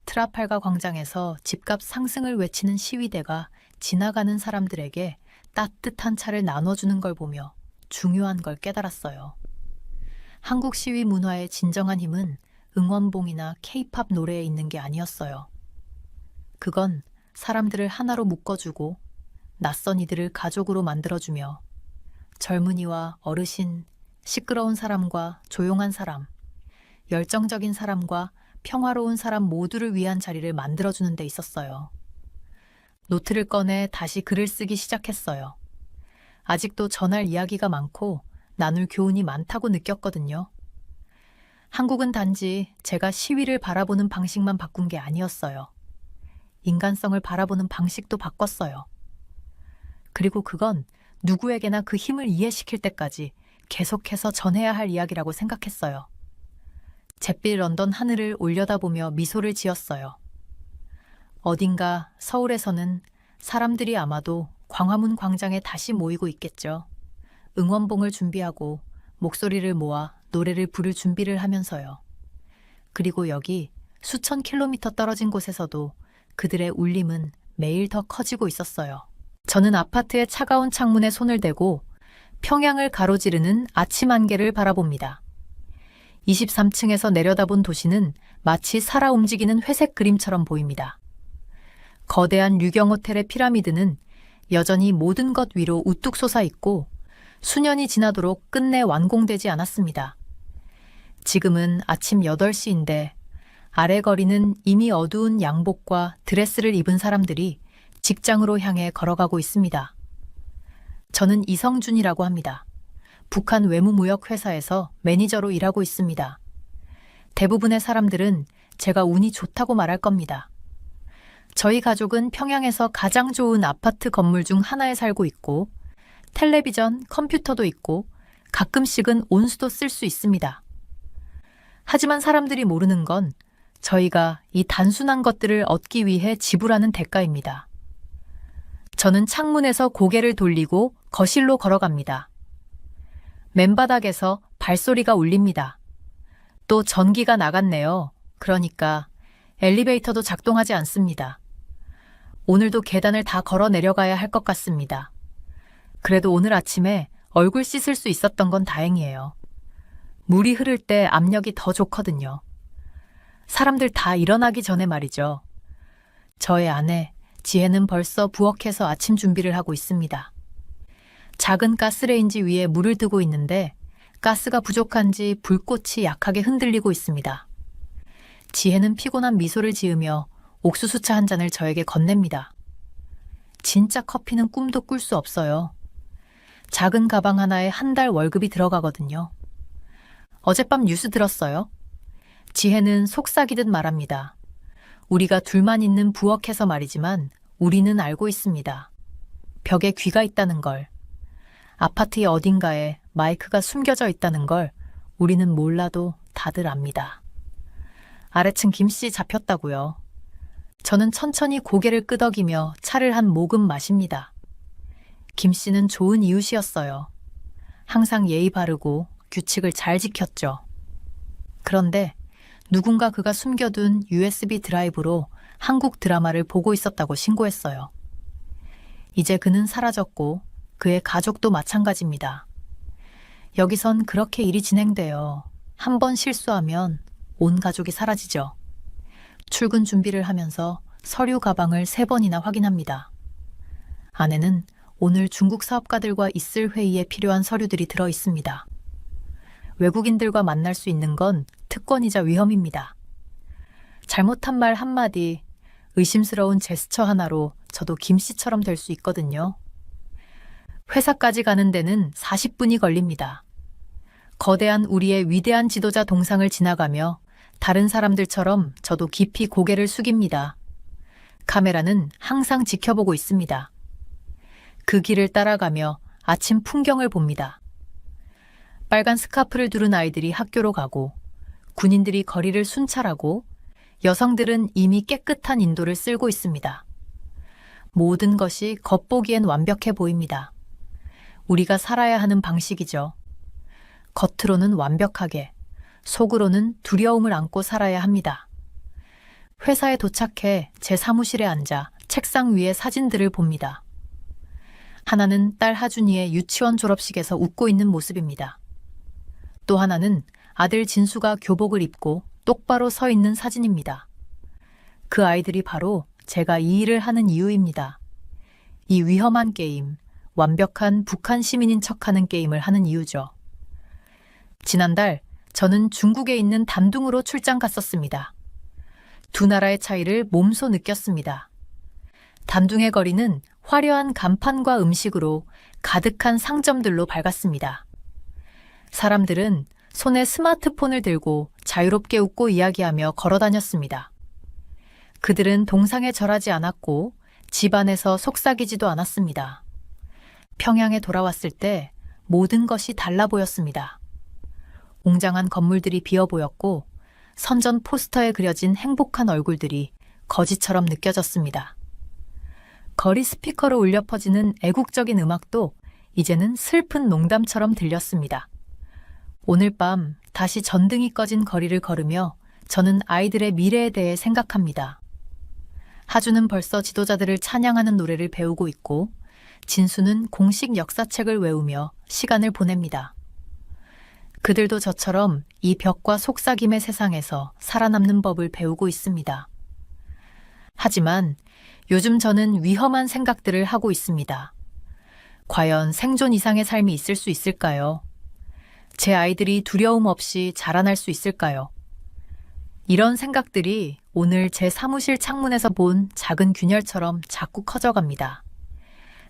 트라팔가 광장에서 집값 상승을 외치는 시위대가 지나가는 사람들에게 따뜻한 차를 나눠주는 걸 보며 중요한 걸 깨달았어요. 한국 시위 문화의 진정한 힘은 응원봉이나 케이팝 노래에 있는 게 아니었어요. 그건 사람들을 하나로 묶어주고 낯선 이들을 가족으로 만들어주며 젊은이와 어르신, 시끄러운 사람과 조용한 사람, 열정적인 사람과 평화로운 사람 모두를 위한 자리를 만들어주는 데 있었어요. 노트를 꺼내 다시 글을 쓰기 시작했어요. 아직도 전할 이야기가 많고 나눌 교훈이 많다고 느꼈거든요. 한국은 단지 제가 시위를 바라보는 방식만 바꾼 게 아니었어요. 인간성을 바라보는 방식도 바꿨어요. 그리고 그건 누구에게나 그 힘을 이해시킬 때까지 계속해서 전해야 할 이야기라고 생각했어요. 잿빛 런던 하늘을 올려다보며 미소를 지었어요. 어딘가 서울에서는 사람들이 아마도 광화문 광장에 다시 모이고 있겠죠. 응원봉을 준비하고 목소리를 모아 노래를 부를 준비를 하면서요. 그리고 여기 수천 킬로미터 떨어진 곳에서도 그들의 울림은 매일 더 커지고 있었어요. 저는 아파트의 차가운 창문에 손을 대고 평양을 가로지르는 아침 안개를 바라봅니다. 23층에서 내려다본 도시는 마치 살아 움직이는 회색 그림처럼 보입니다. 거대한 류경 호텔의 피라미드는 여전히 모든 것 위로 우뚝 솟아 있고 수년이 지나도록 끝내 완공되지 않았습니다. 지금은 아침 8시인데 아래 거리는 이미 어두운 양복과 드레스를 입은 사람들이 직장으로 향해 걸어가고 있습니다. 저는 이성준이라고 합니다. 북한 외무무역회사에서 매니저로 일하고 있습니다. 대부분의 사람들은 제가 운이 좋다고 말할 겁니다. 저희 가족은 평양에서 가장 좋은 아파트 건물 중 하나에 살고 있고 텔레비전, 컴퓨터도 있고 가끔씩은 온수도 쓸 수 있습니다. 하지만 사람들이 모르는 건 저희가 이 단순한 것들을 얻기 위해 지불하는 대가입니다. 저는 창문에서 고개를 돌리고 거실로 걸어갑니다. 맨바닥에서 발소리가 울립니다. 또 전기가 나갔네요. 그러니까 엘리베이터도 작동하지 않습니다. 오늘도 계단을 다 걸어 내려가야 할 것 같습니다. 그래도 오늘 아침에 얼굴 씻을 수 있었던 건 다행이에요. 물이 흐를 때 압력이 더 좋거든요. 사람들 다 일어나기 전에 말이죠. 저의 아내, 지혜는 벌써 부엌에서 아침 준비를 하고 있습니다. 작은 가스레인지 위에 물을 두고 있는데 가스가 부족한지 불꽃이 약하게 흔들리고 있습니다. 지혜는 피곤한 미소를 지으며 옥수수차 한 잔을 저에게 건넵니다. 진짜 커피는 꿈도 꿀 수 없어요. 작은 가방 하나에 한 달 월급이 들어가거든요. 어젯밤 뉴스 들었어요? 지혜는 속삭이듯 말합니다. 우리가 둘만 있는 부엌에서 말이지만 우리는 알고 있습니다. 벽에 귀가 있다는 걸. 아파트의 어딘가에 마이크가 숨겨져 있다는 걸 우리는 몰라도 다들 압니다. 아래층 김씨 잡혔다고요. 저는 천천히 고개를 끄덕이며 차를 한 모금 마십니다. 김씨는 좋은 이웃이었어요. 항상 예의 바르고 규칙을 잘 지켰죠. 그런데 누군가 그가 숨겨둔 USB 드라이브로 한국 드라마를 보고 있었다고 신고했어요. 이제 그는 사라졌고 그의 가족도 마찬가지입니다. 여기선 그렇게 일이 진행돼요. 한 번 실수하면 온 가족이 사라지죠. 출근 준비를 하면서 서류 가방을 3번이나 확인합니다. 안에는 오늘 중국 사업가들과 있을 회의에 필요한 서류들이 들어 있습니다. 외국인들과 만날 수 있는 건 특권이자 위험입니다. 잘못한 말 한마디, 의심스러운 제스처 하나로 저도 김씨처럼 될 수 있거든요. 회사까지 가는 데는 40분이 걸립니다. 거대한 우리의 위대한 지도자 동상을 지나가며 다른 사람들처럼 저도 깊이 고개를 숙입니다. 카메라는 항상 지켜보고 있습니다. 그 길을 따라가며 아침 풍경을 봅니다. 빨간 스카프를 두른 아이들이 학교로 가고 군인들이 거리를 순찰하고 여성들은 이미 깨끗한 인도를 쓸고 있습니다. 모든 것이 겉보기엔 완벽해 보입니다. 우리가 살아야 하는 방식이죠. 겉으로는 완벽하게, 속으로는 두려움을 안고 살아야 합니다. 회사에 도착해 제 사무실에 앉아 책상 위에 사진들을 봅니다. 하나는 딸 하준이의 유치원 졸업식에서 웃고 있는 모습입니다. 또 하나는 아들 진수가 교복을 입고 똑바로 서 있는 사진입니다. 그 아이들이 바로 제가 이 일을 하는 이유입니다. 이 위험한 게임, 완벽한 북한 시민인 척하는 게임을 하는 이유죠. 지난달 저는 중국에 있는 담둥으로 출장 갔었습니다. 두 나라의 차이를 몸소 느꼈습니다. 담둥의 거리는 화려한 간판과 음식으로 가득한 상점들로 밝았습니다. 사람들은 손에 스마트폰을 들고 자유롭게 웃고 이야기하며 걸어 다녔습니다. 그들은 동상에 절하지 않았고 집안에서 속삭이지도 않았습니다. 평양에 돌아왔을 때 모든 것이 달라 보였습니다. 웅장한 건물들이 비어 보였고 선전 포스터에 그려진 행복한 얼굴들이 거지처럼 느껴졌습니다. 거리 스피커로 울려 퍼지는 애국적인 음악도 이제는 슬픈 농담처럼 들렸습니다. 오늘 밤 다시 전등이 꺼진 거리를 걸으며 저는 아이들의 미래에 대해 생각합니다. 하주는 벌써 지도자들을 찬양하는 노래를 배우고 있고 진수는 공식 역사책을 외우며 시간을 보냅니다. 그들도 저처럼 이 벽과 속삭임의 세상에서 살아남는 법을 배우고 있습니다. 하지만 요즘 저는 위험한 생각들을 하고 있습니다. 과연 생존 이상의 삶이 있을 수 있을까요? 제 아이들이 두려움 없이 자라날 수 있을까요? 이런 생각들이 오늘 제 사무실 창문에서 본 작은 균열처럼 자꾸 커져갑니다.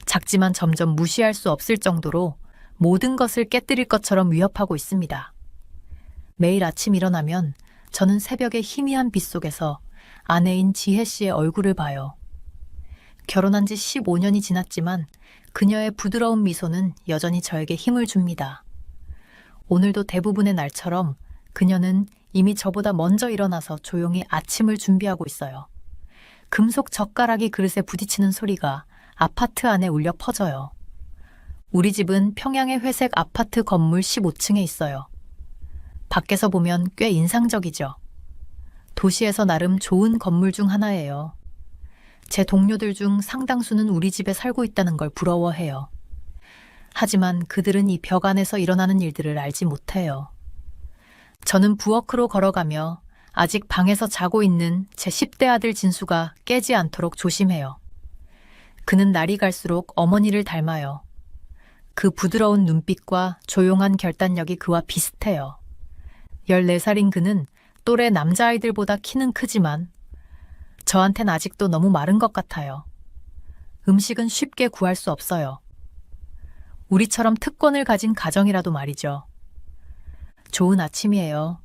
작지만 점점 무시할 수 없을 정도로 모든 것을 깨뜨릴 것처럼 위협하고 있습니다. 매일 아침 일어나면 저는 새벽의 희미한 빛 속에서 아내인 지혜 씨의 얼굴을 봐요. 결혼한 지 15년이 지났지만 그녀의 부드러운 미소는 여전히 저에게 힘을 줍니다. 오늘도 대부분의 날처럼 그녀는 이미 저보다 먼저 일어나서 조용히 아침을 준비하고 있어요. 금속 젓가락이 그릇에 부딪히는 소리가 아파트 안에 울려 퍼져요. 우리 집은 평양의 회색 아파트 건물 15층에 있어요. 밖에서 보면 꽤 인상적이죠. 도시에서 나름 좋은 건물 중 하나예요. 제 동료들 중 상당수는 우리 집에 살고 있다는 걸 부러워해요. 하지만 그들은 이 벽 안에서 일어나는 일들을 알지 못해요. 저는 부엌으로 걸어가며 아직 방에서 자고 있는 제 10대 아들 진수가 깨지 않도록 조심해요. 그는 날이 갈수록 어머니를 닮아요. 그 부드러운 눈빛과 조용한 결단력이 그와 비슷해요. 14살인 그는 또래 남자아이들보다 키는 크지만 저한텐 아직도 너무 마른 것 같아요. 음식은 쉽게 구할 수 없어요. 우리처럼 특권을 가진 가정이라도 말이죠. 좋은 아침이에요.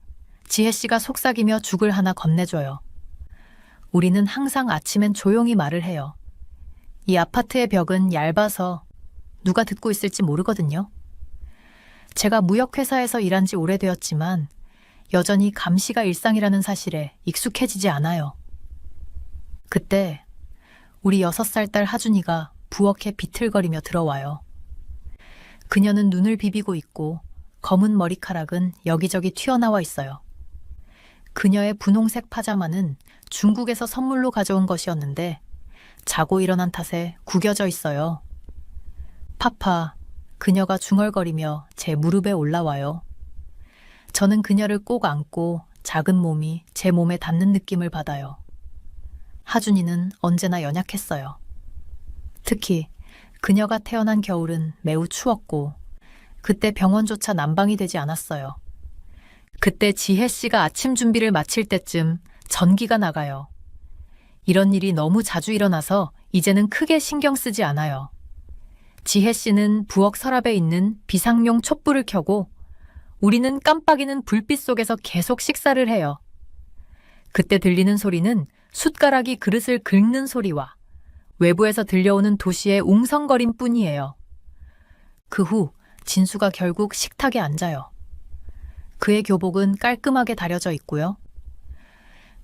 지혜 씨가 속삭이며 죽을 하나 건네줘요. 우리는 항상 아침엔 조용히 말을 해요. 이 아파트의 벽은 얇아서 누가 듣고 있을지 모르거든요. 제가 무역회사에서 일한 지 오래되었지만 여전히 감시가 일상이라는 사실에 익숙해지지 않아요. 그때 우리 6살 딸 하준이가 부엌에 비틀거리며 들어와요. 그녀는 눈을 비비고 있고 검은 머리카락은 여기저기 튀어나와 있어요. 그녀의 분홍색 파자마는 중국에서 선물로 가져온 것이었는데 자고 일어난 탓에 구겨져 있어요. 파파, 그녀가 중얼거리며 제 무릎에 올라와요. 저는 그녀를 꼭 안고 작은 몸이 제 몸에 닿는 느낌을 받아요. 하준이는 언제나 연약했어요. 특히 그녀가 태어난 겨울은 매우 추웠고 그때 병원조차 난방이 되지 않았어요. 그때 지혜 씨가 아침 준비를 마칠 때쯤 전기가 나가요. 이런 일이 너무 자주 일어나서 이제는 크게 신경 쓰지 않아요. 지혜 씨는 부엌 서랍에 있는 비상용 촛불을 켜고 우리는 깜빡이는 불빛 속에서 계속 식사를 해요. 그때 들리는 소리는 숟가락이 그릇을 긁는 소리와 외부에서 들려오는 도시의 웅성거림 뿐이에요. 그 후 진수가 결국 식탁에 앉아요. 그의 교복은 깔끔하게 다려져 있고요.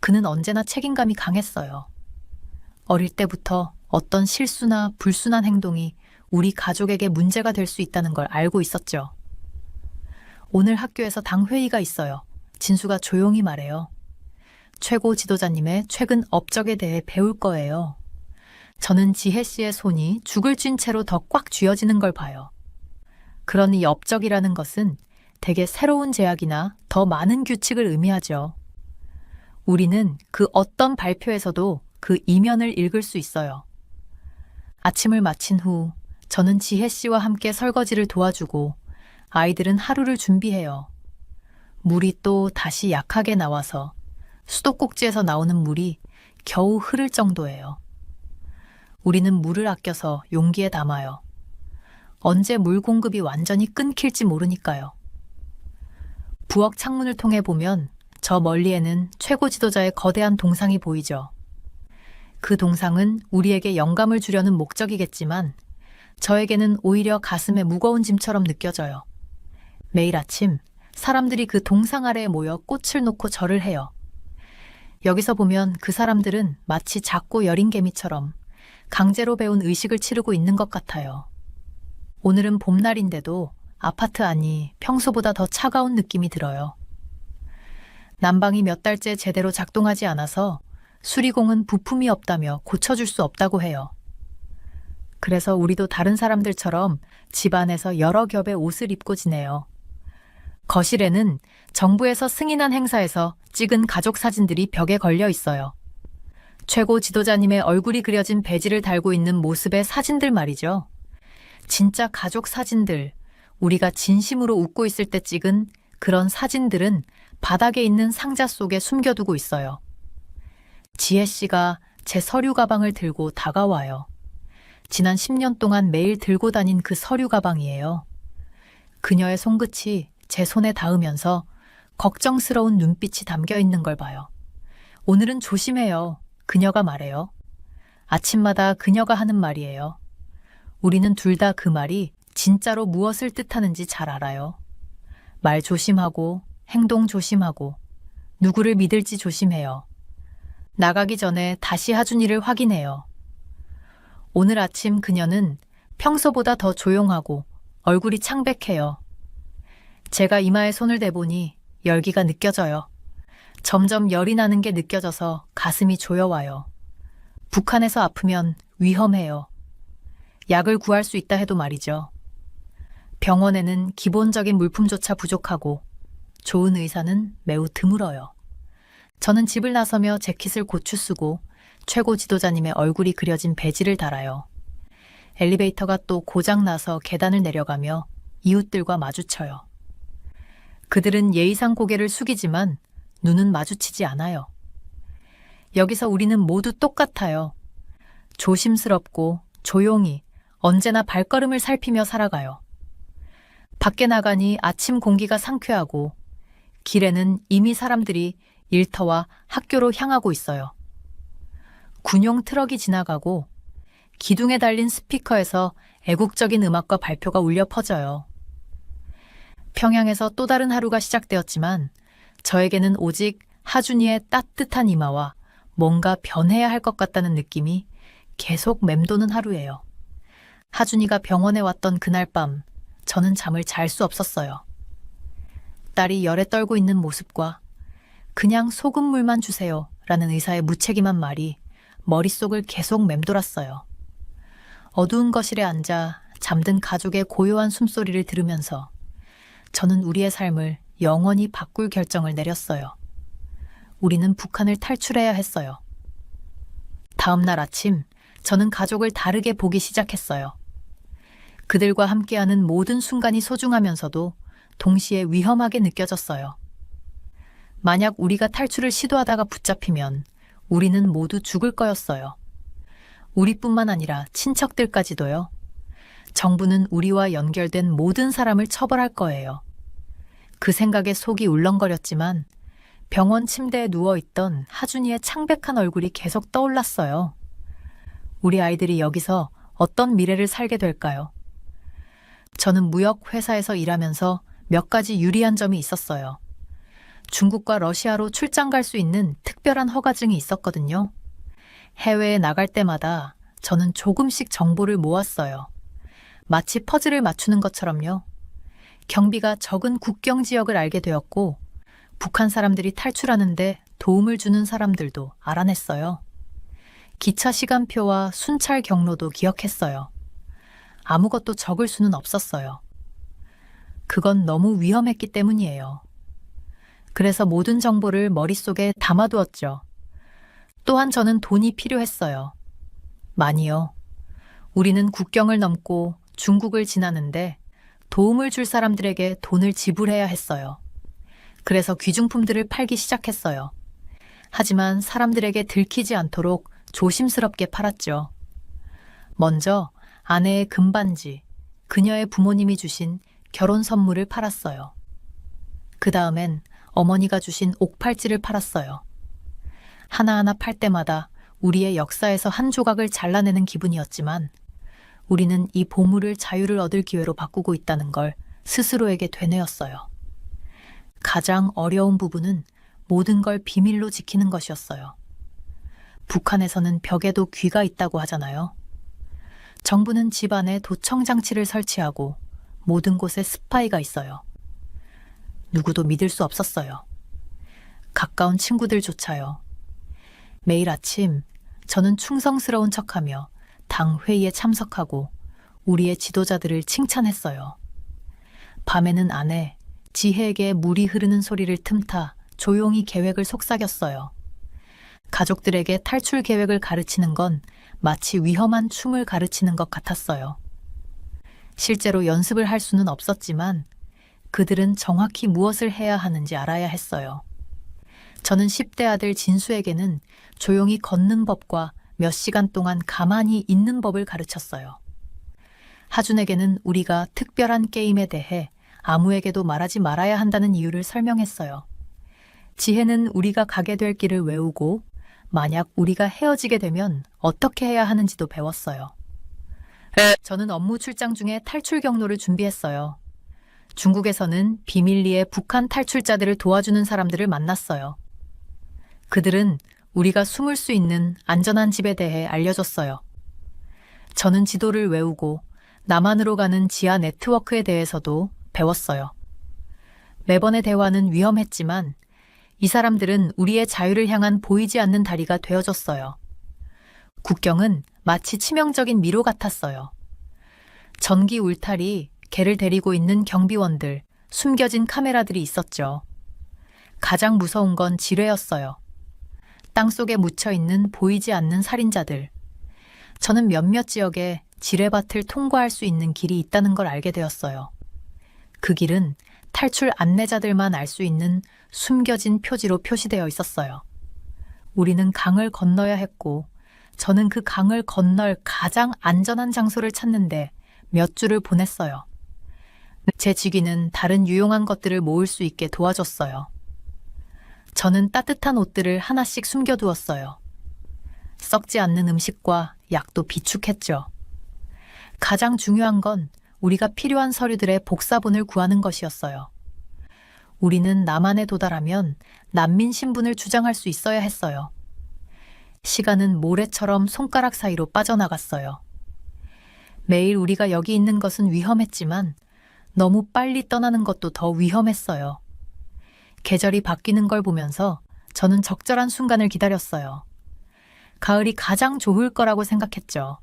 그는 언제나 책임감이 강했어요. 어릴 때부터 어떤 실수나 불순한 행동이 우리 가족에게 문제가 될 수 있다는 걸 알고 있었죠. 오늘 학교에서 당 회의가 있어요. 진수가 조용히 말해요. 최고 지도자님의 최근 업적에 대해 배울 거예요. 저는 지혜 씨의 손이 죽을 쥔 채로 더 꽉 쥐어지는 걸 봐요. 그러니 이 업적이라는 것은 대개 새로운 제약이나 더 많은 규칙을 의미하죠. 우리는 그 어떤 발표에서도 그 이면을 읽을 수 있어요. 아침을 마친 후 저는 지혜 씨와 함께 설거지를 도와주고 아이들은 하루를 준비해요. 물이 또 다시 약하게 나와서 수도꼭지에서 나오는 물이 겨우 흐를 정도예요. 우리는 물을 아껴서 용기에 담아요. 언제 물 공급이 완전히 끊길지 모르니까요. 부엌 창문을 통해 보면 저 멀리에는 최고 지도자의 거대한 동상이 보이죠. 그 동상은 우리에게 영감을 주려는 목적이겠지만 저에게는 오히려 가슴에 무거운 짐처럼 느껴져요. 매일 아침 사람들이 그 동상 아래에 모여 꽃을 놓고 절을 해요. 여기서 보면 그 사람들은 마치 작고 여린 개미처럼 강제로 배운 의식을 치르고 있는 것 같아요. 오늘은 봄날인데도 아파트 안이 평소보다 더 차가운 느낌이 들어요. 난방이 몇 달째 제대로 작동하지 않아서 수리공은 부품이 없다며 고쳐줄 수 없다고 해요. 그래서 우리도 다른 사람들처럼 집 안에서 여러 겹의 옷을 입고 지내요. 거실에는 정부에서 승인한 행사에서 찍은 가족 사진들이 벽에 걸려 있어요. 최고 지도자님의 얼굴이 그려진 배지를 달고 있는 모습의 사진들 말이죠. 진짜 가족 사진들, 우리가 진심으로 웃고 있을 때 찍은 그런 사진들은 바닥에 있는 상자 속에 숨겨두고 있어요. 지혜 씨가 제 서류 가방을 들고 다가와요. 지난 10년 동안 매일 들고 다닌 그 서류 가방이에요. 그녀의 손끝이 제 손에 닿으면서 걱정스러운 눈빛이 담겨 있는 걸 봐요. 오늘은 조심해요. 그녀가 말해요. 아침마다 그녀가 하는 말이에요. 우리는 둘 다 그 말이 진짜로 무엇을 뜻하는지 잘 알아요. 말 조심하고 행동 조심하고 누구를 믿을지 조심해요. 나가기 전에 다시 하준이를 확인해요. 오늘 아침 그녀는 평소보다 더 조용하고 얼굴이 창백해요. 제가 이마에 손을 대보니 열기가 느껴져요. 점점 열이 나는 게 느껴져서 가슴이 조여와요. 북한에서 아프면 위험해요. 약을 구할 수 있다 해도 말이죠. 병원에는 기본적인 물품조차 부족하고 좋은 의사는 매우 드물어요. 저는 집을 나서며 재킷을 고추 쓰고 최고 지도자님의 얼굴이 그려진 배지를 달아요. 엘리베이터가 또 고장나서 계단을 내려가며 이웃들과 마주쳐요. 그들은 예의상 고개를 숙이지만 눈은 마주치지 않아요. 여기서 우리는 모두 똑같아요. 조심스럽고 조용히 언제나 발걸음을 살피며 살아가요. 밖에 나가니 아침 공기가 상쾌하고 길에는 이미 사람들이 일터와 학교로 향하고 있어요. 군용 트럭이 지나가고 기둥에 달린 스피커에서 애국적인 음악과 발표가 울려 퍼져요. 평양에서 또 다른 하루가 시작되었지만 저에게는 오직 하준이의 따뜻한 이마와 뭔가 변해야 할 것 같다는 느낌이 계속 맴도는 하루예요. 하준이가 병원에 왔던 그날 밤 저는 잠을 잘 수 없었어요. 딸이 열에 떨고 있는 모습과 그냥 소금물만 주세요 라는 의사의 무책임한 말이 머릿속을 계속 맴돌았어요. 어두운 거실에 앉아 잠든 가족의 고요한 숨소리를 들으면서 저는 우리의 삶을 영원히 바꿀 결정을 내렸어요. 우리는 북한을 탈출해야 했어요. 다음 날 아침 저는 가족을 다르게 보기 시작했어요. 그들과 함께하는 모든 순간이 소중하면서도 동시에 위험하게 느껴졌어요. 만약 우리가 탈출을 시도하다가 붙잡히면 우리는 모두 죽을 거였어요. 우리뿐만 아니라 친척들까지도요. 정부는 우리와 연결된 모든 사람을 처벌할 거예요. 그 생각에 속이 울렁거렸지만 병원 침대에 누워있던 하준이의 창백한 얼굴이 계속 떠올랐어요. 우리 아이들이 여기서 어떤 미래를 살게 될까요? 저는 무역회사에서 일하면서 몇 가지 유리한 점이 있었어요. 중국과 러시아로 출장 갈 수 있는 특별한 허가증이 있었거든요. 해외에 나갈 때마다 저는 조금씩 정보를 모았어요. 마치 퍼즐을 맞추는 것처럼요. 경비가 적은 국경 지역을 알게 되었고 북한 사람들이 탈출하는데 도움을 주는 사람들도 알아냈어요. 기차 시간표와 순찰 경로도 기억했어요. 아무것도 적을 수는 없었어요. 그건 너무 위험했기 때문이에요. 그래서 모든 정보를 머릿속에 담아두었죠. 또한 저는 돈이 필요했어요. 많이요. 우리는 국경을 넘고 중국을 지나는데 도움을 줄 사람들에게 돈을 지불해야 했어요. 그래서 귀중품들을 팔기 시작했어요. 하지만 사람들에게 들키지 않도록 조심스럽게 팔았죠. 먼저 아내의 금반지, 그녀의 부모님이 주신 결혼 선물을 팔았어요. 그 다음엔 어머니가 주신 옥팔찌를 팔았어요. 하나하나 팔 때마다 우리의 역사에서 한 조각을 잘라내는 기분이었지만 우리는 이 보물을 자유를 얻을 기회로 바꾸고 있다는 걸 스스로에게 되뇌었어요. 가장 어려운 부분은 모든 걸 비밀로 지키는 것이었어요. 북한에서는 벽에도 귀가 있다고 하잖아요. 정부는 집안에 도청 장치를 설치하고 모든 곳에 스파이가 있어요. 누구도 믿을 수 없었어요. 가까운 친구들조차요. 매일 아침 저는 충성스러운 척하며 당 회의에 참석하고 우리의 지도자들을 칭찬했어요. 밤에는 아내, 지혜에게 물이 흐르는 소리를 틈타 조용히 계획을 속삭였어요. 가족들에게 탈출 계획을 가르치는 건 마치 위험한 춤을 가르치는 것 같았어요. 실제로 연습을 할 수는 없었지만 그들은 정확히 무엇을 해야 하는지 알아야 했어요. 저는 10대 아들 진수에게는 조용히 걷는 법과 몇 시간 동안 가만히 있는 법을 가르쳤어요. 하준에게는 우리가 특별한 게임에 대해 아무에게도 말하지 말아야 한다는 이유를 설명했어요. 지혜는 우리가 가게 될 길을 외우고 만약 우리가 헤어지게 되면 어떻게 해야 하는지도 배웠어요. 저는 업무 출장 중에 탈출 경로를 준비했어요. 중국에서는 비밀리에 북한 탈출자들을 도와주는 사람들을 만났어요. 그들은 우리가 숨을 수 있는 안전한 집에 대해 알려줬어요. 저는 지도를 외우고 남한으로 가는 지하 네트워크에 대해서도 배웠어요. 매번의 대화는 위험했지만 이 사람들은 우리의 자유를 향한 보이지 않는 다리가 되어줬어요. 국경은 마치 치명적인 미로 같았어요. 전기 울타리, 개를 데리고 있는 경비원들, 숨겨진 카메라들이 있었죠. 가장 무서운 건 지뢰였어요. 땅속에 묻혀있는 보이지 않는 살인자들. 저는 몇몇 지역에 지뢰밭을 통과할 수 있는 길이 있다는 걸 알게 되었어요. 그 길은 탈출 안내자들만 알 수 있는 숨겨진 표지로 표시되어 있었어요. 우리는 강을 건너야 했고 저는 그 강을 건널 가장 안전한 장소를 찾는데 몇 주를 보냈어요. 제 직위는 다른 유용한 것들을 모을 수 있게 도와줬어요. 저는 따뜻한 옷들을 하나씩 숨겨두었어요. 썩지 않는 음식과 약도 비축했죠. 가장 중요한 건 우리가 필요한 서류들의 복사본을 구하는 것이었어요. 우리는 남한에 도달하면 난민 신분을 주장할 수 있어야 했어요. 시간은 모래처럼 손가락 사이로 빠져나갔어요. 매일 우리가 여기 있는 것은 위험했지만 너무 빨리 떠나는 것도 더 위험했어요. 계절이 바뀌는 걸 보면서 저는 적절한 순간을 기다렸어요. 가을이 가장 좋을 거라고 생각했죠.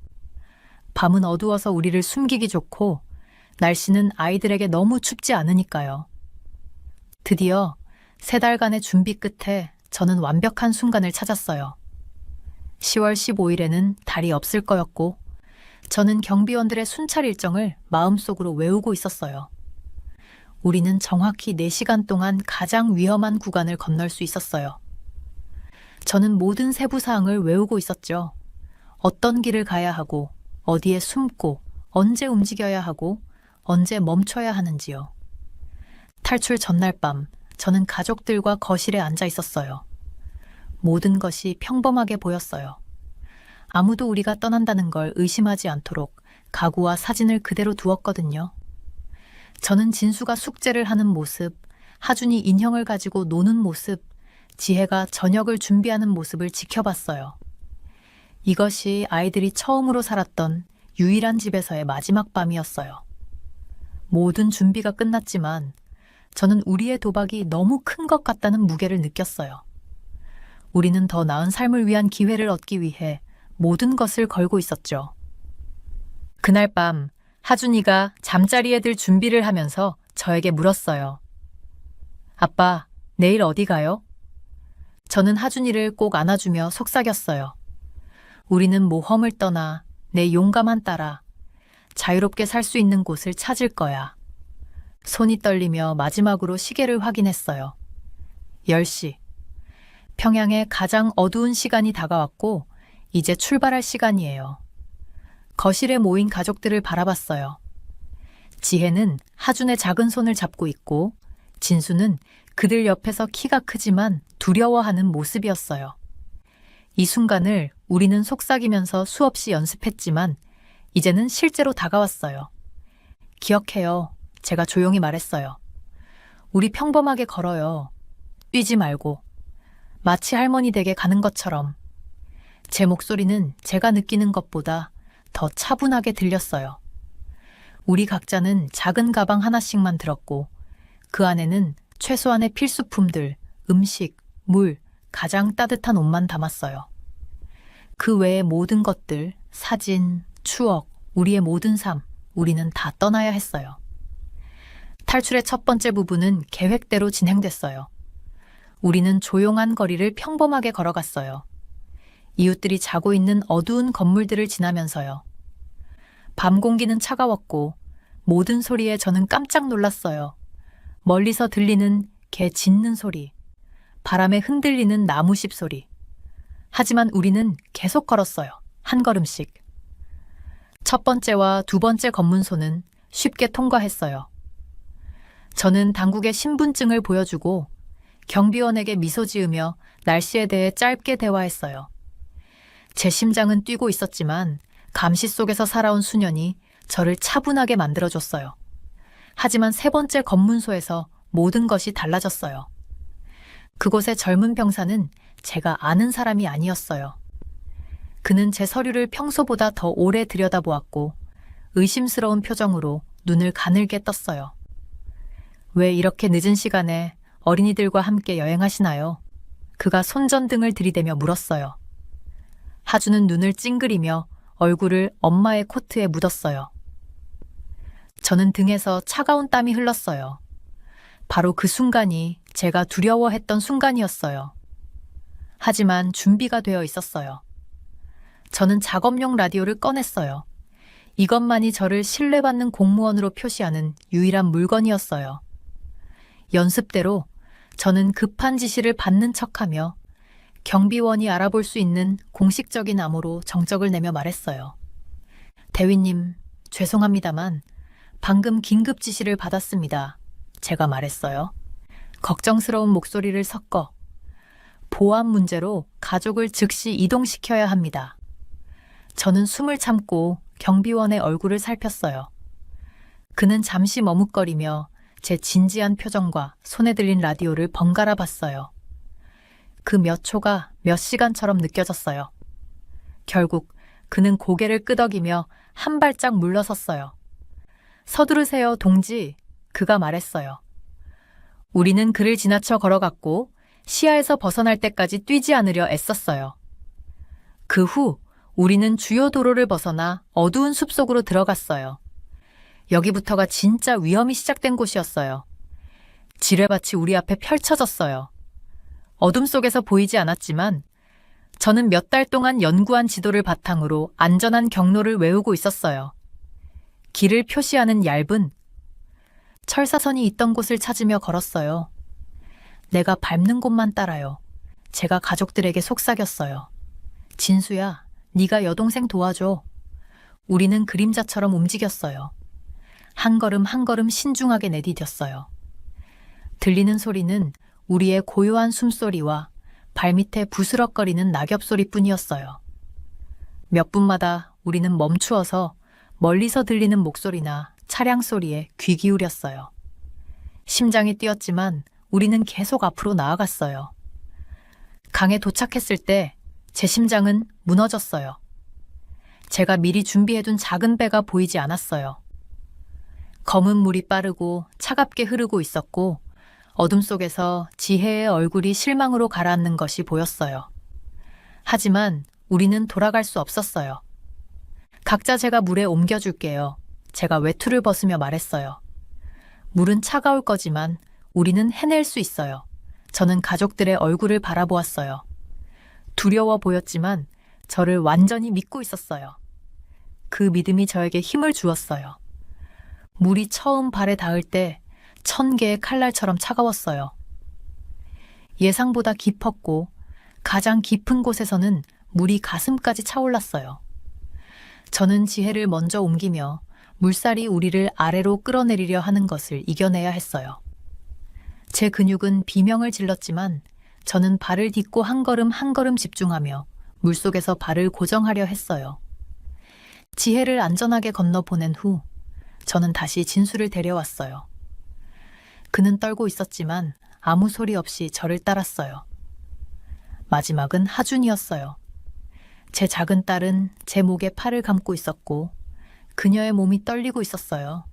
밤은 어두워서 우리를 숨기기 좋고 날씨는 아이들에게 너무 춥지 않으니까요. 드디어 3달간의 준비 끝에 저는 완벽한 순간을 찾았어요. 10월 15일에는 달이 없을 거였고 저는 경비원들의 순찰 일정을 마음속으로 외우고 있었어요. 우리는 정확히 4시간 동안 가장 위험한 구간을 건널 수 있었어요. 저는 모든 세부 사항을 외우고 있었죠. 어떤 길을 가야 하고 어디에 숨고 언제 움직여야 하고 언제 멈춰야 하는지요. 탈출 전날 밤 저는 가족들과 거실에 앉아 있었어요. 모든 것이 평범하게 보였어요. 아무도 우리가 떠난다는 걸 의심하지 않도록 가구와 사진을 그대로 두었거든요. 저는 진수가 숙제를 하는 모습, 하준이 인형을 가지고 노는 모습, 지혜가 저녁을 준비하는 모습을 지켜봤어요. 이것이 아이들이 처음으로 살았던 유일한 집에서의 마지막 밤이었어요. 모든 준비가 끝났지만 저는 우리의 도박이 너무 큰 것 같다는 무게를 느꼈어요. 우리는 더 나은 삶을 위한 기회를 얻기 위해 모든 것을 걸고 있었죠. 그날 밤 하준이가 잠자리에 들 준비를 하면서 저에게 물었어요. 아빠, 내일 어디 가요? 저는 하준이를 꼭 안아주며 속삭였어요. 우리는 모험을 떠나 내 용감한 딸아, 자유롭게 살 수 있는 곳을 찾을 거야. 손이 떨리며 마지막으로 시계를 확인했어요. 10시. 평양의 가장 어두운 시간이 다가왔고 이제 출발할 시간이에요. 거실에 모인 가족들을 바라봤어요. 지혜는 하준의 작은 손을 잡고 있고 진수는 그들 옆에서 키가 크지만 두려워하는 모습이었어요. 이 순간을 우리는 속삭이면서 수없이 연습했지만 이제는 실제로 다가왔어요. 기억해요. 제가 조용히 말했어요. 우리 평범하게 걸어요. 뛰지 말고. 마치 할머니 댁에 가는 것처럼. 제 목소리는 제가 느끼는 것보다 더 차분하게 들렸어요. 우리 각자는 작은 가방 하나씩만 들었고 그 안에는 최소한의 필수품들, 음식, 물, 가장 따뜻한 옷만 담았어요. 그 외의 모든 것들, 사진, 추억, 우리의 모든 삶, 우리는 다 떠나야 했어요. 탈출의 첫 번째 부분은 계획대로 진행됐어요. 우리는 조용한 거리를 평범하게 걸어갔어요. 이웃들이 자고 있는 어두운 건물들을 지나면서요. 밤 공기는 차가웠고 모든 소리에 저는 깜짝 놀랐어요. 멀리서 들리는 개 짖는 소리, 바람에 흔들리는 나무십 소리. 하지만 우리는 계속 걸었어요. 한 걸음씩. 첫 번째와 두 번째 검문소는 쉽게 통과했어요. 저는 당국의 신분증을 보여주고 경비원에게 미소 지으며 날씨에 대해 짧게 대화했어요. 제 심장은 뛰고 있었지만 감시 속에서 살아온 수년이 저를 차분하게 만들어줬어요. 하지만 세 번째 검문소에서 모든 것이 달라졌어요. 그곳의 젊은 병사는 제가 아는 사람이 아니었어요. 그는 제 서류를 평소보다 더 오래 들여다보았고 의심스러운 표정으로 눈을 가늘게 떴어요. 왜 이렇게 늦은 시간에 어린이들과 함께 여행하시나요? 그가 손전등을 들이대며 물었어요. 하주는 눈을 찡그리며 얼굴을 엄마의 코트에 묻었어요. 저는 등에서 차가운 땀이 흘렀어요. 바로 그 순간이 제가 두려워했던 순간이었어요. 하지만 준비가 되어 있었어요. 저는 작업용 라디오를 꺼냈어요. 이것만이 저를 신뢰받는 공무원으로 표시하는 유일한 물건이었어요. 연습대로 저는 급한 지시를 받는 척하며 경비원이 알아볼 수 있는 공식적인 암호로 정적을 내며 말했어요. 대위님, 죄송합니다만 방금 긴급 지시를 받았습니다. 제가 말했어요. 걱정스러운 목소리를 섞어 보안 문제로 가족을 즉시 이동시켜야 합니다. 저는 숨을 참고 경비원의 얼굴을 살폈어요. 그는 잠시 머뭇거리며 제 진지한 표정과 손에 들린 라디오를 번갈아 봤어요. 그 몇 초가 몇 시간처럼 느껴졌어요. 결국 그는 고개를 끄덕이며 한 발짝 물러섰어요. 서두르세요, 동지. 그가 말했어요. 우리는 그를 지나쳐 걸어갔고 시야에서 벗어날 때까지 뛰지 않으려 애썼어요. 그 후 우리는 주요 도로를 벗어나 어두운 숲속으로 들어갔어요. 여기부터가 진짜 위험이 시작된 곳이었어요. 지뢰밭이 우리 앞에 펼쳐졌어요. 어둠 속에서 보이지 않았지만 저는 몇 달 동안 연구한 지도를 바탕으로 안전한 경로를 외우고 있었어요. 길을 표시하는 얇은 철사선이 있던 곳을 찾으며 걸었어요. 내가 밟는 곳만 따라요. 제가 가족들에게 속삭였어요. 진수야, 네가 여동생 도와줘. 우리는 그림자처럼 움직였어요. 한 걸음 한 걸음 신중하게 내디뎠어요. 들리는 소리는 우리의 고요한 숨소리와 발밑에 부스럭거리는 낙엽 소리뿐이었어요. 몇 분마다 우리는 멈추어서 멀리서 들리는 목소리나 차량 소리에 귀 기울였어요. 심장이 뛰었지만 우리는 계속 앞으로 나아갔어요. 강에 도착했을 때 제 심장은 무너졌어요. 제가 미리 준비해둔 작은 배가 보이지 않았어요. 검은 물이 빠르고 차갑게 흐르고 있었고 어둠 속에서 지혜의 얼굴이 실망으로 가라앉는 것이 보였어요. 하지만 우리는 돌아갈 수 없었어요. 각자 제가 물에 옮겨줄게요. 제가 외투를 벗으며 말했어요. 물은 차가울 거지만 우리는 해낼 수 있어요. 저는 가족들의 얼굴을 바라보았어요. 두려워 보였지만 저를 완전히 믿고 있었어요. 그 믿음이 저에게 힘을 주었어요. 물이 처음 발에 닿을 때 1000개의 칼날처럼 차가웠어요. 예상보다 깊었고 가장 깊은 곳에서는 물이 가슴까지 차올랐어요. 저는 지혜를 먼저 옮기며 물살이 우리를 아래로 끌어내리려 하는 것을 이겨내야 했어요. 제 근육은 비명을 질렀지만 저는 발을 딛고 한 걸음 한 걸음 집중하며 물속에서 발을 고정하려 했어요. 지혜를 안전하게 건너 보낸 후 저는 다시 진수를 데려왔어요. 그는 떨고 있었지만 아무 소리 없이 저를 따랐어요. 마지막은 하준이었어요. 제 작은 딸은 제 목에 팔을 감고 있었고 그녀의 몸이 떨리고 있었어요.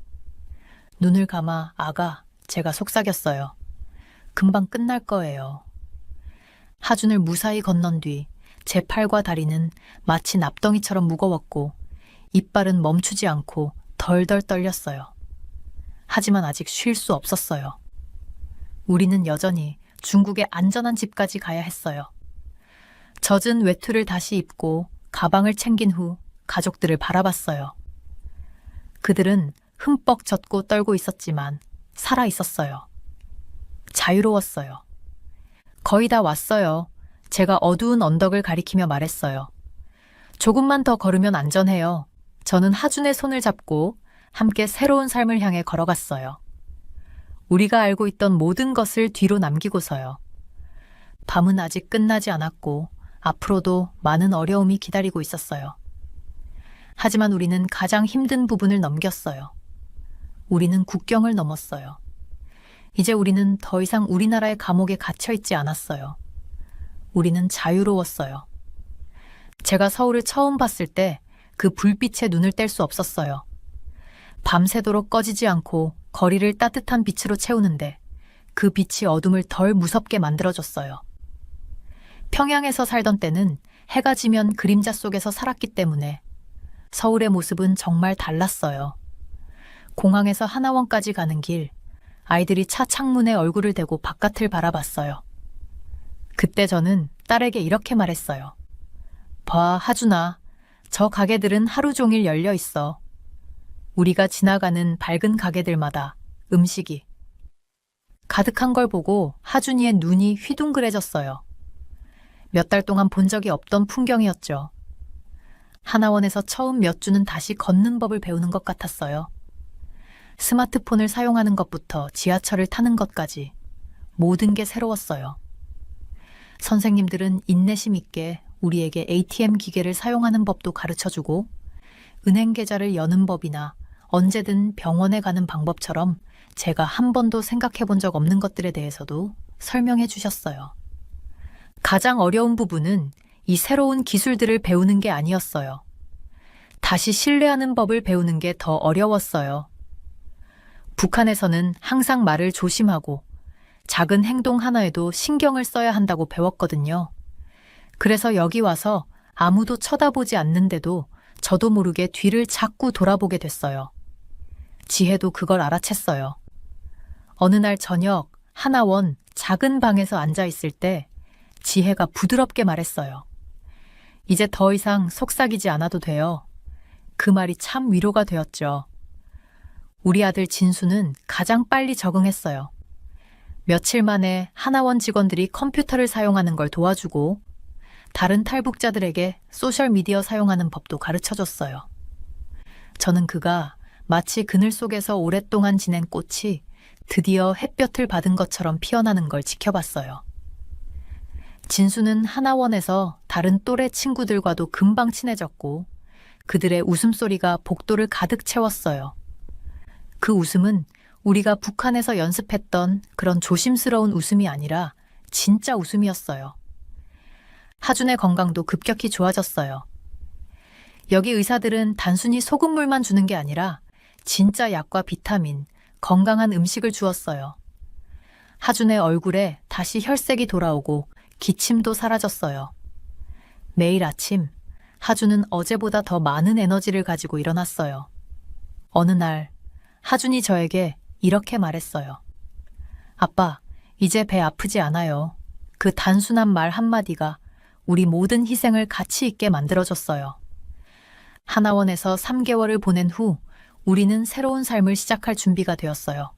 눈을 감아 아가, 제가 속삭였어요. 금방 끝날 거예요. 하준을 무사히 건넌 뒤 제 팔과 다리는 마치 납덩이처럼 무거웠고 이빨은 멈추지 않고 덜덜 떨렸어요. 하지만 아직 쉴 수 없었어요. 우리는 여전히 중국의 안전한 집까지 가야 했어요. 젖은 외투를 다시 입고 가방을 챙긴 후 가족들을 바라봤어요. 그들은 흠뻑 젖고 떨고 있었지만 살아 있었어요. 자유로웠어요. 거의 다 왔어요. 제가 어두운 언덕을 가리키며 말했어요. 조금만 더 걸으면 안전해요. 저는 하준의 손을 잡고 함께 새로운 삶을 향해 걸어갔어요. 우리가 알고 있던 모든 것을 뒤로 남기고서요. 밤은 아직 끝나지 않았고 앞으로도 많은 어려움이 기다리고 있었어요. 하지만 우리는 가장 힘든 부분을 넘겼어요. 우리는 국경을 넘었어요. 이제 우리는 더 이상 우리나라의 감옥에 갇혀 있지 않았어요. 우리는 자유로웠어요. 제가 서울을 처음 봤을 때 그 불빛에 눈을 뗄 수 없었어요. 밤새도록 꺼지지 않고 거리를 따뜻한 빛으로 채우는데 그 빛이 어둠을 덜 무섭게 만들어줬어요. 평양에서 살던 때는 해가 지면 그림자 속에서 살았기 때문에 서울의 모습은 정말 달랐어요. 공항에서 하나원까지 가는 길, 아이들이 차 창문에 얼굴을 대고 바깥을 바라봤어요. 그때 저는 딸에게 이렇게 말했어요. 봐, 하준아, 저 가게들은 하루 종일 열려 있어. 우리가 지나가는 밝은 가게들마다 음식이 가득한 걸 보고 하준이의 눈이 휘둥그레졌어요. 몇 달 동안 본 적이 없던 풍경이었죠. 하나원에서 처음 몇 주는 다시 걷는 법을 배우는 것 같았어요. 스마트폰을 사용하는 것부터 지하철을 타는 것까지 모든 게 새로웠어요. 선생님들은 인내심 있게 우리에게 ATM 기계를 사용하는 법도 가르쳐주고 은행 계좌를 여는 법이나 언제든 병원에 가는 방법처럼 제가 한 번도 생각해 본 적 없는 것들에 대해서도 설명해 주셨어요. 가장 어려운 부분은 이 새로운 기술들을 배우는 게 아니었어요. 다시 신뢰하는 법을 배우는 게 더 어려웠어요. 북한에서는 항상 말을 조심하고 작은 행동 하나에도 신경을 써야 한다고 배웠거든요. 그래서 여기 와서 아무도 쳐다보지 않는데도 저도 모르게 뒤를 자꾸 돌아보게 됐어요. 지혜도 그걸 알아챘어요. 어느 날 저녁 하나원 작은 방에서 앉아 있을 때 지혜가 부드럽게 말했어요. 이제 더 이상 속삭이지 않아도 돼요. 그 말이 참 위로가 되었죠. 우리 아들 진수는 가장 빨리 적응했어요. 며칠 만에 하나원 직원들이 컴퓨터를 사용하는 걸 도와주고 다른 탈북자들에게 소셜미디어 사용하는 법도 가르쳐줬어요. 저는 그가 마치 그늘 속에서 오랫동안 지낸 꽃이 드디어 햇볕을 받은 것처럼 피어나는 걸 지켜봤어요. 진수는 하나원에서 다른 또래 친구들과도 금방 친해졌고 그들의 웃음소리가 복도를 가득 채웠어요. 그 웃음은 우리가 북한에서 연습했던 그런 조심스러운 웃음이 아니라 진짜 웃음이었어요. 하준의 건강도 급격히 좋아졌어요. 여기 의사들은 단순히 소금물만 주는 게 아니라 진짜 약과 비타민, 건강한 음식을 주었어요. 하준의 얼굴에 다시 혈색이 돌아오고 기침도 사라졌어요. 매일 아침 하준은 어제보다 더 많은 에너지를 가지고 일어났어요. 어느 날 하준이 저에게 이렇게 말했어요. 아빠, 이제 배 아프지 않아요. 그 단순한 말 한마디가 우리 모든 희생을 가치 있게 만들어줬어요. 하나원에서 3개월을 보낸 후 우리는 새로운 삶을 시작할 준비가 되었어요.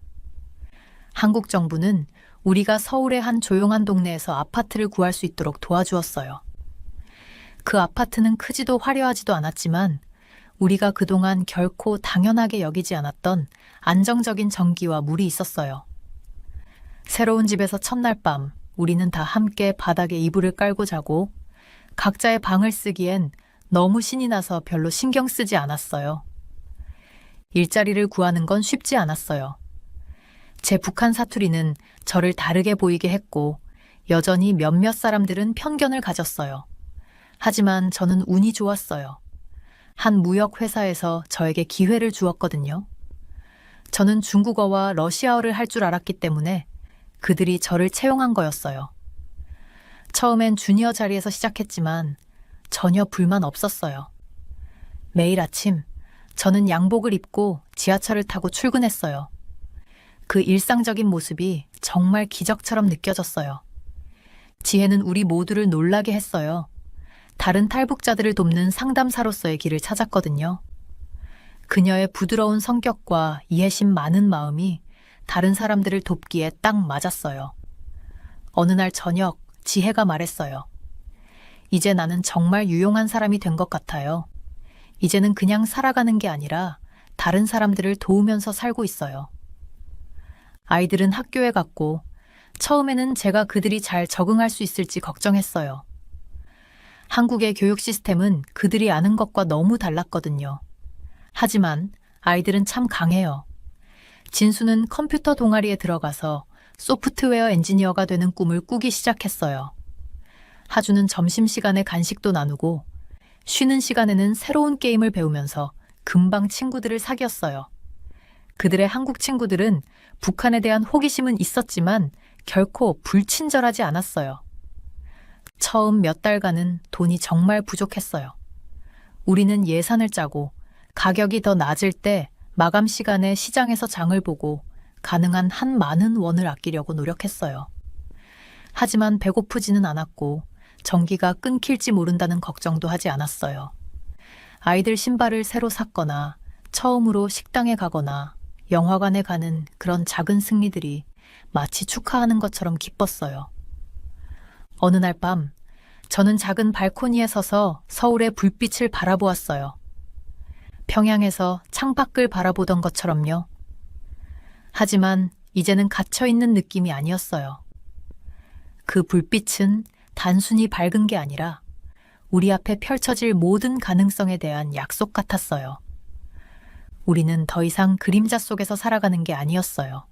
한국 정부는 우리가 서울의 한 조용한 동네에서 아파트를 구할 수 있도록 도와주었어요. 그 아파트는 크지도 화려하지도 않았지만 우리가 그동안 결코 당연하게 여기지 않았던 안정적인 전기와 물이 있었어요. 새로운 집에서 첫날 밤 우리는 다 함께 바닥에 이불을 깔고 자고 각자의 방을 쓰기엔 너무 신이 나서 별로 신경 쓰지 않았어요. 일자리를 구하는 건 쉽지 않았어요. 제 북한 사투리는 저를 다르게 보이게 했고 여전히 몇몇 사람들은 편견을 가졌어요. 하지만 저는 운이 좋았어요. 한 무역 회사에서 저에게 기회를 주었거든요. 저는 중국어와 러시아어를 할 줄 알았기 때문에 그들이 저를 채용한 거였어요. 처음엔 주니어 자리에서 시작했지만 전혀 불만 없었어요. 매일 아침 저는 양복을 입고 지하철을 타고 출근했어요. 그 일상적인 모습이 정말 기적처럼 느껴졌어요. 지혜는 우리 모두를 놀라게 했어요. 다른 탈북자들을 돕는 상담사로서의 길을 찾았거든요. 그녀의 부드러운 성격과 이해심 많은 마음이 다른 사람들을 돕기에 딱 맞았어요. 어느 날 저녁 지혜가 말했어요. 이제 나는 정말 유용한 사람이 된 것 같아요. 이제는 그냥 살아가는 게 아니라 다른 사람들을 도우면서 살고 있어요. 아이들은 학교에 갔고 처음에는 제가 그들이 잘 적응할 수 있을지 걱정했어요. 한국의 교육 시스템은 그들이 아는 것과 너무 달랐거든요. 하지만 아이들은 참 강해요. 진수는 컴퓨터 동아리에 들어가서 소프트웨어 엔지니어가 되는 꿈을 꾸기 시작했어요. 하주는 점심시간에 간식도 나누고 쉬는 시간에는 새로운 게임을 배우면서 금방 친구들을 사귀었어요. 그들의 한국 친구들은 북한에 대한 호기심은 있었지만 결코 불친절하지 않았어요. 처음 몇 달간은 돈이 정말 부족했어요. 우리는 예산을 짜고 가격이 더 낮을 때 마감 시간에 시장에서 장을 보고 가능한 한 많은 원을 아끼려고 노력했어요. 하지만 배고프지는 않았고 전기가 끊길지 모른다는 걱정도 하지 않았어요. 아이들 신발을 새로 샀거나 처음으로 식당에 가거나 영화관에 가는 그런 작은 승리들이 마치 축하하는 것처럼 기뻤어요. 어느 날 밤 저는 작은 발코니에 서서 서울의 불빛을 바라보았어요. 평양에서 창밖을 바라보던 것처럼요. 하지만 이제는 갇혀있는 느낌이 아니었어요. 그 불빛은 단순히 밝은 게 아니라 우리 앞에 펼쳐질 모든 가능성에 대한 약속 같았어요. 우리는 더 이상 그림자 속에서 살아가는 게 아니었어요.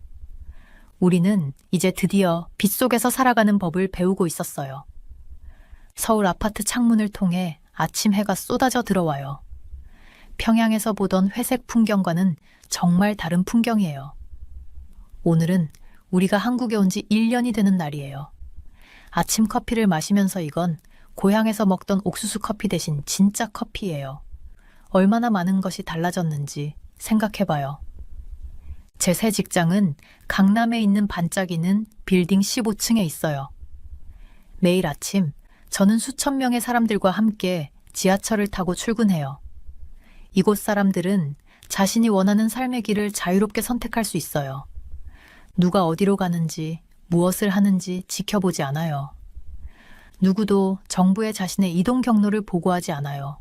우리는 이제 드디어 빛 속에서 살아가는 법을 배우고 있었어요. 서울 아파트 창문을 통해 아침 해가 쏟아져 들어와요. 평양에서 보던 회색 풍경과는 정말 다른 풍경이에요. 오늘은 우리가 한국에 온 지 1년이 되는 날이에요. 아침 커피를 마시면서 이건 고향에서 먹던 옥수수 커피 대신 진짜 커피예요. 얼마나 많은 것이 달라졌는지 생각해봐요. 제 새 직장은 강남에 있는 반짝이는 빌딩 15층에 있어요. 매일 아침 저는 수천 명의 사람들과 함께 지하철을 타고 출근해요. 이곳 사람들은 자신이 원하는 삶의 길을 자유롭게 선택할 수 있어요. 누가 어디로 가는지, 무엇을 하는지 지켜보지 않아요. 누구도 정부에 자신의 이동 경로를 보고하지 않아요.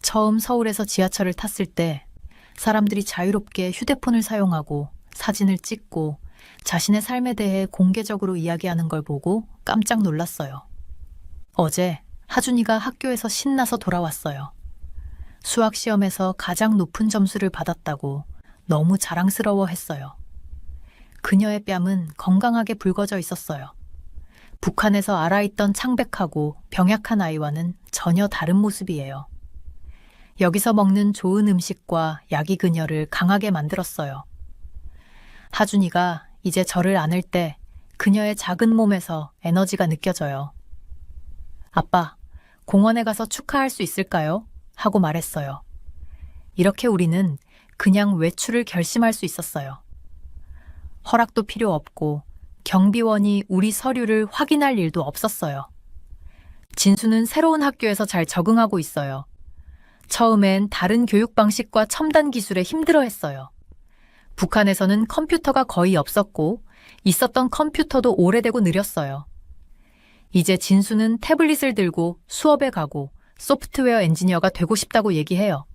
처음 서울에서 지하철을 탔을 때 사람들이 자유롭게 휴대폰을 사용하고 사진을 찍고 자신의 삶에 대해 공개적으로 이야기하는 걸 보고 깜짝 놀랐어요. 어제 하준이가 학교에서 신나서 돌아왔어요. 수학 시험에서 가장 높은 점수를 받았다고 너무 자랑스러워했어요. 그녀의 뺨은 건강하게 붉어져 있었어요. 북한에서 알아있던 창백하고 병약한 아이와는 전혀 다른 모습이에요. 여기서 먹는 좋은 음식과 약이 그녀를 강하게 만들었어요. 하준이가 이제 저를 안을 때 그녀의 작은 몸에서 에너지가 느껴져요. 아빠, 공원에 가서 축하할 수 있을까요? 하고 말했어요. 이렇게 우리는 그냥 외출을 결심할 수 있었어요. 허락도 필요 없고 경비원이 우리 서류를 확인할 일도 없었어요. 진수는 새로운 학교에서 잘 적응하고 있어요. 처음엔 다른 교육 방식과 첨단 기술에 힘들어했어요. 북한에서는 컴퓨터가 거의 없었고 있었던 컴퓨터도 오래되고 느렸어요. 이제 진수는 태블릿을 들고 수업에 가고 소프트웨어 엔지니어가 되고 싶다고 얘기해요.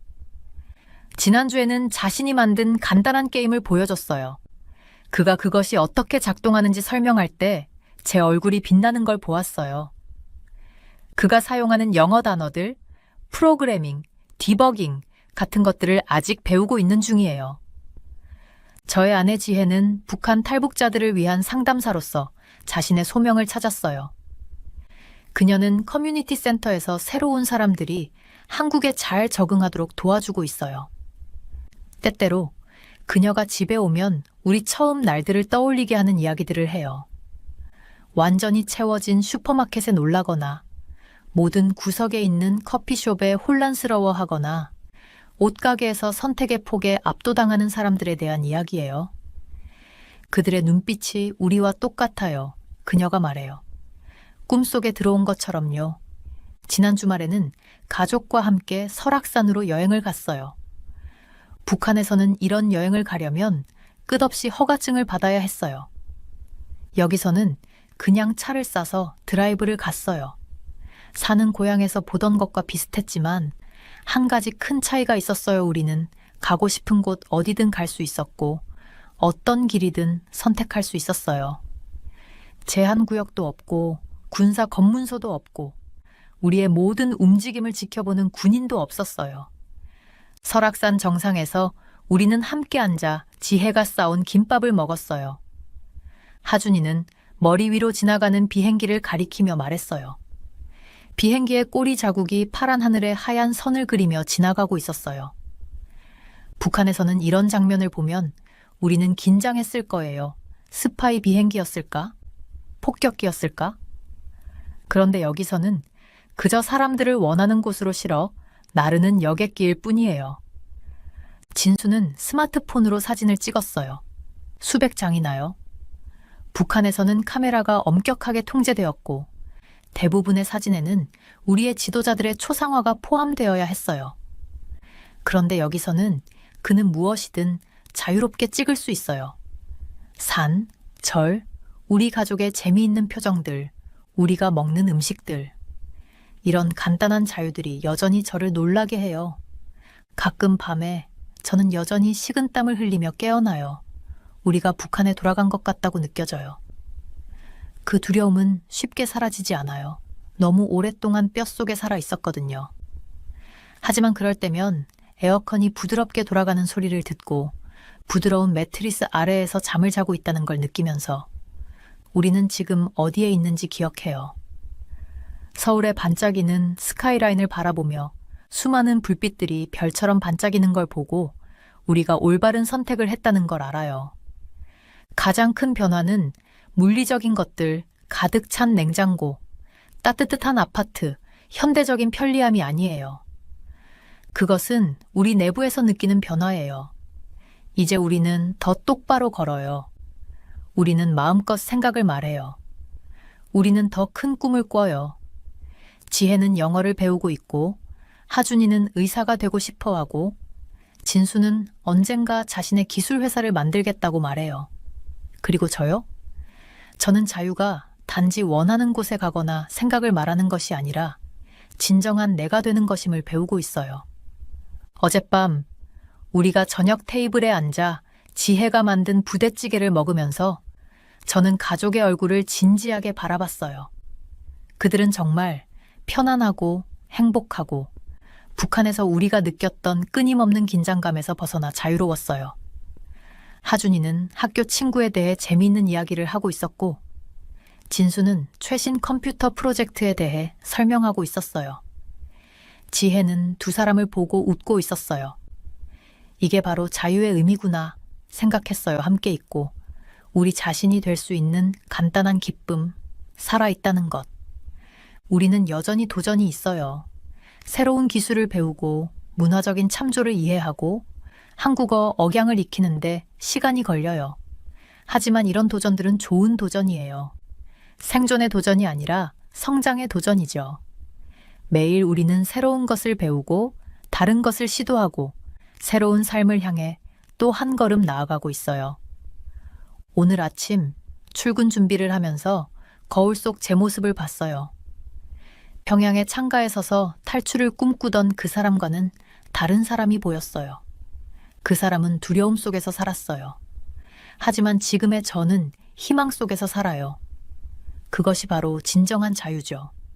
지난주에는 자신이 만든 간단한 게임을 보여줬어요. 그가 그것이 어떻게 작동하는지 설명할 때 제 얼굴이 빛나는 걸 보았어요. 그가 사용하는 영어 단어들, 프로그래밍, 디버깅 같은 것들을 아직 배우고 있는 중이에요. 저의 아내 지혜는 북한 탈북자들을 위한 상담사로서 자신의 소명을 찾았어요. 그녀는 커뮤니티 센터에서 새로 온 사람들이 한국에 잘 적응하도록 도와주고 있어요. 때때로 그녀가 집에 오면 우리 처음 날들을 떠올리게 하는 이야기들을 해요. 완전히 채워진 슈퍼마켓에 놀라거나 모든 구석에 있는 커피숍에 혼란스러워하거나 옷가게에서 선택의 폭에 압도당하는 사람들에 대한 이야기예요. 그들의 눈빛이 우리와 똑같아요. 그녀가 말해요. 꿈속에 들어온 것처럼요. 지난 주말에는 가족과 함께 설악산으로 여행을 갔어요. 북한에서는 이런 여행을 가려면 끝없이 허가증을 받아야 했어요. 여기서는 그냥 차를 싸서 드라이브를 갔어요. 사는 고향에서 보던 것과 비슷했지만 한 가지 큰 차이가 있었어요. 우리는 가고 싶은 곳 어디든 갈 수 있었고 어떤 길이든 선택할 수 있었어요. 제한구역도 없고 군사 검문소도 없고 우리의 모든 움직임을 지켜보는 군인도 없었어요. 설악산 정상에서 우리는 함께 앉아 지혜가 싸온 김밥을 먹었어요. 하준이는 머리 위로 지나가는 비행기를 가리키며 말했어요. 비행기의 꼬리 자국이 파란 하늘에 하얀 선을 그리며 지나가고 있었어요. 북한에서는 이런 장면을 보면 우리는 긴장했을 거예요. 스파이 비행기였을까? 폭격기였을까? 그런데 여기서는 그저 사람들을 원하는 곳으로 실어 나르는 여객기일 뿐이에요. 진수는 스마트폰으로 사진을 찍었어요. 수백 장이나요. 북한에서는 카메라가 엄격하게 통제되었고 대부분의 사진에는 우리의 지도자들의 초상화가 포함되어야 했어요. 그런데 여기서는 그는 무엇이든 자유롭게 찍을 수 있어요. 산, 절, 우리 가족의 재미있는 표정들, 우리가 먹는 음식들. 이런 간단한 자유들이 여전히 저를 놀라게 해요. 가끔 밤에 저는 여전히 식은땀을 흘리며 깨어나요. 우리가 북한에 돌아간 것 같다고 느껴져요. 그 두려움은 쉽게 사라지지 않아요. 너무 오랫동안 뼛속에 살아 있었거든요. 하지만 그럴 때면 에어컨이 부드럽게 돌아가는 소리를 듣고 부드러운 매트리스 아래에서 잠을 자고 있다는 걸 느끼면서 우리는 지금 어디에 있는지 기억해요. 서울의 반짝이는 스카이라인을 바라보며 수많은 불빛들이 별처럼 반짝이는 걸 보고 우리가 올바른 선택을 했다는 걸 알아요. 가장 큰 변화는 물리적인 것들, 가득 찬 냉장고, 따뜻한 아파트, 현대적인 편리함이 아니에요. 그것은 우리 내부에서 느끼는 변화예요. 이제 우리는 더 똑바로 걸어요. 우리는 마음껏 생각을 말해요. 우리는 더 큰 꿈을 꿔요. 지혜는 영어를 배우고 있고 하준이는 의사가 되고 싶어하고 진수는 언젠가 자신의 기술 회사를 만들겠다고 말해요. 그리고 저요? 저는 자유가 단지 원하는 곳에 가거나 생각을 말하는 것이 아니라 진정한 내가 되는 것임을 배우고 있어요. 어젯밤 우리가 저녁 테이블에 앉아 지혜가 만든 부대찌개를 먹으면서 저는 가족의 얼굴을 진지하게 바라봤어요. 그들은 정말 편안하고 행복하고 북한에서 우리가 느꼈던 끊임없는 긴장감에서 벗어나 자유로웠어요. 하준이는 학교 친구에 대해 재미있는 이야기를 하고 있었고 진수는 최신 컴퓨터 프로젝트에 대해 설명하고 있었어요. 지혜는 두 사람을 보고 웃고 있었어요. 이게 바로 자유의 의미구나 생각했어요. 함께 있고 우리 자신이 될 수 있는 간단한 기쁨, 살아있다는 것. 우리는 여전히 도전이 있어요. 새로운 기술을 배우고 문화적인 참조를 이해하고 한국어 억양을 익히는데 시간이 걸려요. 하지만 이런 도전들은 좋은 도전이에요. 생존의 도전이 아니라 성장의 도전이죠. 매일 우리는 새로운 것을 배우고 다른 것을 시도하고 새로운 삶을 향해 또 한 걸음 나아가고 있어요. 오늘 아침 출근 준비를 하면서 거울 속 제 모습을 봤어요. 평양의 창가에 서서 탈출을 꿈꾸던 그 사람과는 다른 사람이 보였어요. 그 사람은 두려움 속에서 살았어요. 하지만 지금의 저는 희망 속에서 살아요. 그것이 바로 진정한 자유죠.